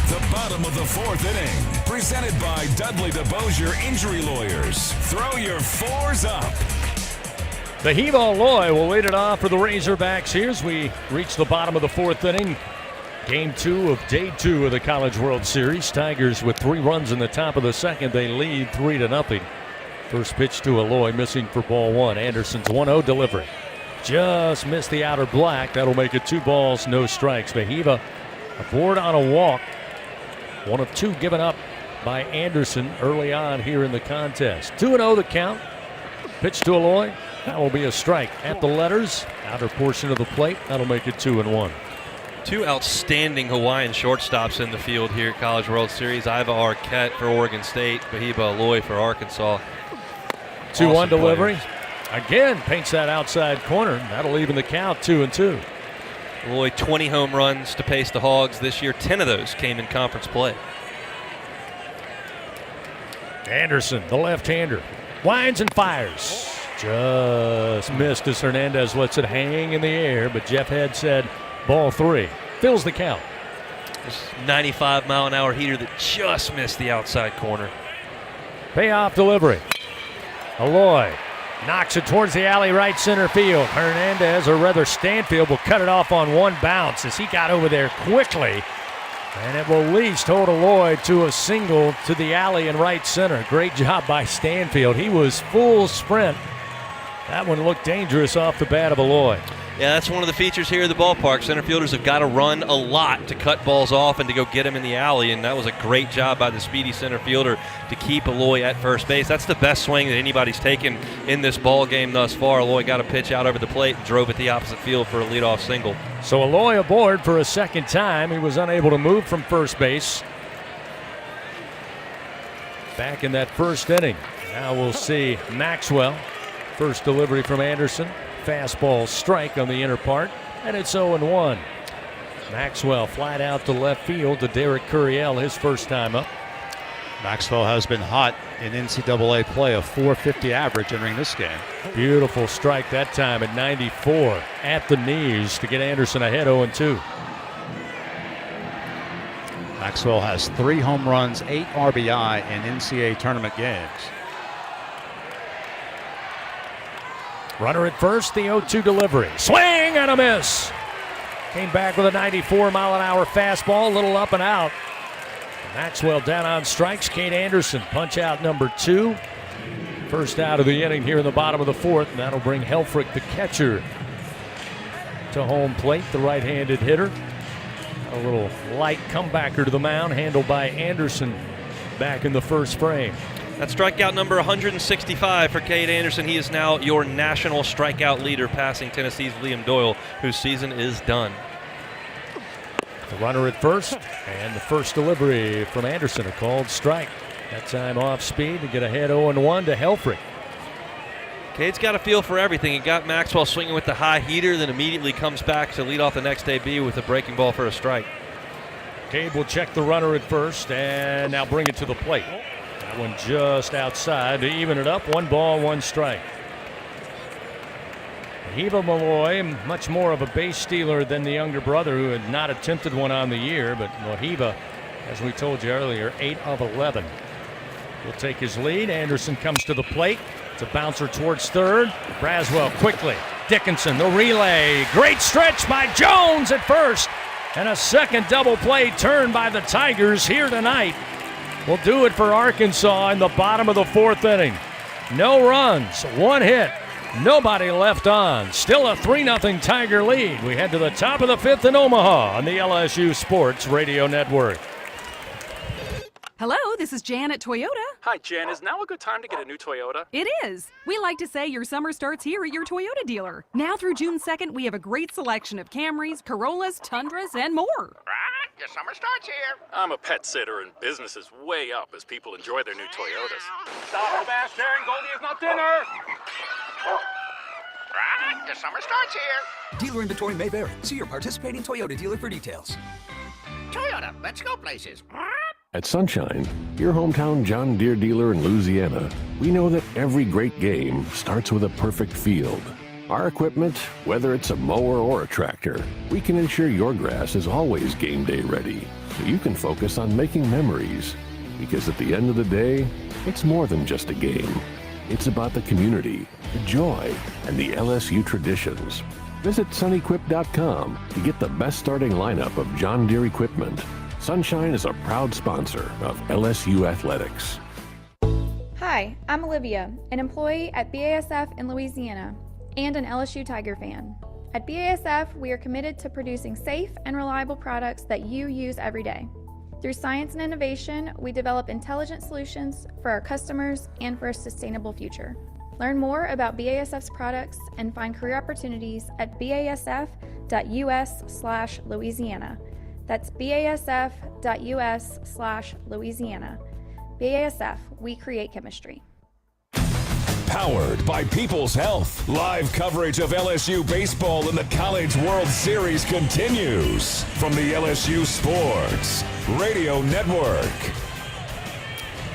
The bottom of the 4th inning, presented by Dudley DeBosier Injury Lawyers. Throw your 4s up. The Hiva Loy will lead it off for the Razorbacks here as we reach the bottom of the 4th inning. Game 2 of Day 2 of the College World Series. Tigers with 3 runs in the top of the 2nd. They lead 3-0. First pitch to Aloy, missing for ball 1. Anderson's 1-0 delivery. Just missed the outer black. That'll make it 2 balls, no strikes. Hiva aboard on a walk. 1 of 2 given up by Anderson early on here in the contest. 2-0 the count. Pitch to Aloy. That will be a strike at the letters. Outer portion of the plate. That'll make it 2-1. 2 outstanding Hawaiian shortstops in the field here at College World Series. Iva Arquette for Oregon State. Bahiba Aloy for Arkansas. 2-1 Awesome delivery. players. Again, paints that outside corner. That'll even the count 2-2. Aloy 20 home runs to pace the Hogs this year. 10 of those came in conference play. Anderson, the left-hander, winds and fires. Just missed as Hernandez lets it hang in the air, but Jeff Head said ball 3. Fills the count. This 95-mile-an-hour heater that just missed the outside corner. Payoff delivery. Aloy knocks it towards the alley right center field. Hernandez, or rather Stanfield, will cut it off on 1 bounce as he got over there quickly. And it will at least hold Aloy to a single to the alley in right center. Great job by Stanfield. He was full sprint. That one looked dangerous off the bat of Aloy. Yeah, that's one of the features here at the ballpark. Center fielders have got to run a lot to cut balls off and to go get them in the alley, and that was a great job by the speedy center fielder to keep Aloy at first base. That's the best swing that anybody's taken in this ball game thus far. Aloy got a pitch out over the plate and drove it the opposite field for a leadoff single. So Aloy aboard for a second time. He was unable to move from first base back in that first inning. Now we'll see Maxwell. First delivery from Anderson. Fastball strike on the inner part, and it's 0-1. Maxwell flat out to left field to Derek Curiel, his first time up. Maxwell has been hot in NCAA play, a .450 average entering this game. Beautiful strike that time at 94 at the knees to get Anderson ahead 0-2. Maxwell has 3 home runs, 8 RBI in NCAA tournament games. Runner at first, the 0-2 delivery. Swing and a miss. Came back with a 94-mile-an-hour fastball, a little up and out. Maxwell down on strikes. Kate Anderson, punch out number 2. First out of the inning here in the bottom of the 4th, and that'll bring Helfrich, the catcher, to home plate, the right-handed hitter. A little light comebacker to the mound, handled by Anderson back in the first frame. That's strikeout number 165 for Cade Anderson. He is now your national strikeout leader, passing Tennessee's Liam Doyle, whose season is done. The runner at first, and the first delivery from Anderson, a called strike. That time off speed to get ahead 0-1 to Helfrich. Cade's got a feel for everything. He got Maxwell swinging with the high heater, then immediately comes back to lead off the next debut with a breaking ball for a strike. Cade will check the runner at first and now bring it to the plate. That one just outside to even it up. 1 ball, 1 strike. Hiva Malloy, much more of a base stealer than the younger brother who had not attempted one on the year, but Hiva, as we told you earlier, 8 of 11. Will take his lead. Anderson comes to the plate. It's a bouncer towards third. Braswell quickly Dickinson, the relay. Great stretch by Jones at first. And a second double play turn by the Tigers here tonight will do it for Arkansas in the bottom of the fourth inning. No runs, one hit, nobody left on. Still a 3-0 Tiger lead. We head to the top of the fifth in Omaha on the LSU Sports Radio Network. Hello, this is Jan at Toyota. Hi, Jan. Is now a good time to get a new Toyota? It is. We like to say your summer starts here at your Toyota dealer. Now through June 2nd, we have a great selection of Camrys, Corollas, Tundras, and more. Right, your summer starts here. I'm a pet sitter, and business is way up as people enjoy their new Toyotas. Stop, Sebastian. Goldie is not dinner. Right, your summer starts here. Dealer inventory may vary. See your participating Toyota dealer for details. Toyota, let's go places. At Sunshine, your hometown John Deere dealer in Louisiana, we know that every great game starts with a perfect field. Our equipment, whether it's a mower or a tractor, we can ensure your grass is always game day ready, so you can focus on making memories. Because at the end of the day, it's more than just a game. It's about the community, the joy, and the LSU traditions. Visit sunequip.com to get the best starting lineup of John Deere equipment. Sunshine is a proud sponsor of LSU Athletics. Hi, I'm Olivia, an employee at BASF in Louisiana and an LSU Tiger fan. At BASF, we are committed to producing safe and reliable products that you use every day. Through science and innovation, we develop intelligent solutions for our customers and for a sustainable future. Learn more about BASF's products and find career opportunities at basf.us/Louisiana. That's basf.us/Louisiana. BASF, we create chemistry. Powered by People's Health. Live coverage of LSU baseball in the College World Series continues from the LSU Sports Radio Network.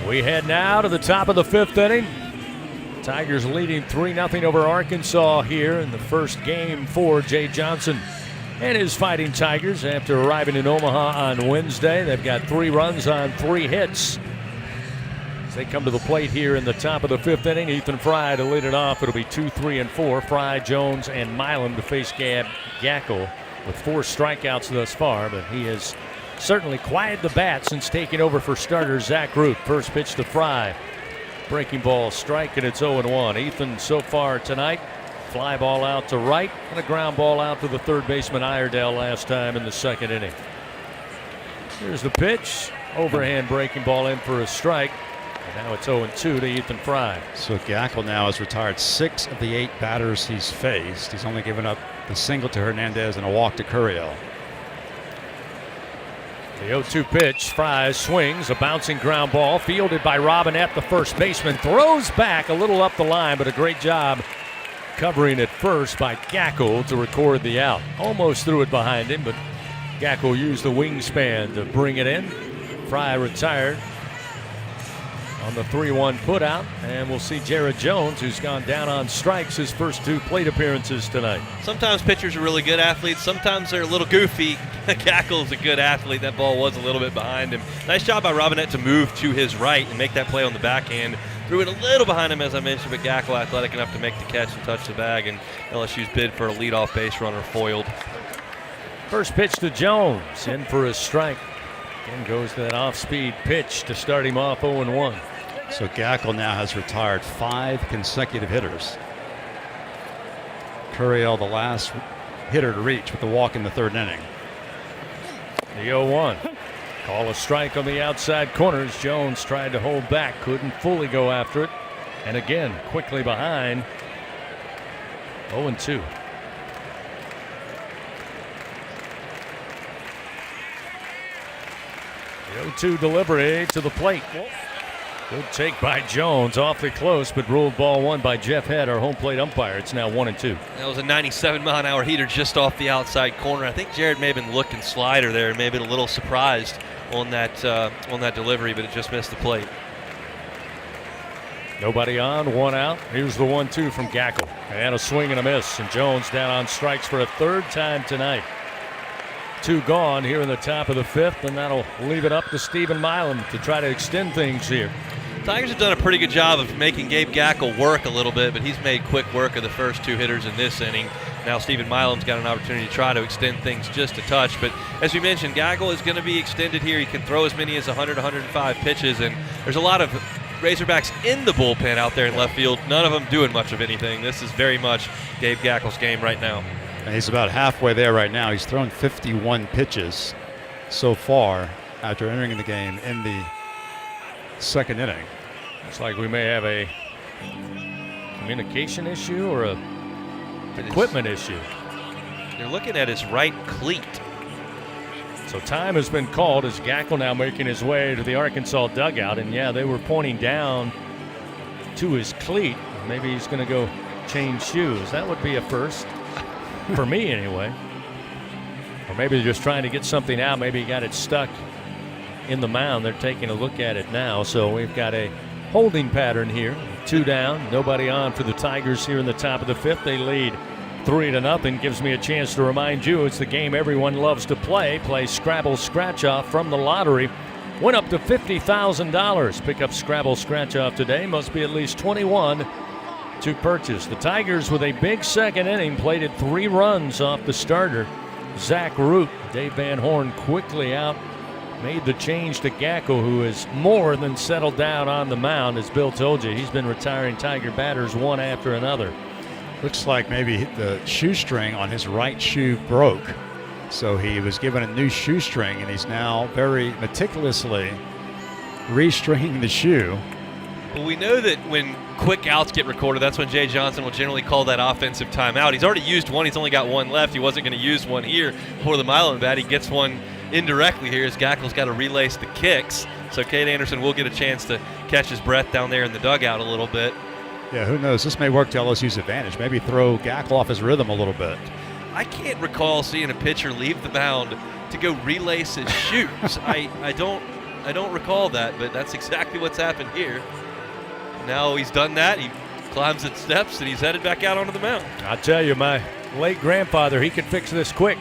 We head now to the top of the fifth inning. Tigers leading 3-0 over Arkansas here in the first game for Jay Johnson and his Fighting Tigers after arriving in Omaha on Wednesday. They've got 3 runs on 3 hits. As they come to the plate here in the top of the fifth inning, Ethan Fry to lead it off. It'll be 2, 3, and 4. Fry, Jones, and Milam to face Gab Gackel with 4 strikeouts thus far, but he has certainly quieted the bat since taking over for starter Zach Root. First pitch to Fry. Breaking ball, strike, and it's 0-1. Ethan so far tonight, fly ball out to right and a ground ball out to the third baseman Iredale last time in the second inning. Here's the pitch. Overhand breaking ball in for a strike. And now it's 0-2 to Ethan Fry. So Gackel now has retired 6 of the 8 batters he's faced. He's only given up the single to Hernandez and a walk to Curiel. The 0-2 pitch. Fry swings, a bouncing ground ball fielded by Robinette, the first baseman. Throws back a little up the line, but a great job covering at first by Gackel to record the out. Almost threw it behind him, but Gackel used the wingspan to bring it in. Fry retired on the 3-1 putout, and we'll see Jared Jones, who's gone down on strikes his first 2 plate appearances tonight. Sometimes pitchers are really good athletes. Sometimes they're a little goofy. Gackel's a good athlete. That ball was a little bit behind him. Nice job by Robinette to move to his right and make that play on the backhand. Threw it a little behind him, as I mentioned, but Gackel athletic enough to make the catch and touch the bag, and LSU's bid for a leadoff base runner foiled. First pitch to Jones, in for a strike. Again goes to that off-speed pitch to start him off 0-1. So Gackel now has retired 5 consecutive hitters. Curiel, the last hitter to reach with the walk in the third inning. The 0-1. Call a strike on the outside corners. Jones tried to hold back, couldn't fully go after it. And again, quickly behind. 0-2. The 0-2 delivery to the plate. Good take by Jones, awfully close, but ruled ball 1 by Jeff Head, our home plate umpire. It's now 1-2. That was a 97-mile-an-hour heater just off the outside corner. I think Jared may have been looking slider there, maybe a little surprised on that delivery, but it just missed the plate. Nobody on, 1 out. Here's the 1-2 from Gackel, and a swing and a miss. And Jones down on strikes for a 3rd time tonight. 2 gone here in the top of the 5th, and that'll leave it up to Stephen Milam to try to extend things here. Tigers have done a pretty good job of making Gabe Gackle work a little bit, but he's made quick work of the first 2 hitters in this inning. Now Stephen Milam's got an opportunity to try to extend things just a touch, but as we mentioned, Gackle is going to be extended here. He can throw as many as 100, 105 pitches, and there's a lot of Razorbacks in the bullpen out there in left field. None of them doing much of anything. This is very much Gabe Gackle's game right now. And he's about halfway there right now. He's thrown 51 pitches so far after entering the game in the second inning. Looks like we may have a communication issue or a equipment issue. You're looking at his right cleat. So time has been called as Gackle now making his way to the Arkansas dugout. And yeah, they were pointing down to his cleat. Maybe he's going to go change shoes. That would be a first for me anyway. Or maybe they're just trying to get something out. Maybe he got it stuck in the mound. They're taking a look at it now. So we've got a holding pattern here. 2 down, nobody on for the Tigers here in the top of the 5th. They lead 3-0. Gives me a chance to remind you it's the game everyone loves to play. Play Scrabble Scratch Off from the lottery. Win up to $50,000. Pick up Scrabble Scratch Off today. Must be at least 21 to purchase. The Tigers with a big second inning plated 3 runs off the starter, Zach Root. Dave Van Horn quickly out. Made the change to Gackle, who is more than settled down on the mound. As Bill told you, he's been retiring Tiger batters one after another. Looks like maybe the shoestring on his right shoe broke. So he was given a new shoestring, and he's now very meticulously restringing the shoe. Well, we know that when quick outs get recorded, that's when Jay Johnson will generally call that offensive timeout. He's already used one. He's only got one left. He wasn't going to use one here for the Milan bat. He gets one indirectly here as Gackle's got to relace the kicks. So Cade Anderson will get a chance to catch his breath down there in the dugout a little bit. Yeah, who knows? This may work to LSU's advantage. Maybe throw Gackle off his rhythm a little bit. I can't recall seeing a pitcher leave the mound to go relace his shoes. I don't recall that, but that's exactly what's happened here. Now he's done that. He climbs the steps and he's headed back out onto the mound. I tell you, my late grandfather, he could fix this quick.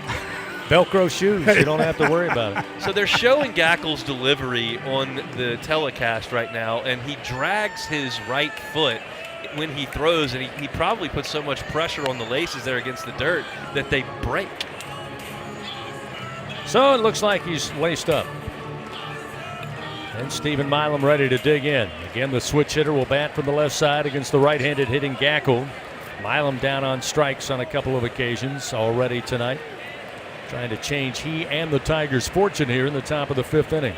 Velcro shoes, you don't have to worry about it. So they're showing Gackle's delivery on the telecast right now, and he drags his right foot when he throws, and he probably puts so much pressure on the laces there against the dirt that they break. So it looks like he's laced up. And Stephen Milam ready to dig in. Again, the switch hitter will bat from the left side against the right-handed hitting Gackle. Milam down on strikes on a couple of occasions already tonight. Trying to change he and the Tigers' fortune here in the top of the 5th inning.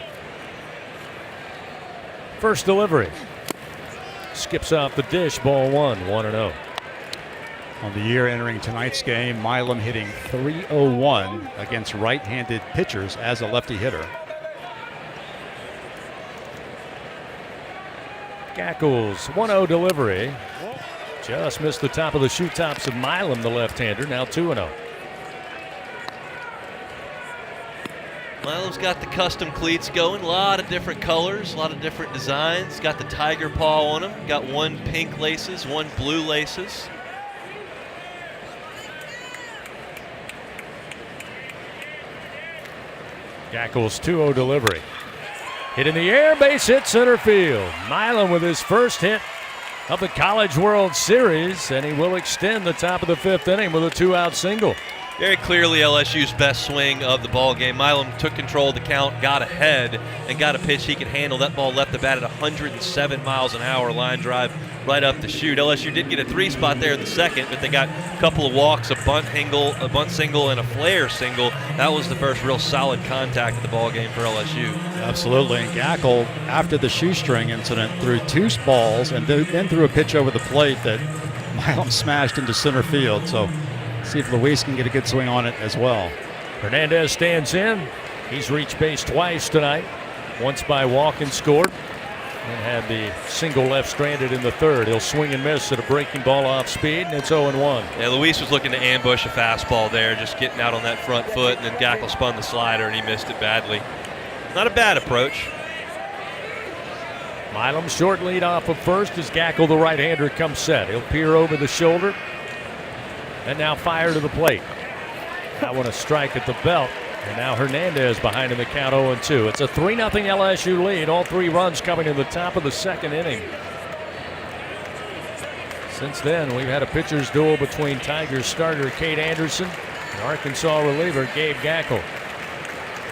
First delivery. Skips off the dish, ball 1, 1-0. On the year entering tonight's game, Milam hitting .301 against right-handed pitchers as a lefty hitter. Gackle's 1-0 delivery. Just missed the top of the shoe tops of Milam, the left-hander, now 2-0. Milam's got the custom cleats going, a lot of different colors, a lot of different designs. Got the tiger paw on them, got 1 pink laces, 1 blue laces. Gackle's 2-0 delivery. Hit in the air, base hit center field. Milam with his first hit of the College World Series, and he will extend the top of the 5th inning with a 2-out single. Very clearly LSU's best swing of the ball game. Milam took control of the count, got ahead, and got a pitch he could handle. That ball left the bat at 107 miles an hour, line drive right up the chute. LSU did get a 3 spot there in the second, but they got a couple of walks, a bunt single, and a flare single. That was the first real solid contact of the ball game for LSU. Absolutely. And Gackle, after the shoestring incident, threw 2 balls and then threw a pitch over the plate that Milam smashed into center field. So see if Luis can get a good swing on it as well. Hernandez stands in. He's reached base twice tonight. Once by walk and scored. And had the single left stranded in the 3rd. He'll swing and miss at a breaking ball off speed, and it's 0-1. Yeah, Luis was looking to ambush a fastball there, just getting out on that front foot, and then Gackle spun the slider, and he missed it badly. Not a bad approach. Milam short lead off of first as Gackle, the right-hander, comes set. He'll peer over the shoulder. And now fire to the plate. That one a strike at the belt. And now Hernandez behind in the count 0-2. It's a 3-0 LSU lead. All 3 runs coming in the top of the second inning. Since then, we've had a pitcher's duel between Tigers starter Cade Anderson and Arkansas reliever Gabe Gackel.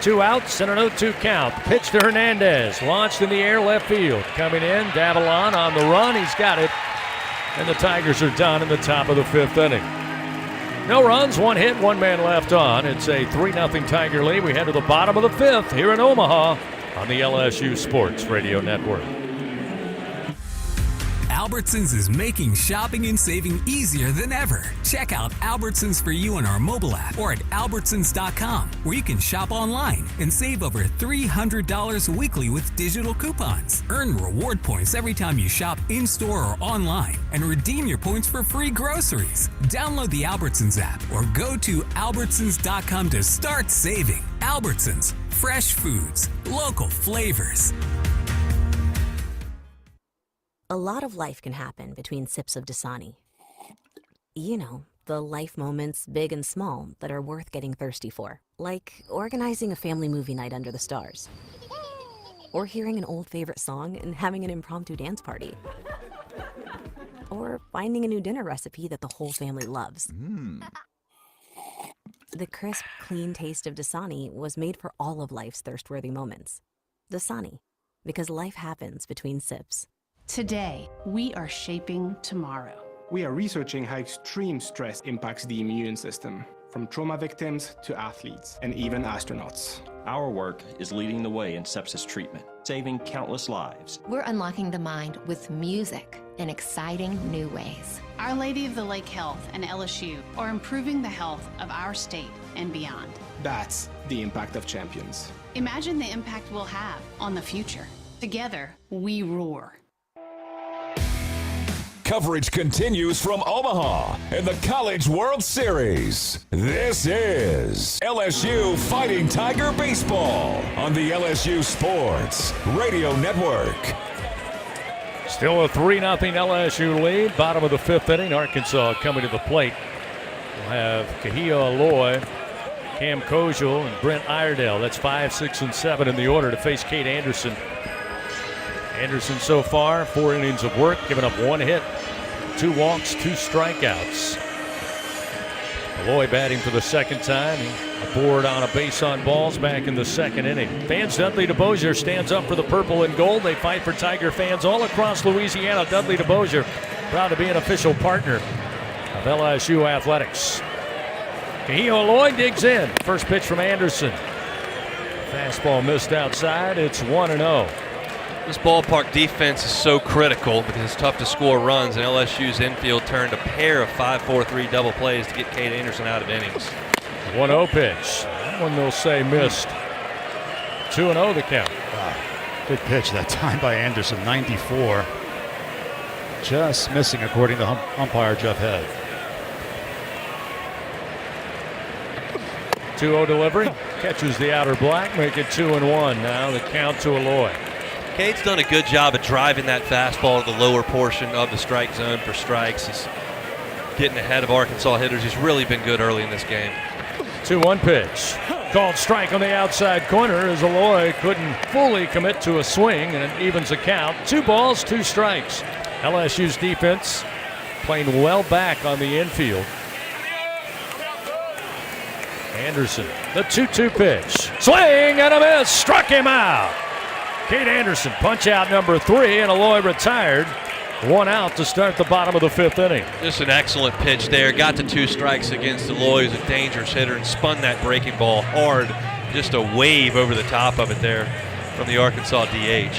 2 outs and an 0-2 count. Pitch to Hernandez. Launched in the air left field. Coming in, Davallon on the run. He's got it. And the Tigers are done in the top of the 5th inning. No runs, 1 hit, 1 man left on. It's a 3-0 Tiger lead. We head to the bottom of the 5th here in Omaha on the LSU Sports Radio Network. Albertsons is making shopping and saving easier than ever. Check out Albertsons for You on our mobile app or at albertsons.com, where you can shop online and save over $300 weekly with digital coupons. Earn reward points every time you shop in-store or online and redeem your points for free groceries. Download the Albertsons app or go to albertsons.com to start saving. Albertsons, fresh foods, local flavors. A lot of life can happen between sips of Dasani. You know, the life moments, big and small, that are worth getting thirsty for. Like organizing a family movie night under the stars. Or hearing an old favorite song and having an impromptu dance party. Or finding a new dinner recipe that the whole family loves. The crisp, clean taste of Dasani was made for all of life's thirst-worthy moments. Dasani, because life happens between sips. Today, we are shaping tomorrow. We are researching how extreme stress impacts the immune system, from trauma victims to athletes and even astronauts. Our work is leading the way in sepsis treatment, saving countless lives. We're unlocking the mind with music in exciting new ways. Our Lady of the Lake Health and LSU are improving the health of our state and beyond. That's the impact of champions. Imagine the impact we'll have on the future. Together, we roar. Coverage continues from Omaha in the College World Series. This is LSU Fighting Tiger Baseball on the LSU Sports Radio Network. Still a 3-0 LSU lead. Bottom of the 5th inning. Arkansas coming to the plate. We'll have Kahia Aloy, Cam Kojal, and Brent Iredale. That's 5, 6, and 7 in the order to face Cade Anderson. Anderson so far, 4 innings of work, giving up 1 hit, 2 walks, 2 strikeouts. Aloy batting for the second time. Aboard on a base on balls back in the second inning. Fans, Dudley DeBosier stands up for the purple and gold. They fight for Tiger fans all across Louisiana. Dudley DeBosier, proud to be an official partner of LSU Athletics. Kahia Aloy digs in. First pitch from Anderson. Fastball missed outside. It's 1-0. This ballpark defense is so critical because it's tough to score runs, and LSU's infield turned a pair of 5-4-3 double plays to get Cade Anderson out of innings. 1-0 pitch. That one they'll say missed. 2-0 the count. Wow. Good pitch that time by Anderson, 94. Just missing according to umpire Jeff Head. 2-0 delivery. Catches the outer black, make it 2-1 now. The count to Aloy. Cade's done a good job of driving that fastball to the lower portion of the strike zone for strikes. He's getting ahead of Arkansas hitters. He's really been good early in this game. 2-1 pitch. Called strike on the outside corner as Aloy couldn't fully commit to a swing, and it evens the count. 2 balls, 2 strikes. LSU's defense playing well back on the infield. Anderson, the 2-2 pitch. Swing and a miss. Struck him out. Cade Anderson, punch out number 3, and Aloy retired. 1 out to start the bottom of the 5th inning. Just an excellent pitch there. Got to 2 strikes against Aloy, who's a dangerous hitter, and spun that breaking ball hard. Just a wave over the top of it there from the Arkansas DH.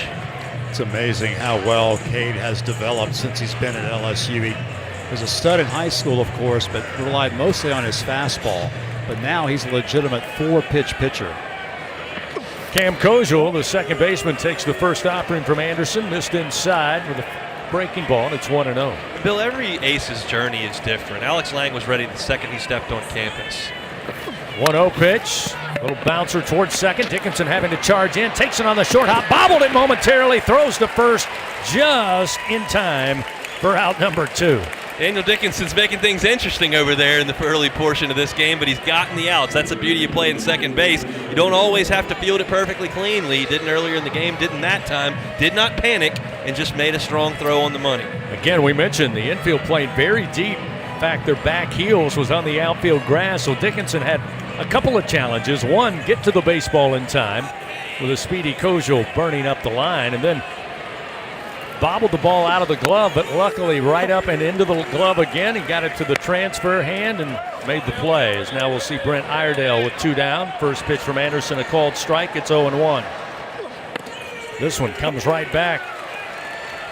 It's amazing how well Cade has developed since he's been at LSU. He was a stud in high school, of course, but relied mostly on his fastball. But now he's a legitimate 4-pitch pitcher. Cam Kojal, the second baseman, takes the first offering from Anderson. Missed inside with a breaking ball, and it's 1-0. Bill, every ace's journey is different. Alex Lang was ready the second he stepped on campus. 1-0 pitch. Little bouncer towards second. Dickinson having to charge in. Takes it on the short hop. Bobbled it momentarily. Throws to first just in time for out number 2. Daniel Dickinson's making things interesting over there in the early portion of this game, but he's gotten the outs. That's the beauty of playing second base. You don't always have to field it perfectly cleanly. He didn't earlier in the game, didn't that time, did not panic, and just made a strong throw on the money. Again, we mentioned the infield playing very deep. In fact, their back heels was on the outfield grass, so Dickinson had a couple of challenges. One, get to the baseball in time with a speedy Kojal burning up the line, and then bobbled the ball out of the glove, but luckily right up and into the glove again. He got it to the transfer hand and made the plays. Now we'll see Brent Iredale with 2 down. First pitch from Anderson, a called strike. It's 0-1. This one comes right back.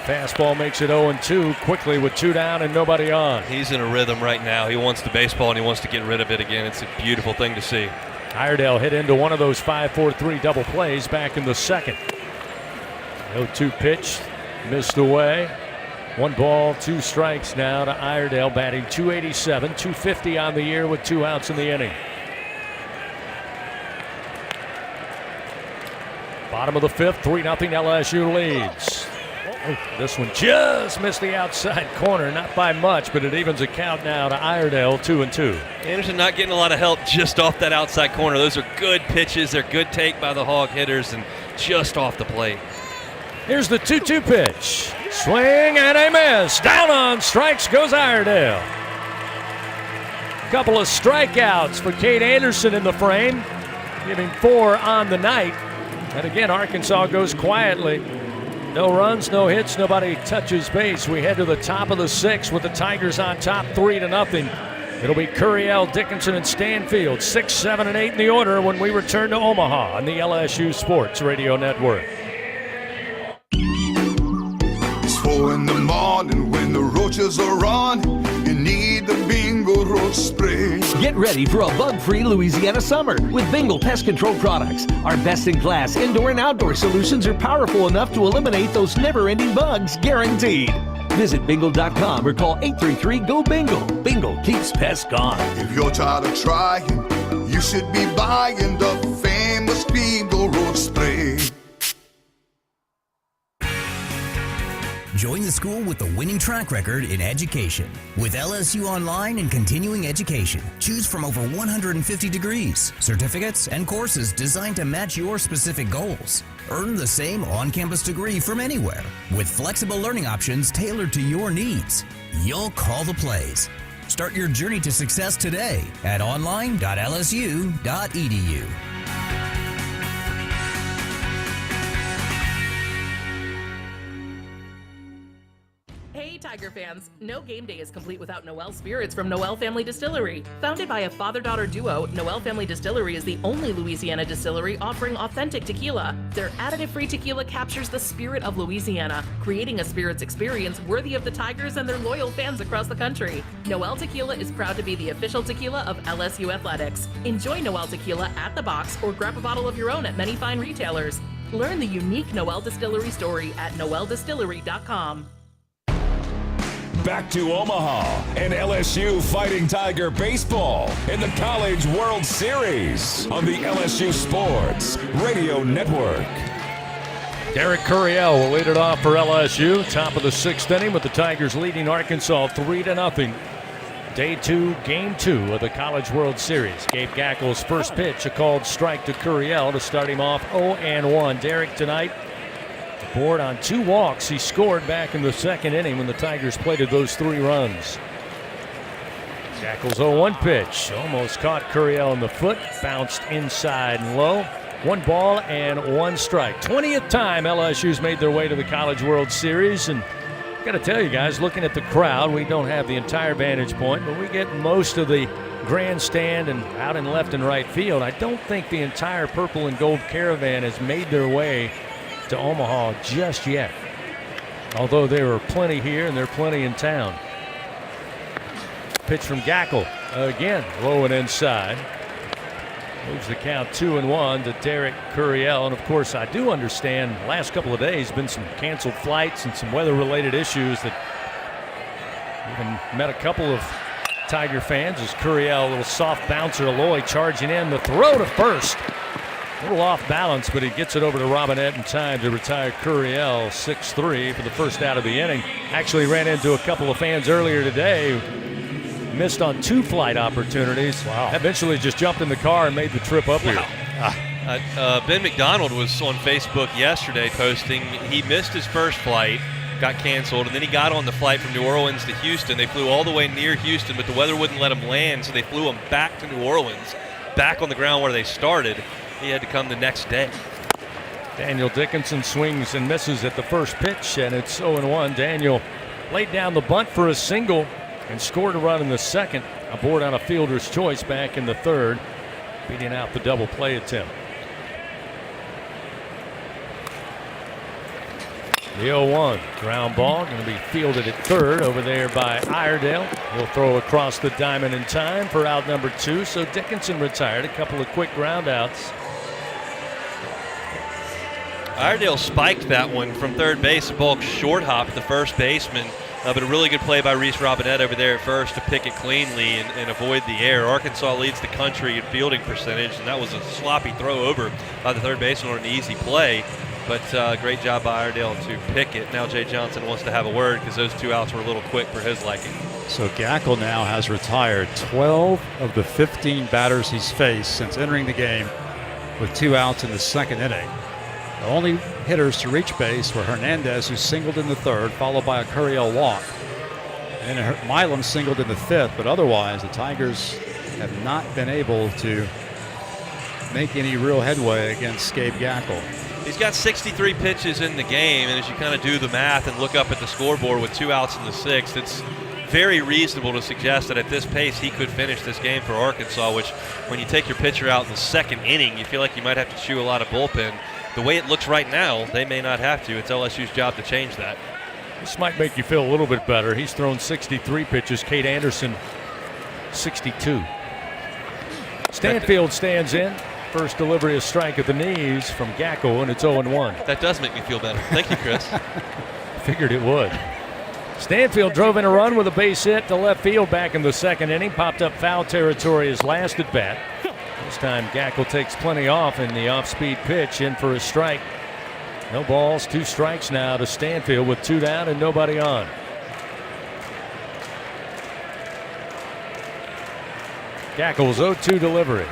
Fastball makes it 0-2 quickly with 2 down and nobody on. He's in a rhythm right now. He wants the baseball and he wants to get rid of it again. It's a beautiful thing to see. Iredale hit into one of those 5-4-3 double plays back in the second. 0-2 pitch. Missed away. 1 ball, 2 strikes now to Iredale, batting .287, .250 on the year with 2 outs in the inning. Bottom of the 5th, 3-0 LSU leads. This one just missed the outside corner, not by much, but it evens a count now to Iredale, 2-2. Anderson not getting a lot of help just off that outside corner. Those are good pitches. They're good take by the Hog hitters and just off the plate. Here's the 2-2 pitch. Swing and a miss. Down on strikes goes Iredale. Couple of strikeouts for Cade Anderson in the frame, giving 4 on the night. And again, Arkansas goes quietly. No runs, no hits, nobody touches base. We head to the top of the 6th with the Tigers on top 3-0. It'll be Curriell, Dickinson, and Stanfield, 6, 7, and 8 in the order when we return to Omaha on the LSU Sports Radio Network. It's 4 in the morning when the roaches are on. You need the Bingo Roach Spray. Get ready for a bug-free Louisiana summer with Bingo Pest Control products. Our best-in-class indoor and outdoor solutions are powerful enough to eliminate those never-ending bugs, guaranteed. Visit bingo.com or call 833-GO-BINGO. Bingo keeps pests gone. If you're tired of trying, you should be buying the famous Bingo Roach Spray. Join the school with the winning track record in education. With LSU Online and Continuing Education, choose from over 150 degrees, certificates, and courses designed to match your specific goals. Earn the same on-campus degree from anywhere, with flexible learning options tailored to your needs. You'll call the plays. Start your journey to success today at online.lsu.edu. Hey Tiger fans, no game day is complete without Noel Spirits from Noel Family Distillery. Founded by a father-daughter duo, Noel Family Distillery is the only Louisiana distillery offering authentic tequila. Their additive-free tequila captures the spirit of Louisiana, creating a spirits experience worthy of the Tigers and their loyal fans across the country. Noel Tequila is proud to be the official tequila of LSU Athletics. Enjoy Noel Tequila at the box or grab a bottle of your own at many fine retailers. Learn the unique Noel Distillery story at noeldistillery.com. Back to Omaha and LSU Fighting Tiger baseball in the College World Series on the LSU Sports Radio Network. Derek Curriell will lead it off for LSU. Top of the 6th inning with the Tigers leading Arkansas 3-0. Day 2, Game 2 of the College World Series. Gabe Gackel's first pitch, a called strike to Curriell to start him off 0-1. Derek tonight board on 2 walks. He scored back in the 2nd inning when the Tigers plated those 3 runs. Gackel's 0-1 pitch. Almost caught Curriell in the foot. Bounced inside and low. 1 ball and 1 strike. 20th time LSU's made their way to the College World Series. And I got to tell you guys, looking at the crowd, we don't have the entire vantage point, but we get most of the grandstand and out in left and right field. I don't think the entire purple and gold caravan has made their way to Omaha just yet, although there are plenty here and there are plenty in town. Pitch from Gackel again, low and inside. Moves the count 2-1 to Derek Curriell. And of course, I do understand the last couple of days been some canceled flights and some weather-related issues that even met a couple of Tiger fans as Curriell, a little soft bouncer, Aloy charging in. The throw to first. A little off balance, but he gets it over to Robinette in time to retire Curiel 6-3 for the first out of the inning. Actually ran into a couple of fans earlier today. Missed on 2 flight opportunities. Wow. Eventually just jumped in the car and made the trip up here. Ben McDonald was on Facebook yesterday posting he missed his first flight, got canceled, and then he got on the flight from New Orleans to Houston. They flew all the way near Houston, but the weather wouldn't let him land, so they flew him back to New Orleans, back on the ground where they started. He had to come the next day. Daniel Dickinson swings and misses at the first pitch, and it's 0-1. Daniel laid down the bunt for a single and scored a run in the second, aboard on a fielder's choice back in the third, beating out the double play attempt. The 0-1 ground ball going to be fielded at third over there by Iredale. He'll throw across the diamond in time for out number 2. So Dickinson retired. A couple of quick ground outs. Iredale spiked that one from third base. The ball short hopped the first baseman, but a really good play by Reese Robinette over there at first to pick it cleanly and avoid the error. Arkansas leads the country in fielding percentage, and that was a sloppy throw over by the third baseman on an easy play. But great job by Iredale to pick it. Now Jay Johnson wants to have a word because those 2 outs were a little quick for his liking. So Gackel now has retired 12 of the 15 batters he's faced since entering the game with 2 outs in the second inning. The only hitters to reach base were Hernandez, who singled in the third, followed by a Curiel walk. And Milam singled in the fifth, but otherwise the Tigers have not been able to make any real headway against Gabe Gackel. He's got 63 pitches in the game, and as you kind of do the math and look up at the scoreboard with 2 outs in the sixth, it's very reasonable to suggest that at this pace he could finish this game for Arkansas, which when you take your pitcher out in the second inning, you feel like you might have to chew a lot of bullpen. The way it looks right now, they may not have to. It's LSU's job to change that. This might make you feel a little bit better. He's thrown 63 pitches. Cade Anderson, 62. Stanfield stands in. First delivery, a strike at the knees from Gackel, and it's 0-1. That does make me feel better. Thank you, Chris. Figured it would. Stanfield drove in a run with a base hit to left field back in the second inning. Popped up foul territory his last at bat. This time Gackel takes plenty off in the off-speed pitch, in for a strike. No balls, 2 strikes now to Stanfield with 2 down and nobody on. Gackel's 0-2 delivery.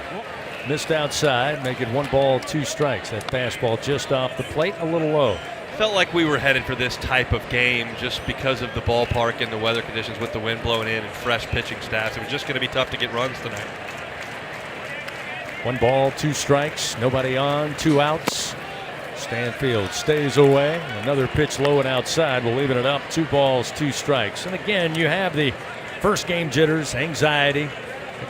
Missed outside, make it 1 ball, 2 strikes. That fastball just off the plate, a little low. Felt like we were headed for this type of game just because of the ballpark and the weather conditions with the wind blowing in and fresh pitching stats. It was just going to be tough to get runs tonight. 1 ball, 2 strikes, nobody on, 2 outs. Stanfield stays away. Another pitch low and outside. We're leaving it up. 2 balls, 2 strikes. And again, you have the first game jitters, anxiety.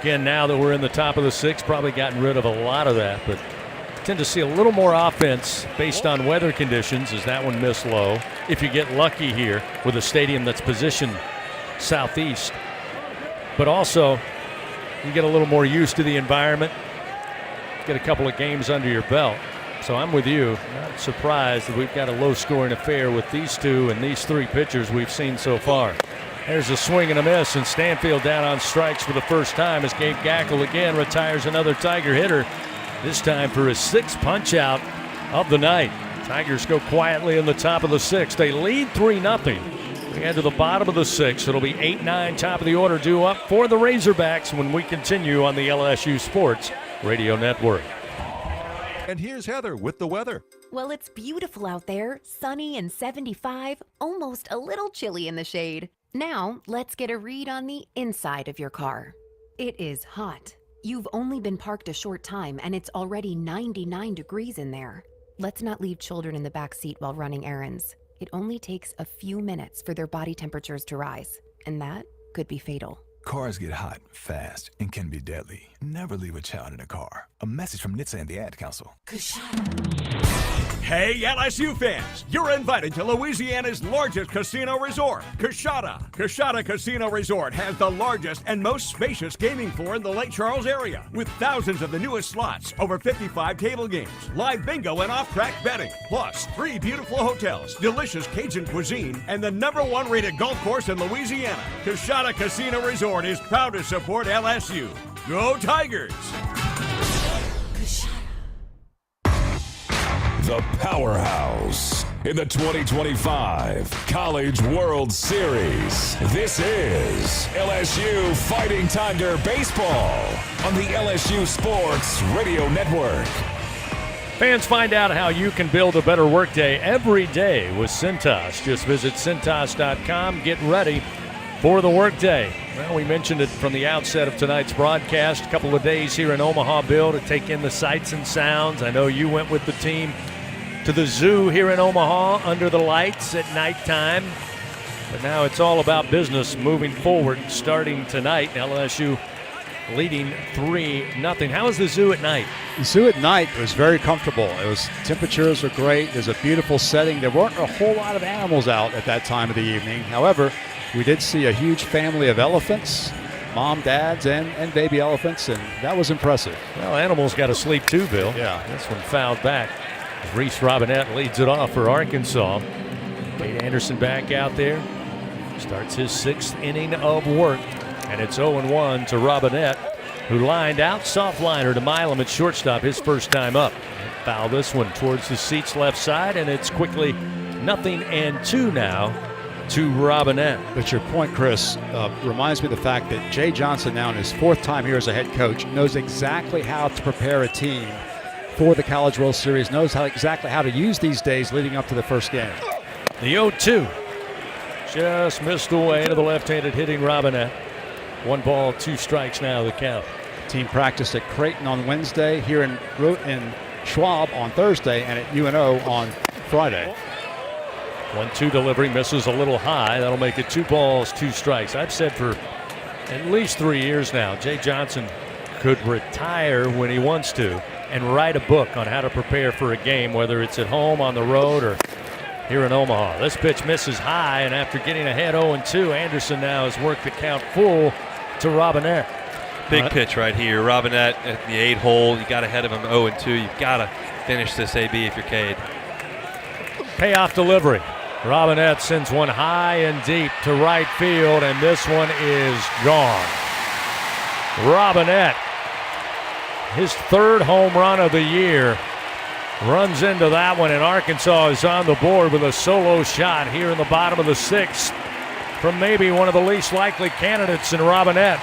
Again, now that we're in the top of the 6th, probably gotten rid of a lot of that, but tend to see a little more offense based on weather conditions as that one missed low. If you get lucky here with a stadium that's positioned southeast. But also, you get a little more used to the environment. Get a couple of games under your belt. So I'm with you. Not surprised that we've got a low-scoring affair with these 2 and these 3 pitchers we've seen so far. There's a swing and a miss, and Stanfield down on strikes for the first time as Gabe Gackel again retires another Tiger hitter, this time for his 6th punch-out of the night. Tigers go quietly in the top of the 6th. They lead 3-0. We head to the bottom of the 6th. It'll be 8-9, top of the order due up for the Razorbacks when we continue on the LSU Sports Radio Network. And here's Heather with the weather. Well, it's beautiful out there, sunny and 75, almost a little chilly in the shade. Now, let's get a read on the inside of your car. It is hot. You've only been parked a short time and it's already 99 degrees in there. Let's not leave children in the back seat while running errands. It only takes a few minutes for their body temperatures to rise, and that could be fatal. Cars get hot, fast, and can be deadly. Never leave a child in a car. A message from NHTSA and the Ad Council. Hey, LSU fans, you're invited to Louisiana's largest casino resort, Coshada. Coshada Casino Resort has the largest and most spacious gaming floor in the Lake Charles area, with thousands of the newest slots, over 55 table games, live bingo and off-track betting, plus 3 beautiful hotels, delicious Cajun cuisine, and the #1 rated golf course in Louisiana. Coshada Casino Resort is proud to support LSU. Go Tigers! the powerhouse in the 2025 College World Series. This is LSU Fighting Tiger Baseball on the LSU Sports Radio Network. Fans, find out how you can build a better workday every day with Cintas. Just visit Cintas.com. Get ready for the workday. Well, we mentioned it from the outset of tonight's broadcast. A couple of days here in Omaha, Bill, to take in the sights and sounds. I know you went with the team to the zoo here in Omaha under the lights at nighttime. But now it's all about business moving forward, starting tonight. LSU leading 3-0. How is the zoo at night? The zoo at night was very comfortable. Temperatures were great. There's a beautiful setting. There weren't a whole lot of animals out at that time of the evening. However, we did see a huge family of elephants, mom, dads, and baby elephants, and that was impressive. Well, animals got to sleep too, Bill. Yeah. This one fouled back. Reese Robinette leads it off for Arkansas. Cade Anderson back out there. Starts his 6th inning of work. And it's 0-1 to Robinette, who lined out soft liner to Milam at shortstop his first time up. Foul this one towards the seats left side, and it's quickly 0-2 now to Robinette. But your point, Chris, reminds me of the fact that Jay Johnson, now in his 4th time here as a head coach, knows exactly how to prepare a team for the College World Series, knows exactly how to use these days leading up to the first game. The 0-2 just missed away to the left-handed hitting Robinette. 1 ball, 2 strikes now, the count. Team practiced at Creighton on Wednesday, here in Schwab on Thursday, and at UNO on Friday. 1-2 delivery, misses a little high. That'll make it 2 balls, 2 strikes. I've said for at least 3 years now, Jay Johnson could retire when he wants to and write a book on how to prepare for a game, whether it's at home, on the road, or here in Omaha. This pitch misses high, and after getting ahead 0-2, Anderson now has worked the count full to Robinette. Big pitch right here. Robinette at the 8-hole. You got ahead of him 0-2. You've got to finish this AB if you're Cade. Payoff delivery. Robinette sends one high and deep to right field, and this one is gone. Robinette, his 3rd home run of the year, runs into that one, and Arkansas is on the board with a solo shot here in the bottom of the 6th from maybe one of the least likely candidates in Robinette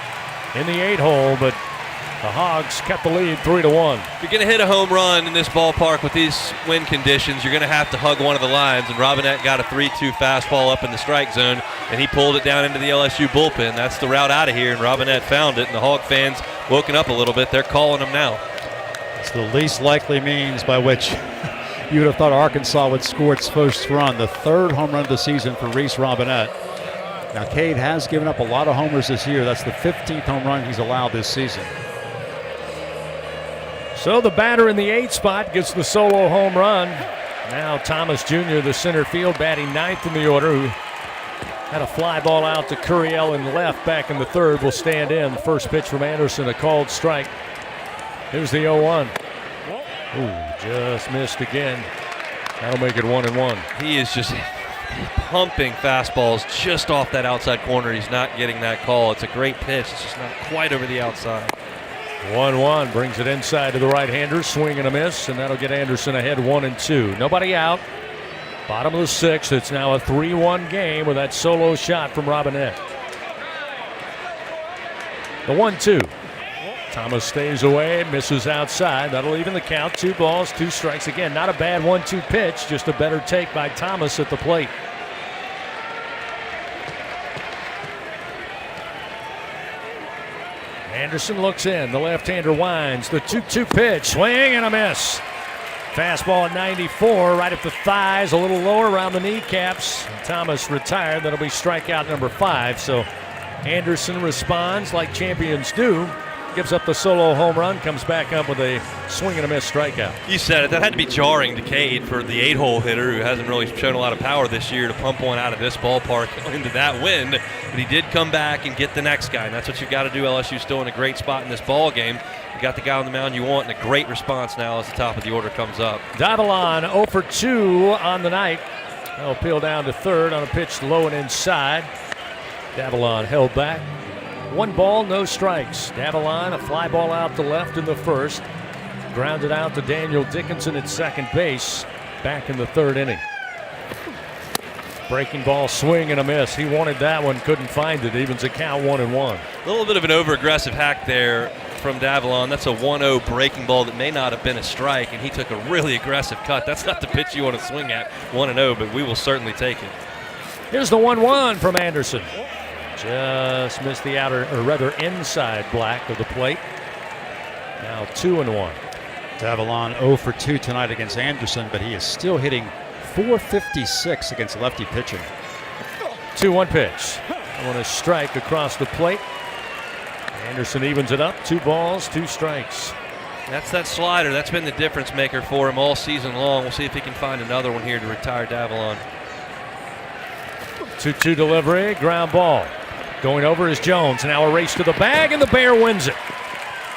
in the 8-hole, but the Hogs kept the lead 3-1. If you're going to hit a home run in this ballpark with these wind conditions, you're going to have to hug one of the lines, and Robinette got a 3-2 fastball up in the strike zone, and he pulled it down into the LSU bullpen. That's the route out of here, and Robinette found it, and the Hog fans woken up a little bit. They're calling him now. It's the least likely means by which you would have thought Arkansas would score its first run. The 3rd home run of the season for Reese Robinette. Now, Cade has given up a lot of homers this year. That's the 15th home run he's allowed this season. So the batter in the 8th spot gets the solo home run. Now Thomas Jr., the center field, batting 9th in the order, who had a fly ball out to Curiel in left back in the 3rd, will stand in. The first pitch from Anderson, a called strike. Here's the 0-1. Ooh, just missed again. That'll make it 1-1. He is just pumping fastballs just off that outside corner. He's not getting that call. It's a great pitch. It's just not quite over the outside. 1-1 brings it inside to the right-hander. Swing and a miss, and that'll get Anderson ahead 1-2. Nobody out. Bottom of the 6th. It's now a 3-1 game with that solo shot from Robinette. The 1-2. Thomas stays away, misses outside. That'll even the count. 2 balls, 2 strikes. Again, not a bad 1-2 pitch, just a better take by Thomas at the plate. Anderson looks in. The left-hander winds. The 2-2 pitch. Swing and a miss. Fastball at 94, right at the thighs, a little lower around the kneecaps. Thomas retired. That'll be strikeout number 5. So Anderson responds like champions do. Gives up the solo home run, comes back up with a swing and a miss strikeout. You said it. That had to be jarring to Cade for the 8-hole hitter who hasn't really shown a lot of power this year to pump one out of this ballpark into that wind. But he did come back and get the next guy, and that's what you've got to do. LSU's still in a great spot in this ball game. You got the guy on the mound you want, and a great response now as the top of the order comes up. Davallon 0 for 2 on the night. They'll peel down to 3rd on a pitch low and inside. Davallon held back. 1 ball, no strikes. Davallon, a fly ball out to left in the 1st. Grounded out to Daniel Dickinson at second base. back in the third inning. Breaking ball, swing and a miss. He wanted that one, couldn't find it. Evens the count 1-1. A little bit of an over-aggressive hack there from Davalon. That's a 1-0 breaking ball that may not have been a strike, and he took a really aggressive cut. That's not the pitch you want to swing at, 1-0, but we will certainly take it. Here's the 1-1 from Anderson. Just missed the outer, or rather inside black of the plate. Now 2-1. Davalon 0 for 2 tonight against Anderson, but he is still hitting .456 against lefty pitching. 2-1 pitch. On a strike across the plate. Anderson evens it up. 2 balls, 2 strikes. That's that slider. That's been the difference maker for him all season long. We'll see if he can find another one here to retire Davalon. 2-2 delivery, ground ball. Going over is Jones. Now a race to the bag, and the Bear wins it.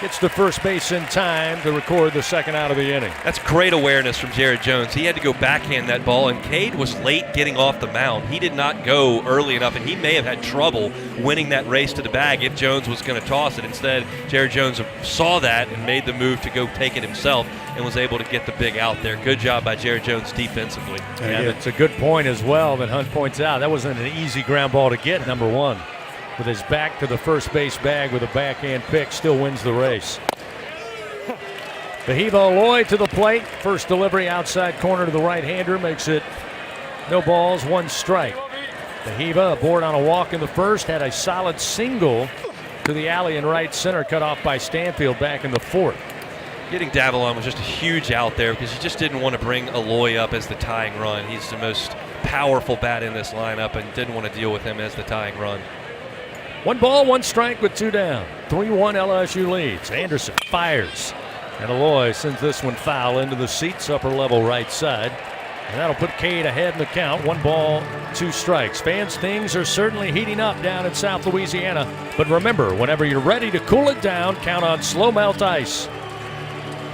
Gets to first base in time to record the second out of the inning. That's great awareness from Jared Jones. He had to go backhand that ball, and Cade was late getting off the mound. He did not go early enough, and he may have had trouble winning that race to the bag if Jones was going to toss it. Instead, Jared Jones saw that and made the move to go take it himself and was able to get the big out there. Good job by Jared Jones defensively. Yeah, it's a good point as well that Hunt points out. That wasn't an easy ground ball to get, number one. With his back to the first base bag with a backhand pick, still wins the race. Bahiva Aloy to the plate. First delivery outside corner to the right-hander makes it no balls, 1 strike. Bahiva aboard on a walk in the first, had a solid single to the alley in right center, cut off by Stanfield back in the fourth. Getting Davalon was just a huge out there because he just didn't want to bring Aloy up as the tying run. He's the most powerful bat in this lineup and didn't want to deal with him as the tying run. 1 ball, 1 strike with 2 down. 3-1 LSU leads. Anderson fires. And Aloy sends this one foul into the seats, upper level right side. And that'll put Cade ahead in the count. 1 ball, 2 strikes. Fans, things are certainly heating up down in South Louisiana. But remember, whenever you're ready to cool it down, count on Slow Melt Ice.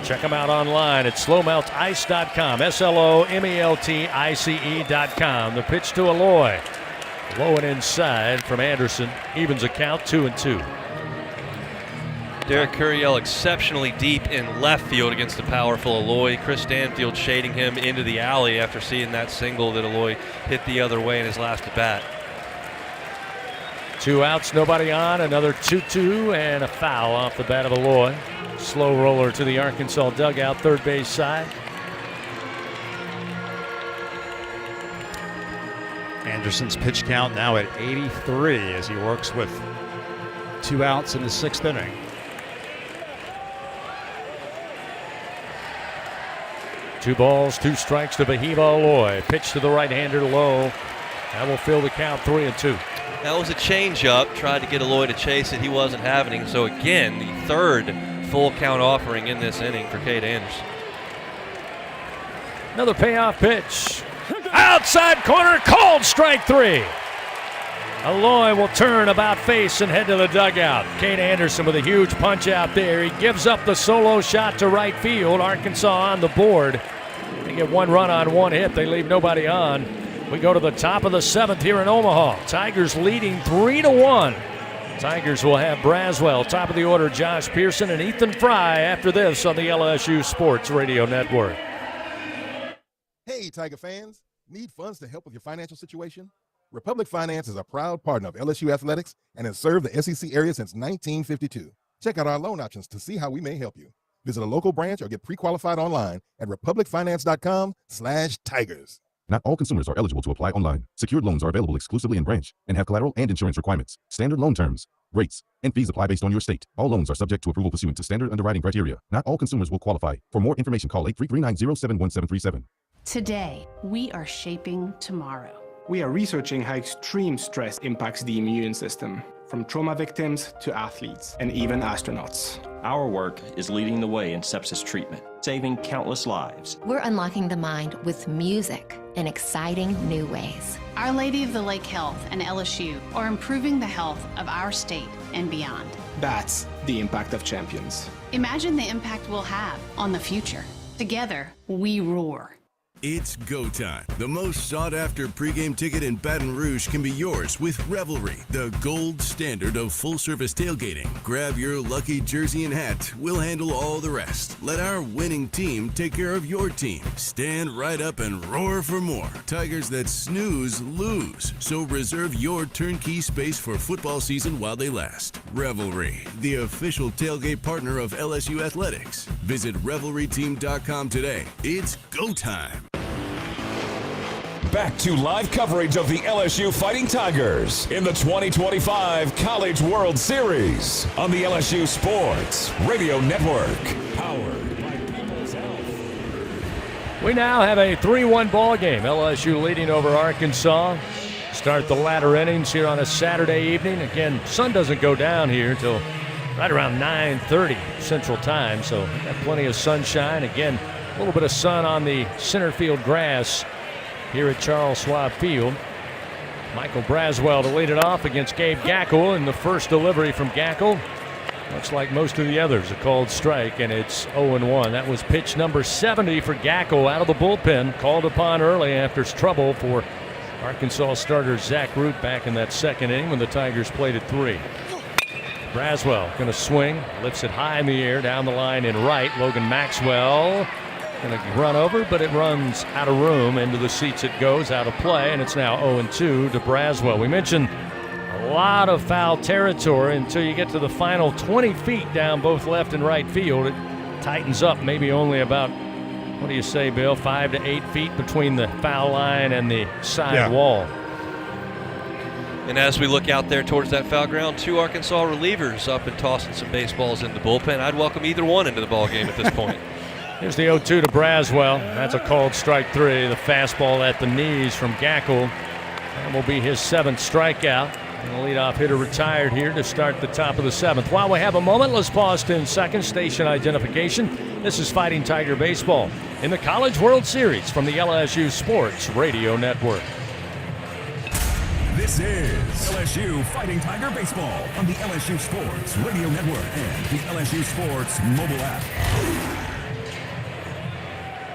Check them out online at slowmeltice.com. SLOMELTICE.com. The pitch to Aloy. Low and inside from Anderson. Evens a count 2-2. Derek Curiel exceptionally deep in left field against the powerful Aloy. Chris Stanfield shading him into the alley after seeing that single that Aloy hit the other way in his last at bat. 2 outs, nobody on. Another 2-2 and a foul off the bat of Aloy. Slow roller to the Arkansas dugout, third base side. Anderson's pitch count now at 83 as he works with 2 outs in the 6th inning. Two balls, 2 strikes to Bahiva Aloy. Pitch to the right-hander low. That will fill the count 3-2. That was a changeup. Tried to get Aloy to chase it. He wasn't having it. So again, the 3rd full count offering in this inning for Cade Anderson. Another payoff pitch. Outside corner, called strike 3. Aloy will turn about face and head to the dugout. Cade Anderson with a huge punch out there. He gives up the solo shot to right field. Arkansas on the board. They get 1 run on 1 hit. They leave nobody on. We go to the top of the 7th here in Omaha. Tigers leading 3-1. Tigers will have Braswell, top of the order, Josh Pearson, and Ethan Fry after this on the LSU Sports Radio Network. Hey, Tiger fans. Need funds to help with your financial situation? Republic Finance is a proud partner of LSU Athletics and has served the SEC area since 1952. Check out our loan options to see how we may help you. Visit a local branch or get pre-qualified online at republicfinance.com/tigers. Not all consumers are eligible to apply online. Secured loans are available exclusively in branch and have collateral and insurance requirements. Standard loan terms, rates, and fees apply based on your state. All loans are subject to approval pursuant to standard underwriting criteria. Not all consumers will qualify. For more information, call 833-907-1737. Today, we are shaping tomorrow. We are researching how extreme stress impacts the immune system, from trauma victims to athletes and even astronauts. Our work is leading the way in sepsis treatment, saving countless lives. We're unlocking the mind with music in exciting new ways. Our Lady of the Lake Health and LSU are improving the health of our state and beyond. That's the impact of champions. Imagine the impact we'll have on the future. Together, we roar. It's go time. The most sought-after pregame ticket in Baton Rouge can be yours with Revelry, the gold standard of full-service tailgating. Grab your lucky jersey and hat. We'll handle all the rest. Let our winning team take care of your team. Stand right up and roar for more. Tigers that snooze, lose. So reserve your turnkey space for football season while they last. Revelry, the official tailgate partner of LSU Athletics. Visit revelryteam.com today. It's go time. Back to live coverage of the LSU Fighting Tigers in the 2025 College World Series on the LSU Sports Radio Network. Powered by People's Health. We now have a 3-1 ball game. LSU leading over Arkansas. Start the latter innings here on a Saturday evening. Again, sun doesn't go down here until right around 9:30 Central Time, so we've got plenty of sunshine. Again, a little bit of sun on the center field grass here at Charles Schwab Field. Michael Braswell to lead it off against Gabe Gackel, and the first delivery from Gackel, much like most of the others, a called strike, and it's 0-1. That was pitch number 70 for Gackel out of the bullpen, called upon early after trouble for Arkansas starter Zach Root back in that second inning when the Tigers played at 3. Braswell going to swing, lifts it high in the air, down the line in right. Logan Maxwell going to run over, but it runs out of room. Into the seats it goes, out of play, and it's now 0-2 to Braswell. We mentioned a lot of foul territory until you get to the final 20 feet down both left and right field. It tightens up maybe only about, what do you say, Bill, 5 to 8 feet between the foul line and the side wall. And as we look out there towards that foul ground, 2 Arkansas relievers up and tossing some baseballs in the bullpen. I'd welcome either one into the ball game at this point. Here's the 0-2 to Braswell. That's a called strike 3. The fastball at the knees from Gackel. That will be his 7th strikeout. And the leadoff hitter retired here to start the top of the 7th. While we have a moment, let's pause 10 seconds. Station identification. This is Fighting Tiger Baseball in the College World Series from the LSU Sports Radio Network. This is LSU Fighting Tiger Baseball on the LSU Sports Radio Network and the LSU Sports mobile app.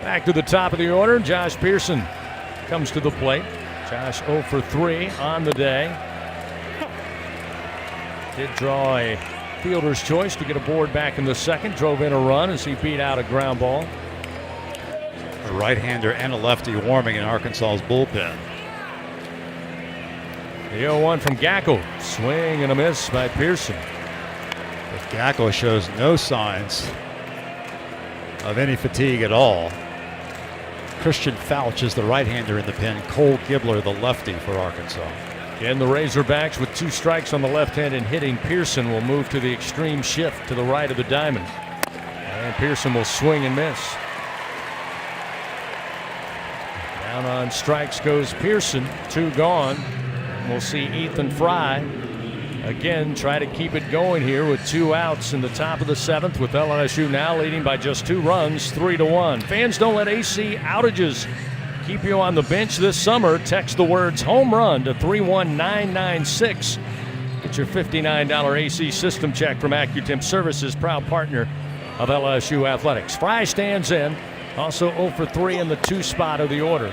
Back to the top of the order, Josh Pearson comes to the plate. Josh 0 for 3 on the day. Did draw a fielder's choice to get a board back in the second. Drove in a run as he beat out a ground ball. A right-hander and a lefty warming in Arkansas's bullpen. The 0-1 from Gackel. Swing and a miss by Pearson. But Gackel shows no signs of any fatigue at all. Christian Fouch is the right-hander in the pen. Cole Gibler, the lefty for Arkansas. And the Razorbacks with 2 strikes on the left hand and hitting Pearson will move to the extreme shift to the right of the diamond. And Pearson will swing and miss. Down on strikes goes Pearson. 2 gone. We'll see Ethan Fry again try to keep it going here with 2 outs in the top of the 7th, with LSU now leading by just 2 runs, 3-1. Fans, don't let AC outages keep you on the bench this summer. Text the words home run to 31996. Get your $59 AC system check from AccuTemp Services, proud partner of LSU Athletics. Fry stands in, also 0 for 3 in the 2 spot of the order.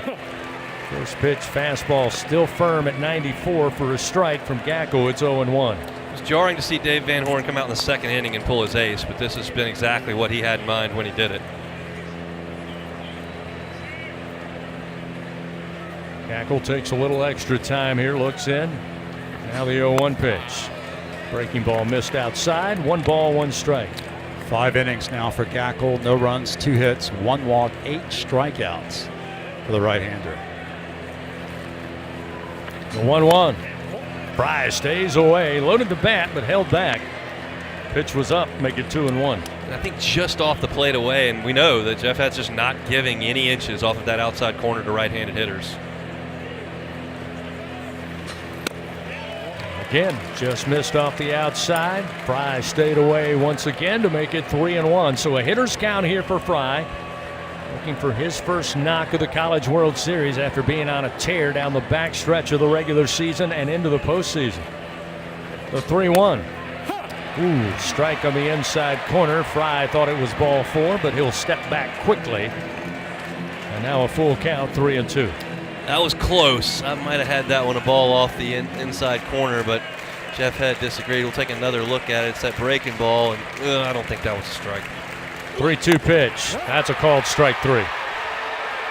First pitch, fastball still firm at 94 for a strike from Gackel. It's 0-1. It's jarring to see Dave Van Horn come out in the second inning and pull his ace, but this has been exactly what he had in mind when he did it. Gackel takes a little extra time here, looks in. Now the 0-1 pitch. Breaking ball missed outside. 1 ball, 1 strike. 5 innings now for Gackel. No runs, 2 hits, 1 walk, 8 strikeouts for the right-hander. The 1-1. Fry stays away. Loaded the bat, but held back. Pitch was up, make it 2-1. I think just off the plate away, and we know that Jeff Hat's just not giving any inches off of that outside corner to right-handed hitters. Again, just missed off the outside. Fry stayed away once again to make it 3-1. So a hitter's count here for Fry. Looking for his first knock of the College World Series after being on a tear down the back stretch of the regular season and into the postseason. The 3-1. Ooh, strike on the inside corner. Fry thought it was ball 4, but he'll step back quickly. And Now a full count, 3-2. That was close. I might have had that one a ball off the inside corner, but Jeff Head disagreed. We'll take another look at it. It's that breaking ball, and I don't think that was a strike. 3-2 pitch. That's a called strike 3.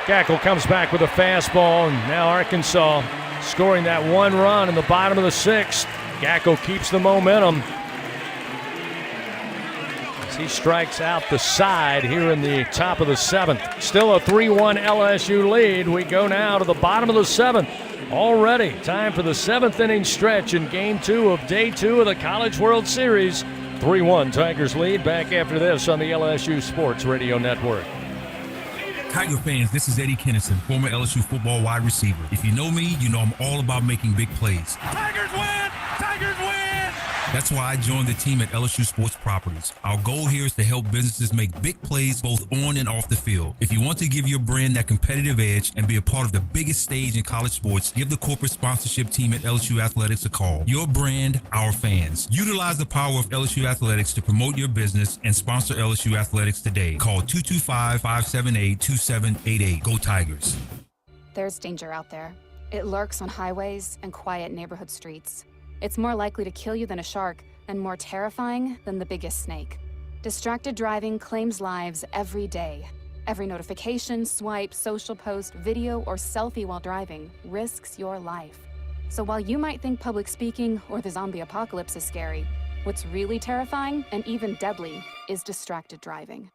Gackle comes back with a fastball, and now Arkansas scoring that 1 run in the bottom of the 6th. Gackle keeps the momentum as he strikes out the side here in the top of the 7th. Still a 3-1 LSU lead. We go now to the bottom of the 7th. Already time for the 7th inning stretch in Game 2 of Day 2 of the College World Series. 3-1 Tigers lead. Back after this on the LSU Sports Radio Network. Tiger fans, this is Eddie Kennison, former LSU football wide receiver. If you know me, you know I'm all about making big plays. Tigers win! Tigers win! That's why I joined the team at LSU Sports Properties. Our goal here is to help businesses make big plays both on and off the field. If you want to give your brand that competitive edge and be a part of the biggest stage in college sports, give the corporate sponsorship team at LSU Athletics a call. Your brand, our fans. Utilize the power of LSU Athletics to promote your business and sponsor LSU Athletics today. Call 225-578-2788. Go Tigers. There's danger out there. It lurks on highways and quiet neighborhood streets. It's more likely to kill you than a shark, and more terrifying than the biggest snake. Distracted driving claims lives every day. Every notification, swipe, social post, video, or selfie while driving risks your life. So while you might think public speaking or the zombie apocalypse is scary, what's really terrifying and even deadly is distracted driving.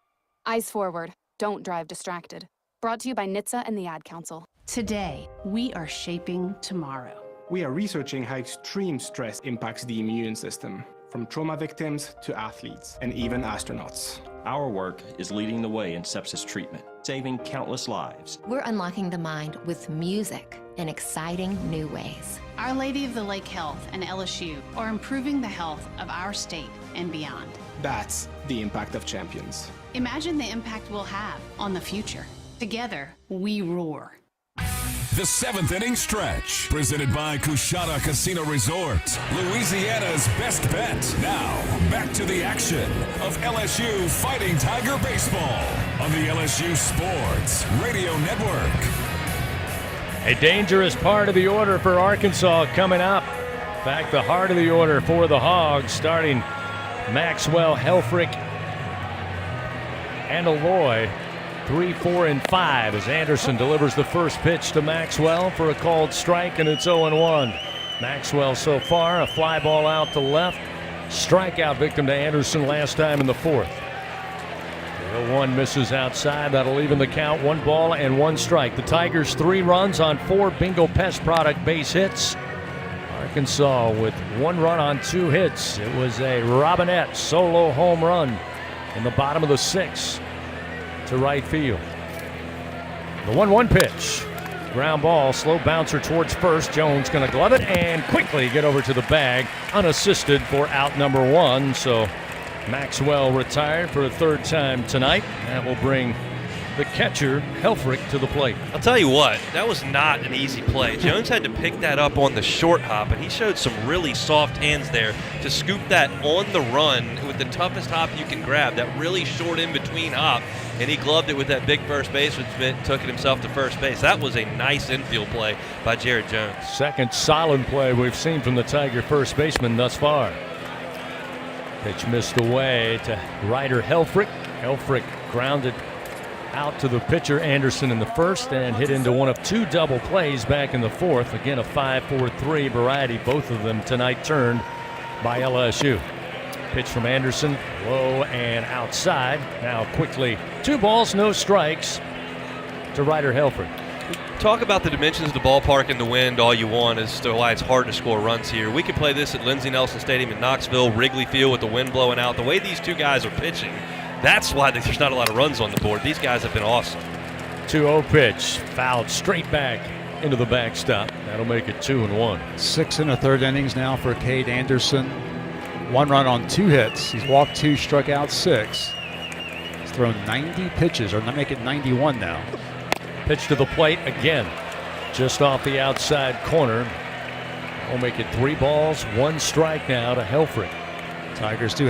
Eyes forward, don't drive distracted. Brought to you by NHTSA and the Ad Council. Today, we are shaping tomorrow. We are researching how extreme stress impacts the immune system, from trauma victims to athletes and even astronauts. Our work is leading the way in sepsis treatment, saving countless lives. We're unlocking the mind with music in exciting new ways. Our Lady of the Lake Health and LSU are improving the health of our state and beyond. That's the impact of champions. Imagine the impact we'll have on the future. Together, we roar. The 7th inning stretch, presented by Coushatta Casino Resort, Louisiana's best bet. Now, back to the action of LSU Fighting Tiger Baseball on the LSU Sports Radio Network. A dangerous part of the order for Arkansas coming up. In fact, the heart of the order for the Hogs, starting Maxwell, Helfrich, and Aloy. 3, 4, and 5 as Anderson delivers the first pitch to Maxwell for a called strike, and it's 0-1. Maxwell so far, a fly ball out to left. Strikeout victim to Anderson last time in the 4th. The 0-1 misses outside. That'll even the count. 1 ball and 1 strike. The Tigers 3 runs on 4 Bingo Pest Product base hits. Arkansas with 1 run on 2 hits. It was a Robinette solo home run in the bottom of the 6th. To right field. The 1-1 pitch. Ground ball, slow bouncer towards first. Jones going to glove it and quickly get over to the bag, unassisted for out number 1. So Maxwell retired for a 3rd time tonight. That will bring the catcher, Helfrich, to the plate. I'll tell you what, that was not an easy play. Jones had to pick that up on the short hop, and he showed some really soft hands there to scoop that on the run with the toughest hop you can grab, that really short in-between hop, and he gloved it with that big first baseman, took it himself to first base. That was a nice infield play by Jared Jones. Second solid play we've seen from the Tiger first baseman thus far. Pitch missed away to Ryder Helfrich. Helfrich grounded out to the pitcher Anderson in the 1st and hit into one of 2 double plays back in the 4th. Again, a 5-4-3 variety, both of them tonight turned by LSU. Pitch from Anderson, low and outside. Now quickly, 2 balls, no strikes to Ryder Helfrich. Talk about the dimensions of the ballpark and the wind all you want as to why it's hard to score runs here. We could play this at Lindsey Nelson Stadium in Knoxville, Wrigley Field with the wind blowing out. The way these 2 guys are pitching, that's why there's not a lot of runs on the board. These guys have been awesome. 2-0 pitch, fouled straight back into the backstop. That'll make it 2-1. 6 1/3 innings now for Cade Anderson. 1 run on 2 hits. He's walked 2, struck out 6. He's thrown 90 pitches, or make it 91 now. Pitch to the plate again, just off the outside corner. We'll make it 3 balls, 1 strike now to Helfrich. Tigers do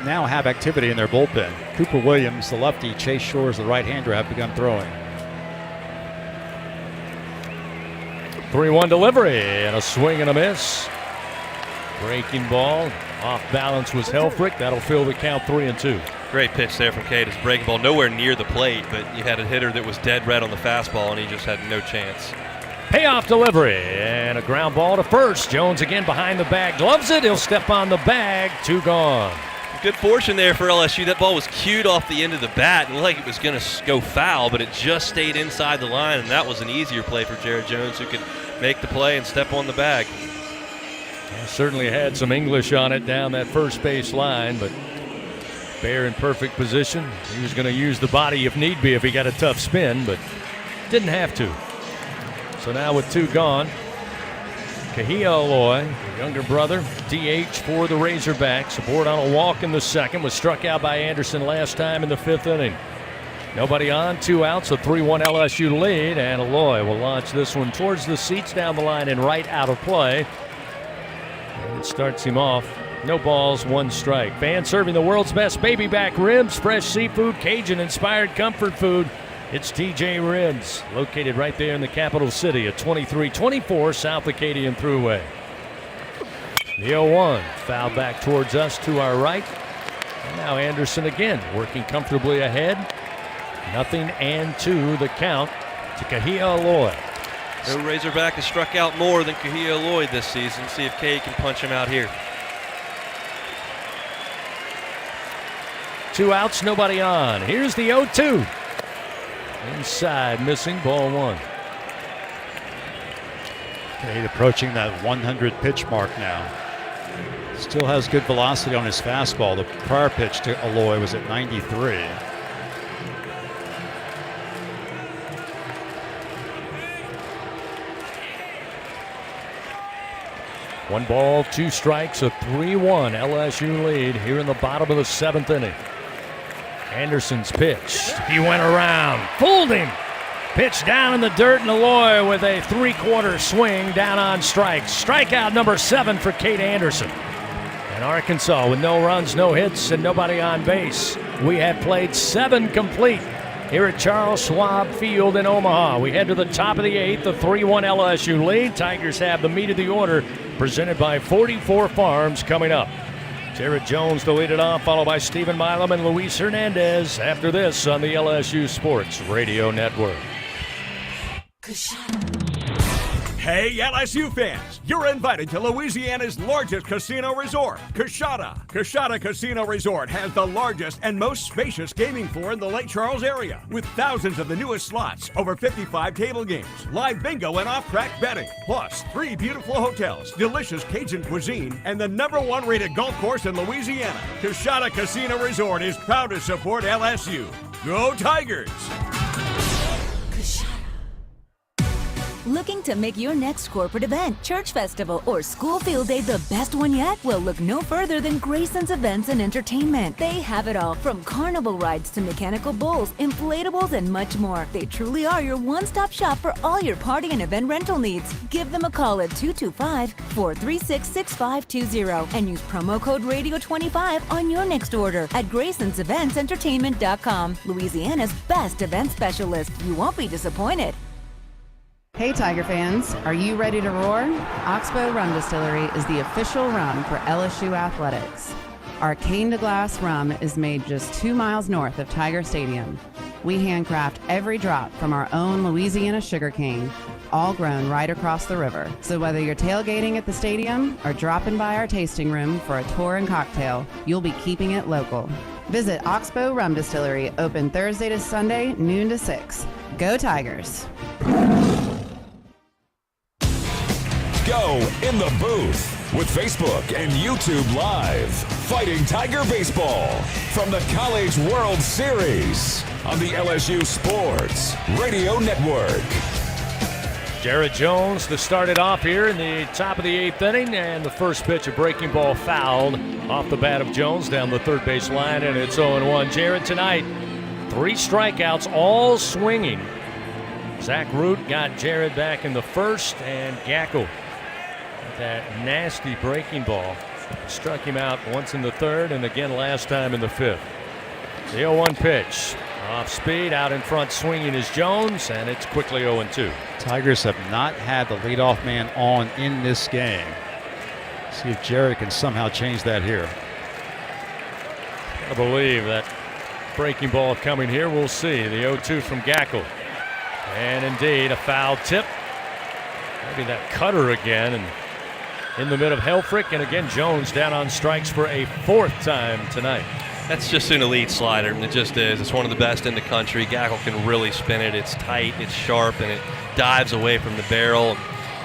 now have activity in their bullpen. Cooper Williams, the lefty, Chase Shores, the right-hander, have begun throwing. 3-1 delivery and a swing and a miss. Breaking ball. Off balance was Helfrich. That'll fill the count 3-2. Great pitch there from Cade. His breaking ball nowhere near the plate, but you had a hitter that was dead red on the fastball, and he just had no chance. Payoff delivery and a ground ball to first. Jones again behind the bag. Gloves it. He'll step on the bag. 2 gone. Good fortune there for LSU. That ball was cued off the end of the bat. It looked like it was going to go foul, but it just stayed inside the line, and that was an easier play for Jared Jones, who could make the play and step on the bag. Certainly had some English on it down that first base line, but Bear in perfect position. He was going to use the body if need be if he got a tough spin, but didn't have to. So now with 2 gone, Kahia Aloy, the younger brother, DH for the Razorbacks, aboard on a walk in the second, was struck out by Anderson last time in the 5th inning. Nobody on, 2 outs, a 3-1 LSU lead, and Aloy will launch this one towards the seats down the line and right out of play. And it starts him off. No balls, 1 strike. Fans serving the world's best baby back ribs, fresh seafood, Cajun-inspired comfort food. It's TJ Ribs, located right there in the capital city at 2324 South Acadian Thruway. The 0-1, foul back towards us to our right. And now Anderson again, working comfortably ahead. 0-2 the count to Kahia Aloy. No Razorback has struck out more than Kahia Aloy this season. See if Cade can punch him out here. 2 outs, nobody on. Here's the 0-2. Inside, missing, ball 1. Cade approaching that 100 pitch mark now. Still has good velocity on his fastball. The prior pitch to Aloy was at 93. One ball, 2 strikes, a 3-1 LSU lead here in the bottom of the 7th inning. Anderson's pitch. He went around, fooled him. Pitch down in the dirt, and Aloy with a 3/4 swing down on strikes. Strikeout number 7 for Cade Anderson. And Arkansas with no runs, no hits, and nobody on base. We have played 7 complete here at Charles Schwab Field in Omaha. We head to the top of the 8th, a 3-1 LSU lead. Tigers have the meat of the order, presented by 44 Farms, coming up. Jared Jones to lead it off, followed by Stephen Milam and Luis Hernandez after this on the LSU Sports Radio Network. Hey, LSU fans, you're invited to Louisiana's largest casino resort, Coshada. Coshada Casino Resort has the largest and most spacious gaming floor in the Lake Charles area, with thousands of the newest slots, over 55 table games, live bingo and off-track betting, plus 3 beautiful hotels, delicious Cajun cuisine, and the #1 rated golf course in Louisiana. Coshada Casino Resort is proud to support LSU. Go Tigers! Looking to make your next corporate event, church festival, or school field day the best one yet? Well, look no further than Grayson's Events and Entertainment. They have it all, from carnival rides to mechanical bulls, inflatables, and much more. They truly are your one-stop shop for all your party and event rental needs. Give them a call at 225-436-6520 and use promo code RADIO25 on your next order at Grayson'sEventsEntertainment.com. Louisiana's best event specialist. You won't be disappointed. Hey Tiger fans, are you ready to roar? Oxbow Rum Distillery is the official rum for LSU Athletics. Our cane to glass rum is made just 2 miles north of Tiger Stadium. We handcraft every drop from our own Louisiana sugarcane, all grown right across the river. So whether you're tailgating at the stadium or dropping by our tasting room for a tour and cocktail, you'll be keeping it local. Visit Oxbow Rum Distillery, open Thursday to Sunday, noon to 6. Go Tigers! Go in the booth with Facebook and YouTube Live. Fighting Tiger Baseball from the College World Series on the LSU Sports Radio Network. Jared Jones to start it off here in the top of the 8th inning, and the first pitch, a breaking ball fouled off the bat of Jones down the third base line, and it's 0-1. Jared tonight, 3 strikeouts, all swinging. Zach Root got Jared back in the first, and Gackel, that nasty breaking ball, struck him out once in the third and again last time in the 5th. The 0-1 pitch. Off speed, out in front swinging is Jones, and it's quickly 0-2. Tigers have not had the leadoff man on in this game. See if Jared can somehow change that here. I believe that breaking ball coming here. We'll see. The 0-2 from Gackel. And indeed, a foul tip. Maybe that cutter again. And in the mid of Helfrich. And again, Jones down on strikes for a 4th time tonight. That's just an elite slider. It just is. It's one of the best in the country. Gackel can really spin it. It's tight, it's sharp, and it dives away from the barrel.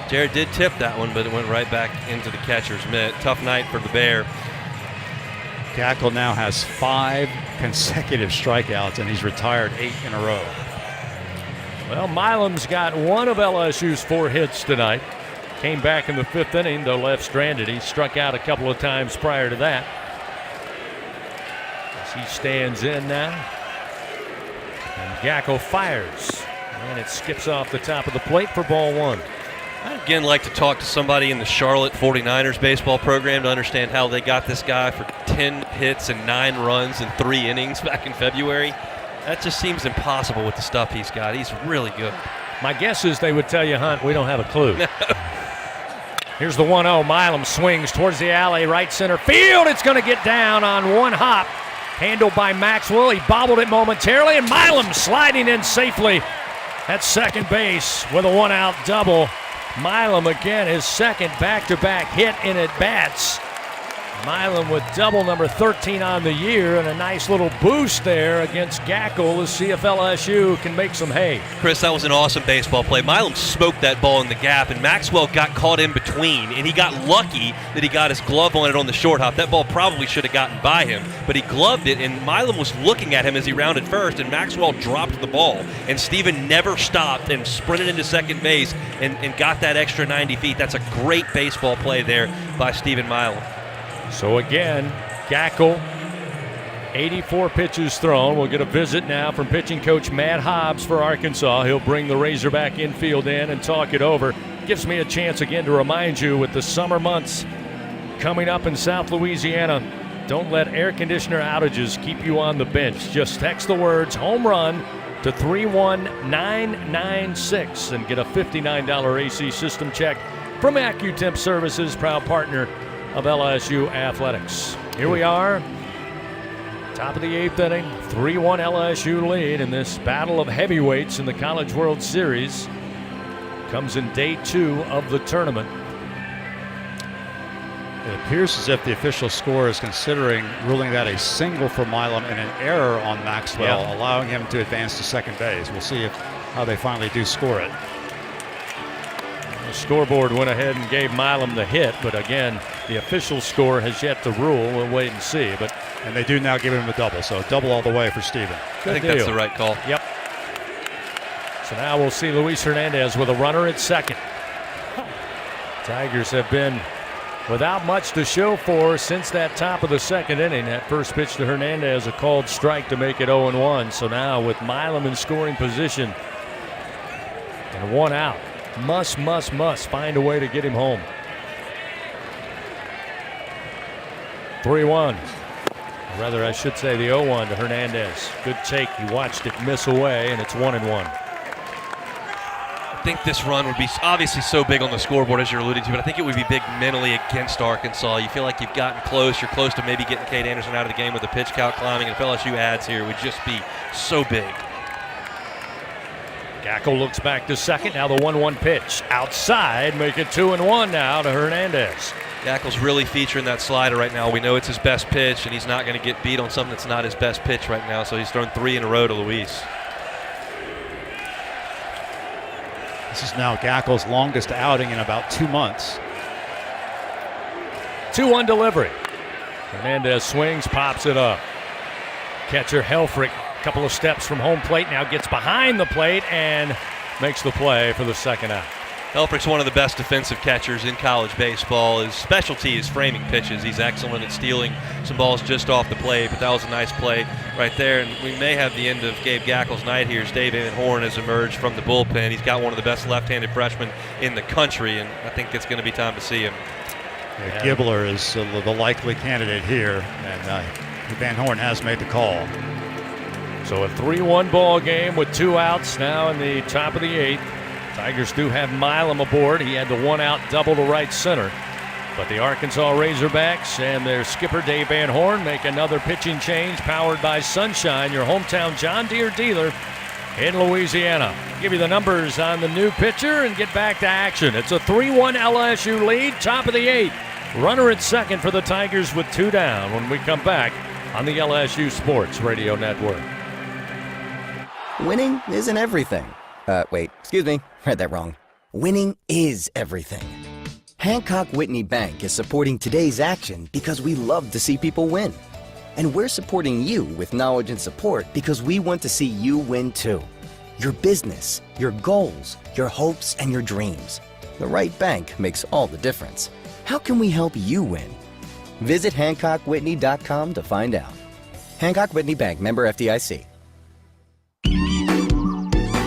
Jared did tip that one, but it went right back into the catcher's mitt. Tough night for the Bear. Gackel now has 5 consecutive strikeouts, and he's retired 8 in a row. Well, Milam's got one of LSU's 4 hits tonight. Came back in the 5th inning, though left stranded. He struck out a couple of times prior to that. As he stands in now. And Gackel fires. And it skips off the top of the plate for ball 1. I'd again like to talk to somebody in the Charlotte 49ers baseball program to understand how they got this guy for 10 hits and 9 runs in 3 innings back in February. That just seems impossible with the stuff he's got. He's really good. My guess is they would tell you, Hunt, we don't have a clue. Here's the 1-0. Milam swings towards the alley, right center field. It's going to get down on one hop. Handled by Maxwell. He bobbled it momentarily, and Milam sliding in safely at second base with a 1-out double. Milam again, his second back-to-back hit in at-bats. Milam with double number 13 on the year and a nice little boost there against Gackel to see if LSU can make some hay. Chris, that was an awesome baseball play. Milam smoked that ball in the gap, and Maxwell got caught in between, and he got lucky that he got his glove on it on the short hop. That ball probably should have gotten by him, but he gloved it, and Milam was looking at him as he rounded first, and Maxwell dropped the ball, and Steven never stopped and sprinted into second base and got that extra 90 feet. That's a great baseball play there by Steven Milam. So again, Gackel, 84 pitches thrown. We'll get a visit now from pitching coach Matt Hobbs for Arkansas. He'll bring the Razorback infield in and talk it over. Gives me a chance again to remind you, with the summer months coming up in South Louisiana, don't let air conditioner outages keep you on the bench. Just text the words home run to 31996 and get a $59 AC system check from AccuTemp Services, proud partner of LSU Athletics. Here we are, top of the 8th inning, 3-1 LSU lead in this battle of heavyweights in the College World Series. Comes in day 2 of the tournament. It appears as if the official score is considering ruling that a single for Milam and an error on Maxwell, allowing him to advance to second base. We'll see how they finally do score it. The scoreboard went ahead and gave Milam the hit, but again, the official score has yet to rule. We'll wait and see. And they do now give him a double, so double all the way for Steven. I think that's the right call. Yep. So now we'll see Luis Hernandez with a runner at second. Tigers have been without much to show for since that top of the 2nd inning. That first pitch to Hernandez, a called strike to make it 0-1. So now with Milam in scoring position and 1 out, must find a way to get him home. 3-1. Or rather, I should say the 0-1 to Hernandez. Good take. He watched it miss away, and it's 1-1. I think this run would be obviously so big on the scoreboard, as you're alluding to, but I think it would be big mentally against Arkansas. You feel like you've gotten close. You're close to maybe getting Cade Anderson out of the game with the pitch count climbing, and if LSU adds here, it would just be so big. Gackel looks back to second. Now the 1-1 pitch. Outside, make it 2-1 now to Hernandez. Gackel's really featuring that slider right now. We know it's his best pitch, and he's not going to get beat on something that's not his best pitch right now, so he's thrown 3 in a row to Luis. This is now Gackel's longest outing in about 2 months. 2-1 delivery. Hernandez swings, pops it up. Catcher Helfrich, a couple of steps from home plate, now gets behind the plate and makes the play for the 2nd out. Helfrich's one of the best defensive catchers in college baseball. His specialty is framing pitches. He's excellent at stealing some balls just off the plate, but that was a nice play right there. And we may have the end of Gabe Gackel's night here as Dave Van Horn has emerged from the bullpen. He's got one of the best left-handed freshmen in the country, and I think it's going to be time to see him. Gibbler is the likely candidate here, and Van Horn has made the call. So a 3-1 ball game with 2 outs now in the top of the 8th. Tigers do have Milam aboard. He had the 1-out double to right center. But the Arkansas Razorbacks and their skipper Dave Van Horn make another pitching change powered by Sunshine, your hometown John Deere dealer in Louisiana. Give you the numbers on the new pitcher and get back to action. It's a 3-1 LSU lead, top of the 8th. Runner at second for the Tigers with 2 down when we come back on the LSU Sports Radio Network. Winning isn't everything. Wait, excuse me, read that wrong. Winning is everything. Hancock Whitney Bank is supporting today's action because we love to see people win. And we're supporting you with knowledge and support because we want to see you win too. Your business, your goals, your hopes, and your dreams. The right bank makes all the difference. How can we help you win? Visit HancockWhitney.com to find out. Hancock Whitney Bank, member FDIC.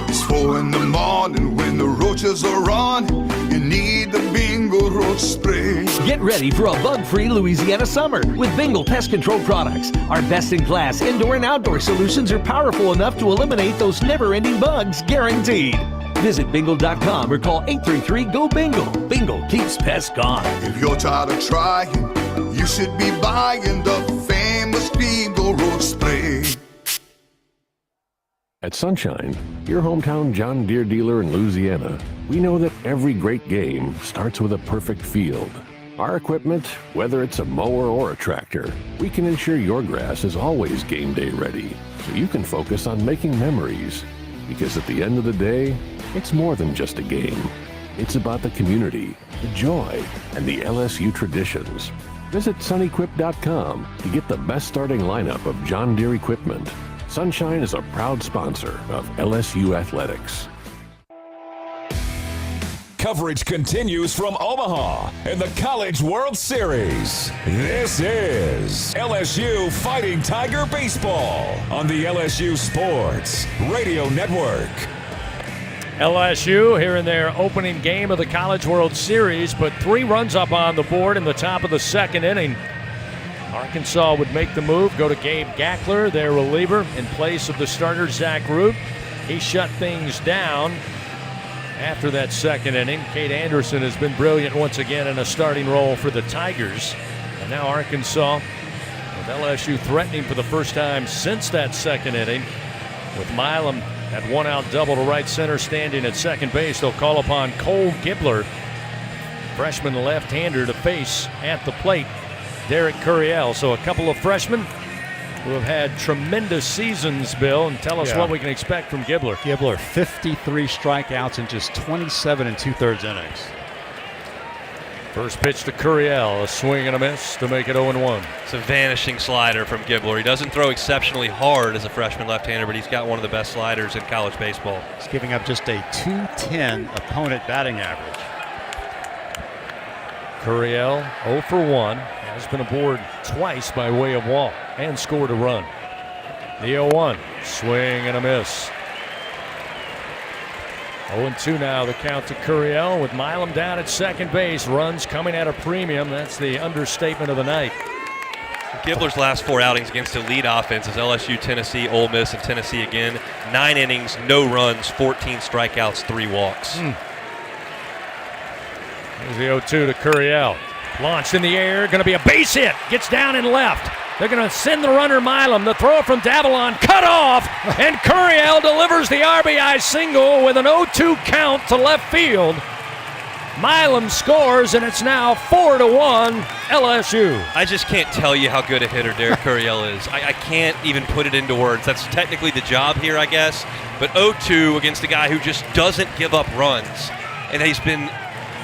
It's 4 in the morning when the roaches are on. You need the Bingo Roach Spray. Get ready for a bug-free Louisiana summer with Bingo Pest Control products. Our best-in-class indoor and outdoor solutions are powerful enough to eliminate those never-ending bugs, guaranteed. Visit bingo.com or call 833-GO-BINGO. Bingo keeps pests gone. If you're tired of trying, you should be buying the famous Bingo Roach Spray. At Sunshine, your hometown John Deere dealer in Louisiana, we know that every great game starts with a perfect field. Our equipment, whether it's a mower or a tractor, we can ensure your grass is always game day ready, so you can focus on making memories. Because at the end of the day, it's more than just a game. It's about the community, the joy, and the LSU traditions. Visit sunequip.com to get the best starting lineup of John Deere equipment. Sunshine is a proud sponsor of LSU Athletics. Coverage continues from Omaha in the College World Series. This is LSU Fighting Tiger Baseball on the LSU Sports Radio Network. LSU here in their opening game of the College World Series, but 3 runs up on the board in the top of the 2nd inning. Arkansas would make the move, go to Gabe Gackler, their reliever, in place of the starter Zach Root. He shut things down after that 2nd inning. Cade Anderson has been brilliant once again in a starting role for the Tigers. And now Arkansas, with LSU threatening for the first time since that 2nd inning, with Milam at 1-out double to right center standing at second base. They'll call upon Cole Gibler, freshman left-hander, to face at the plate Derek Curiel. So a couple of freshmen who have had tremendous seasons, Bill, and tell us what we can expect from Gibler. Gibler, 53 strikeouts in just 27 2/3 innings. First pitch to Curiel, a swing and a miss to make it 0-1. It's a vanishing slider from Gibler. He doesn't throw exceptionally hard as a freshman left-hander, but he's got one of the best sliders in college baseball. He's giving up just a .210 opponent batting average. Curiel 0 for 1, has been aboard twice by way of walk and scored a run. The 0-1, swing and a miss. 0-2 now, the count to Curiel with Milam down at second base. Runs coming at a premium. That's the understatement of the night. Gibler's last 4 outings against elite offenses, LSU, Tennessee, Ole Miss, and Tennessee again. 9 innings, no runs, 14 strikeouts, 3 walks. Here's the 0-2 to Curiel. Launched in the air, going to be a base hit. Gets down and left. They're going to send the runner Milam. The throw from Davalon cut off, and Curiel delivers the RBI single with an 0-2 count to left field. Milam scores, and it's now 4-1 LSU. I just can't tell you how good a hitter Derek Curiel is. I can't even put it into words. That's technically the job here, I guess. But 0-2 against a guy who just doesn't give up runs. And he's been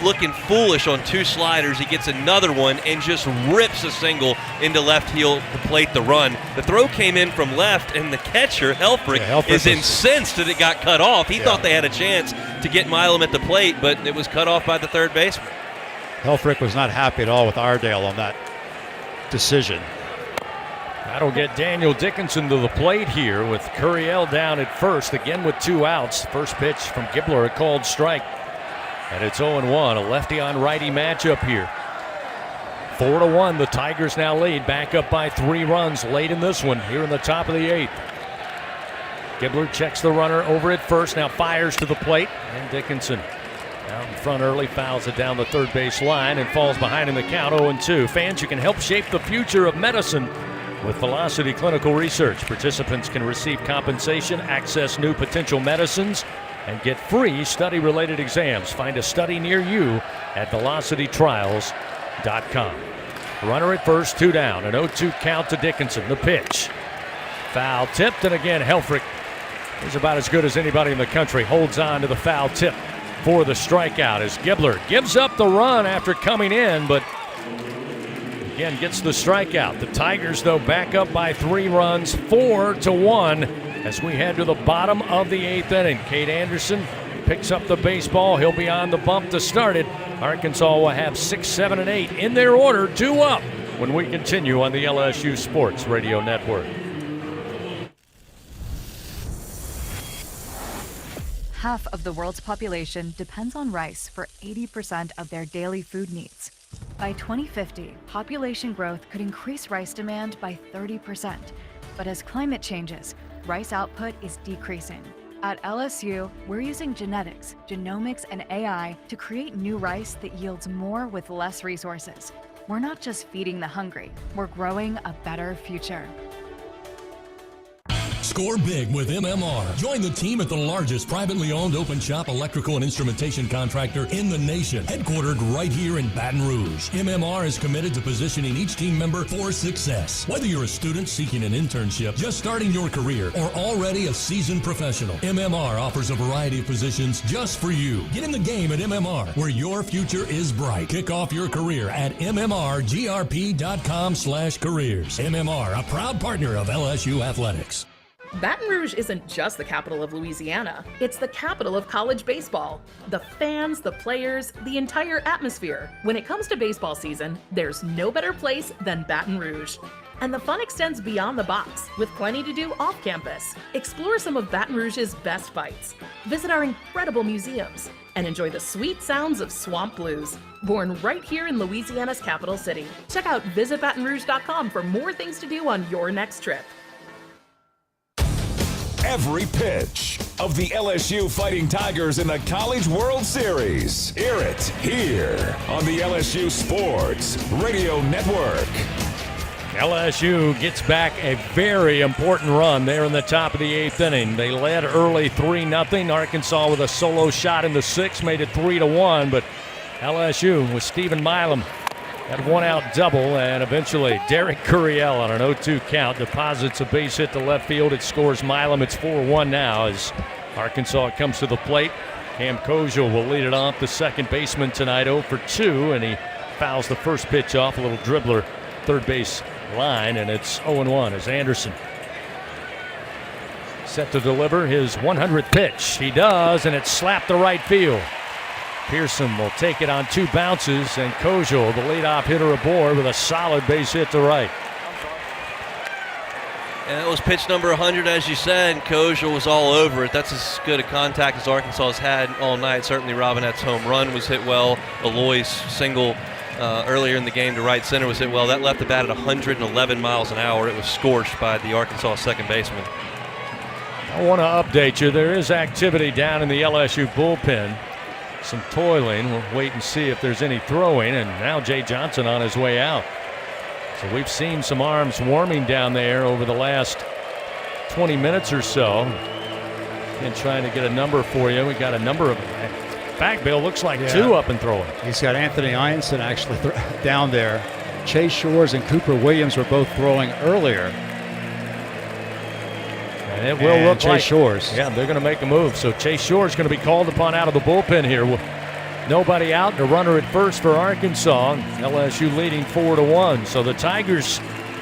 looking foolish on 2 sliders. He gets another one and just rips a single into left field to plate the run. The throw came in from left, and the catcher, Helfrich, is incensed that it got cut off. He thought they had a chance to get Milam at the plate, but it was cut off by the third baseman. Helfrich was not happy at all with Ardale on that decision. That'll get Daniel Dickinson to the plate here with Curiel down at first, again with 2 outs. First pitch from Gibler, a called strike. And it's 0-1, a lefty-on-righty matchup here. 4-1, the Tigers now lead, back up by 3 runs late in this one, here in the top of the 8th. Gibbler checks the runner over at first, now fires to the plate, and Dickinson out in front early, fouls it down the third base line and falls behind in the count 0-2. Fans, you can help shape the future of medicine with Velocity Clinical Research. Participants can receive compensation, access new potential medicines, and get free study-related exams. Find a study near you at velocitytrials.com. Runner at first, 2 down, an 0-2 count to Dickinson. The pitch. Foul tipped, and again, Helfrich is about as good as anybody in the country. Holds on to the foul tip for the strikeout as Gibbler gives up the run after coming in, but again gets the strikeout. The Tigers, though, back up by 3 runs, 4-1, as we head to the bottom of the 8th inning. Cade Anderson picks up the baseball. He'll be on the bump to start it. Arkansas will have 6, 7, and 8 in their order, 2 up, when we continue on the LSU Sports Radio Network. Half of the world's population depends on rice for 80% of their daily food needs. By 2050, population growth could increase rice demand by 30%. But as climate changes, rice output is decreasing. At LSU, we're using genetics, genomics, and AI to create new rice that yields more with less resources. We're not just feeding the hungry, we're growing a better future. Score big with MMR. Join the team at the largest privately owned open shop electrical and instrumentation contractor in the nation, headquartered right here in Baton Rouge. MMR is committed to positioning each team member for success. Whether you're a student seeking an internship, just starting your career, or already a seasoned professional, MMR offers a variety of positions just for you. Get in the game at MMR, where your future is bright. Kick off your career at mmrgrp.com/careers. MMR, a proud partner of LSU Athletics. Baton Rouge isn't just the capital of Louisiana, it's the capital of college baseball. The fans, the players, the entire atmosphere. When it comes to baseball season, there's no better place than Baton Rouge. And the fun extends beyond the box, with plenty to do off campus. Explore some of Baton Rouge's best fights, visit our incredible museums, and enjoy the sweet sounds of swamp blues, born right here in Louisiana's capital city. Check out visitbatonrouge.com for more things to do on your next trip. Every pitch of the LSU Fighting Tigers in the College World Series. Hear it here on the LSU Sports Radio Network. LSU gets back a very important run there in the top of the 8th inning. They led early 3-0. Arkansas with a solo shot in the 6th made it 3-1, but LSU with Stephen Milam had one out double, and eventually Derek Curiel on an 0-2 count deposits a base hit to left field. It scores Milam. It's 4-1 now as Arkansas comes to the plate. Cam Koziel will lead it off, the second baseman tonight, 0-for-2, and he fouls the first pitch off, a little dribbler, third base line, and it's 0-1 as Anderson set to deliver his 100th pitch. He does, and it's slapped to right field. Pearson will take it on 2 bounces, and Koziel, the leadoff hitter aboard, with a solid base hit to right. And that was pitch number 100, as you said. Koziel was all over it. That's as good a contact as Arkansas has had all night. Certainly Robinette's home run was hit well. Aloy's single earlier in the game to right center was hit well. That left the bat at 111 miles an hour. It was scorched by the Arkansas second baseman. I want to update you. There is activity down in the LSU bullpen. Some toiling. We'll wait and see if there's any throwing. And now Jay Johnson on his way out. So we've seen some arms warming down there over the last 20 minutes or so. And trying to get a number for you. We got a number of. In fact, Bill, looks like 2 up and throwing. He's got Anthony Ianson actually down there. Chase Shores and Cooper Williams were both throwing earlier. And it will look Chase like Shores. Yeah, they're going to make a move. So Chase Shores is going to be called upon out of the bullpen here. Nobody out, and a runner at first for Arkansas. LSU leading 4-1. So the Tigers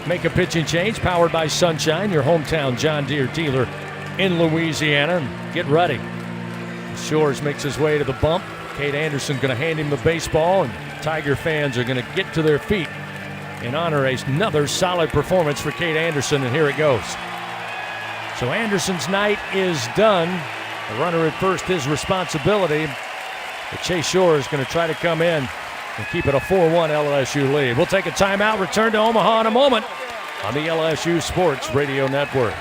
make a pitching change, powered by Sunshine, your hometown John Deere dealer in Louisiana. Get ready. Shores makes his way to the bump. Cade Anderson going to hand him the baseball, and Tiger fans are going to get to their feet in honor of another solid performance for Cade Anderson, and here it goes. So Anderson's night is done. The runner at first, his responsibility. But Chase Shore is going to try to come in and keep it a 4-1 LSU lead. We'll take a timeout, return to Omaha in a moment on the LSU Sports Radio Network.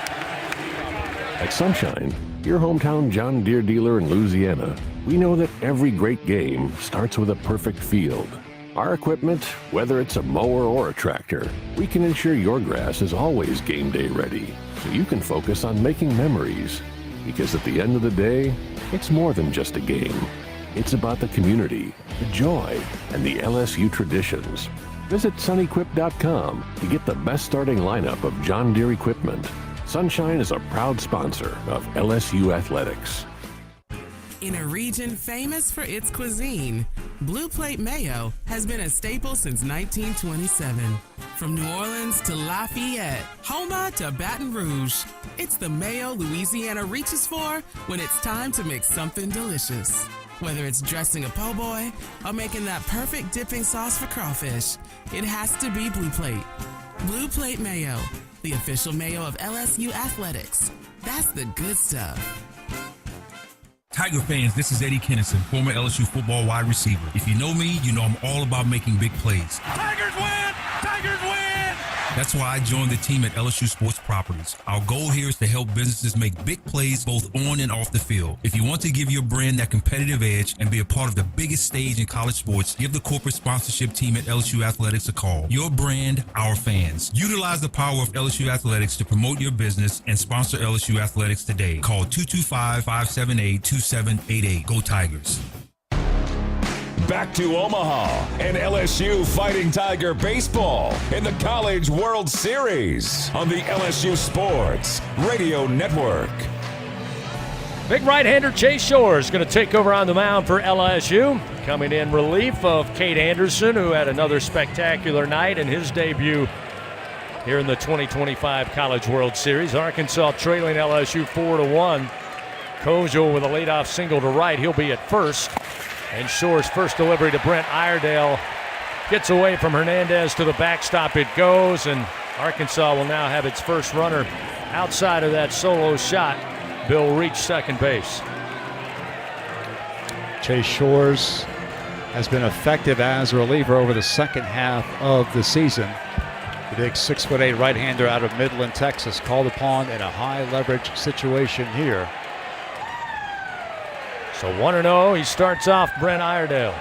At Sunshine, your hometown John Deere dealer in Louisiana, we know that every great game starts with a perfect field. Our equipment, whether it's a mower or a tractor, we can ensure your grass is always game day ready, so you can focus on making memories. Because at the end of the day, it's more than just a game. It's about the community, the joy, and the LSU traditions. Visit sunequip.com to get the best starting lineup of John Deere equipment. Sunshine is a proud sponsor of LSU Athletics. In a region famous for its cuisine, Blue Plate Mayo has been a staple since 1927. From New Orleans to Lafayette, Houma to Baton Rouge, it's the mayo Louisiana reaches for when it's time to make something delicious. Whether it's dressing a po' boy or making that perfect dipping sauce for crawfish, it has to be Blue Plate. Blue Plate Mayo, the official mayo of LSU Athletics. That's the good stuff. Tiger fans, this is Eddie Kennison, former LSU football wide receiver. If you know me, you know I'm all about making big plays. Tigers win! Tigers win! That's why I joined the team at LSU Sports Properties. Our goal here is to help businesses make big plays both on and off the field. If you want to give your brand that competitive edge and be a part of the biggest stage in college sports, give the corporate sponsorship team at LSU Athletics a call. Your brand, our fans. Utilize the power of LSU Athletics to promote your business and sponsor LSU Athletics today. Call 225-578-2788. Go Tigers. Back to Omaha and LSU Fighting Tiger baseball in the College World Series on the LSU Sports Radio Network. Big right-hander Chase Shore is going to take over on the mound for LSU. Coming in relief of Cade Anderson, who had another spectacular night in his debut here in the 2025 College World Series. Arkansas trailing LSU 4-1. Kozel with a leadoff single to right. He'll be at first. And Shore's first delivery to Brent Iredale gets away from Hernandez to the backstop. It goes, and Arkansas will now have its first runner outside of that solo shot. Bill reach second base. Chase Shores has been effective as a reliever over the second half of the season. The big 6'8" right-hander out of Midland, Texas, called upon in a high-leverage situation here. So 1-0, he starts off Brent Iredale.